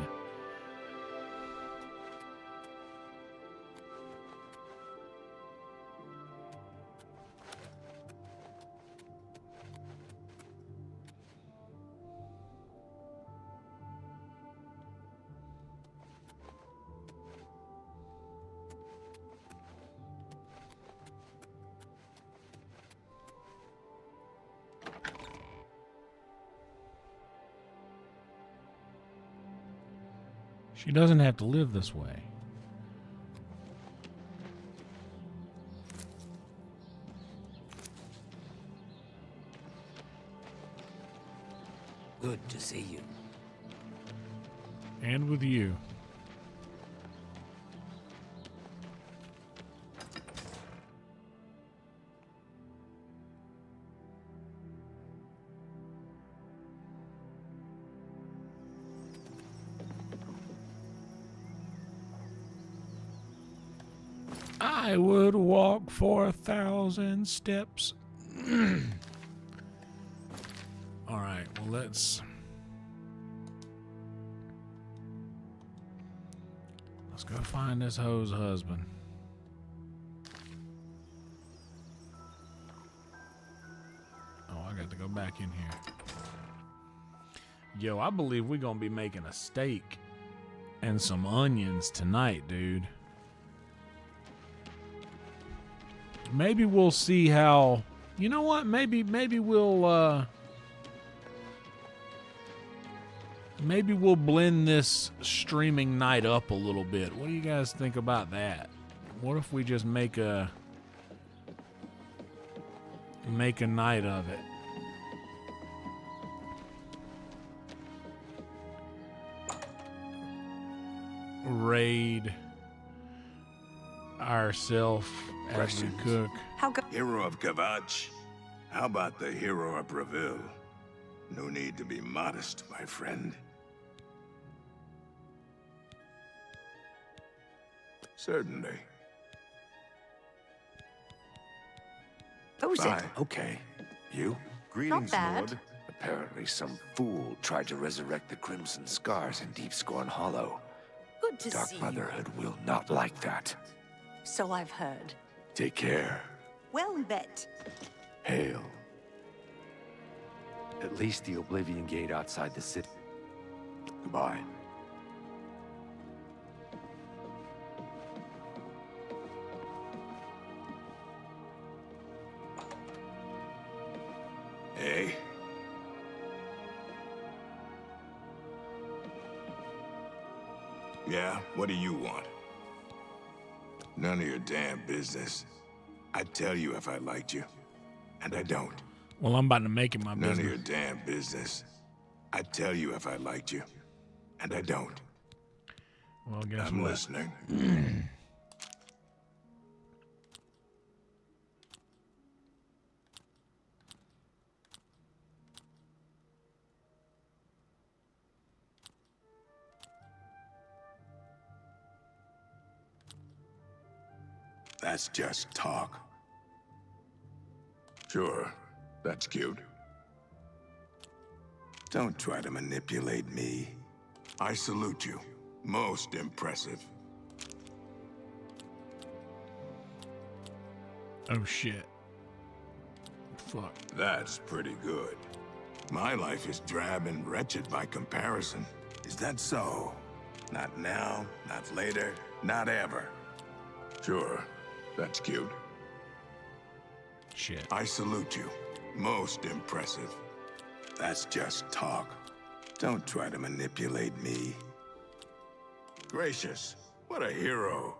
She doesn't have to live this way. Good to see you. And with you. I would walk 4,000 steps. All right, well, let's go find this hoe's husband. Oh, I got to go back in here. Yo, I believe we're gonna be making a steak and some onions tonight, dude. Maybe we'll see how. You know what? Maybe we'll blend this streaming night up a little bit. What do you guys think about that? What if we just make a night of it? Raid ourselves as we cook. Hero of Kavach? How about the hero of Breville? No need to be modest, my friend. Certainly. Who's Bye. it? Okay. You? Greetings, Lord. Apparently some fool tried to resurrect the Crimson Scars in Deepscorn Hollow. Good to Dark see Motherhood will not like that. you. So I've heard. Take care. Well met. Hail. At least the Oblivion gate outside the city. Goodbye. Hey. Yeah, what do you want? None of your damn business. I'd tell you if I liked you, and I don't. Well, I'm about to make it my None business. of your damn business. I'd tell you if I liked you, and I don't. Well, guess I'm what? listening. That's just talk. Sure, that's cute. Don't try to manipulate me. I salute you. Most impressive. Oh shit. Fuck. That's pretty good. My life is drab and wretched by comparison. Is that so? Not now, not later, not ever. Sure, that's cute. Shit. I salute you. Most impressive. That's just talk. Don't try to manipulate me. Gracious, what a hero.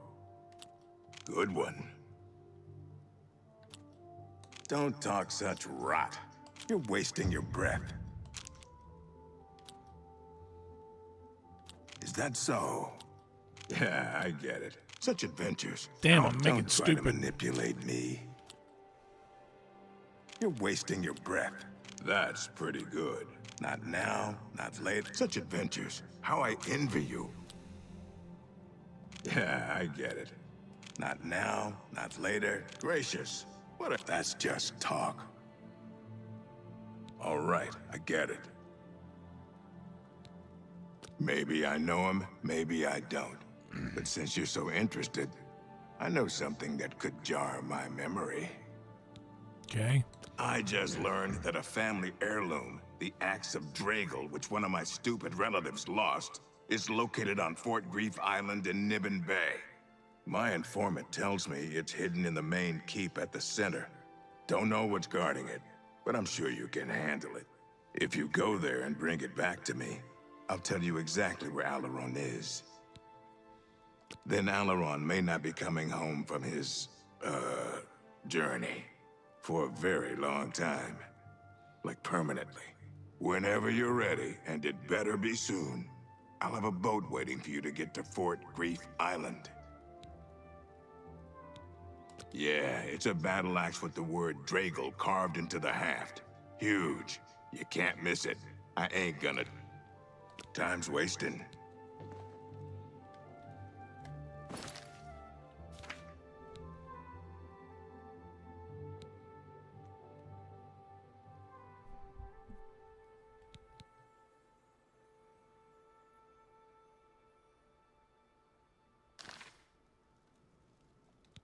Good one. Don't talk such rot. You're wasting your breath. Is that so? Yeah, I get it. Such adventures. Damn, Oh, I'm making don't try stupid. to manipulate me. You're wasting your breath. That's pretty good. Not now, not later. Such adventures. How I envy you. Yeah, I get it. Not now, not later. Gracious. What if that's just talk? All right, I get it. Maybe I know him, maybe I don't. But since you're so interested, I know something that could jar my memory. Okay. I just learned that a family heirloom, the axe of Dragal, which one of my stupid relatives lost, is located on Fort Grief Island in Nibbin Bay. My informant tells me it's hidden in the main keep at the center. Don't know what's guarding it, but I'm sure you can handle it. If you go there and bring it back to me, I'll tell you exactly where Alaron is. Then Alaron may not be coming home from his, journey. For a very long time. Like permanently. Whenever you're ready, and it better be soon, I'll have a boat waiting for you to get to Fort Grief Island. Yeah, it's a battle axe with the word Dragal carved into the haft. Huge. You can't miss it. I ain't gonna. Time's wasting.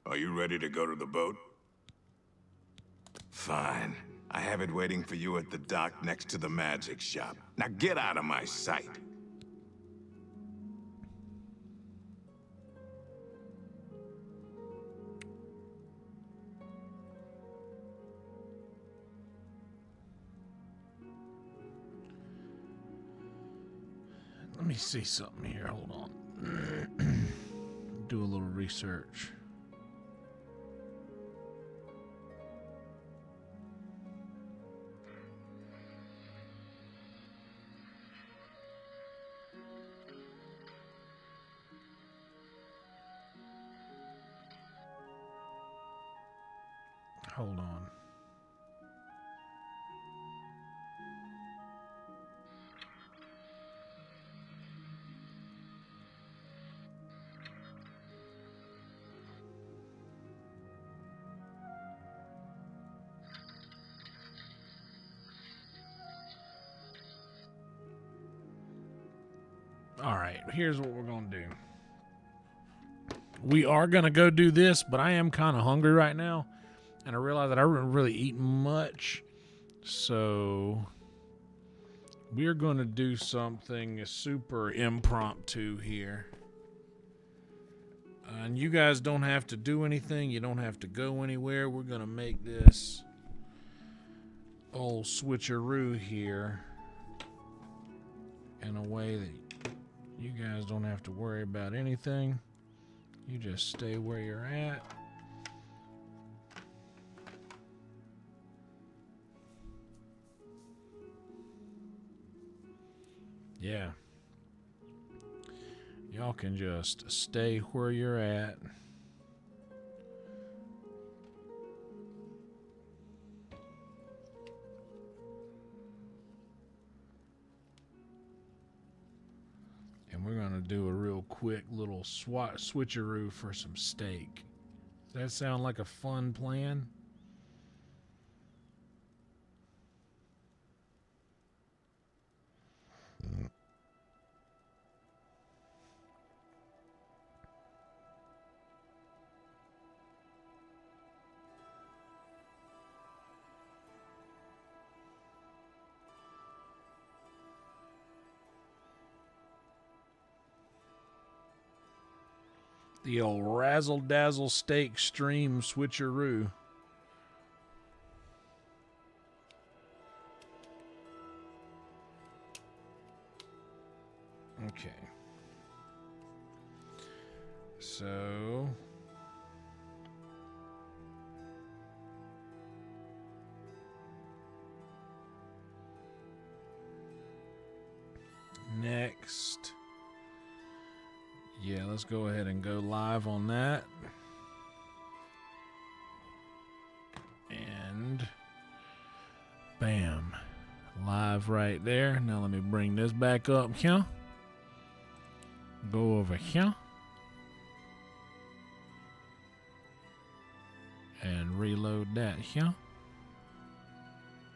Are you ready to go to the boat? Fine. I have it waiting for you at the dock next to the magic shop. Now get out of my sight. Let me see something here. Hold on. Do a little research. Hold on. All right, here's what we're going to do. We are going to go do this, but I am kind of hungry right now. And I realize that I haven't really eaten much. So we're going to do something super impromptu here. And you guys don't have to do anything. You don't have to go anywhere. We're going to make this old switcheroo here in a way that you guys don't have to worry about anything. You just stay where you're at. Yeah. Y'all can just stay where you're at. And we're going to do a real quick little switcheroo for some steak. Does that sound like a fun plan? The old razzle-dazzle steak stream switcheroo. Okay. So next Yeah, let's go ahead and go live on that. And bam. Live right there. Now let me bring this back up here. Go over here. And reload that here.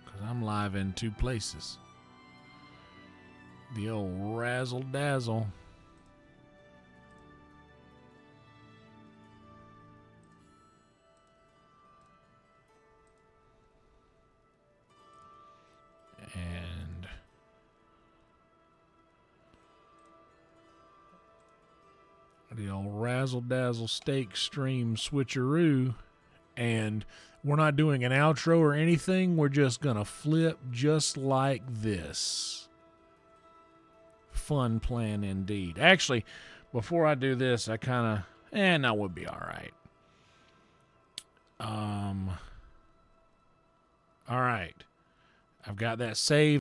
Because I'm live in 2 places. The old razzle dazzle. And the old razzle dazzle steak stream switcheroo. And we're not doing an outro or anything. We're just going to flip just like this. Fun plan indeed. Actually, before I do this, I kind of, that would be all right. All right. I've got that saved.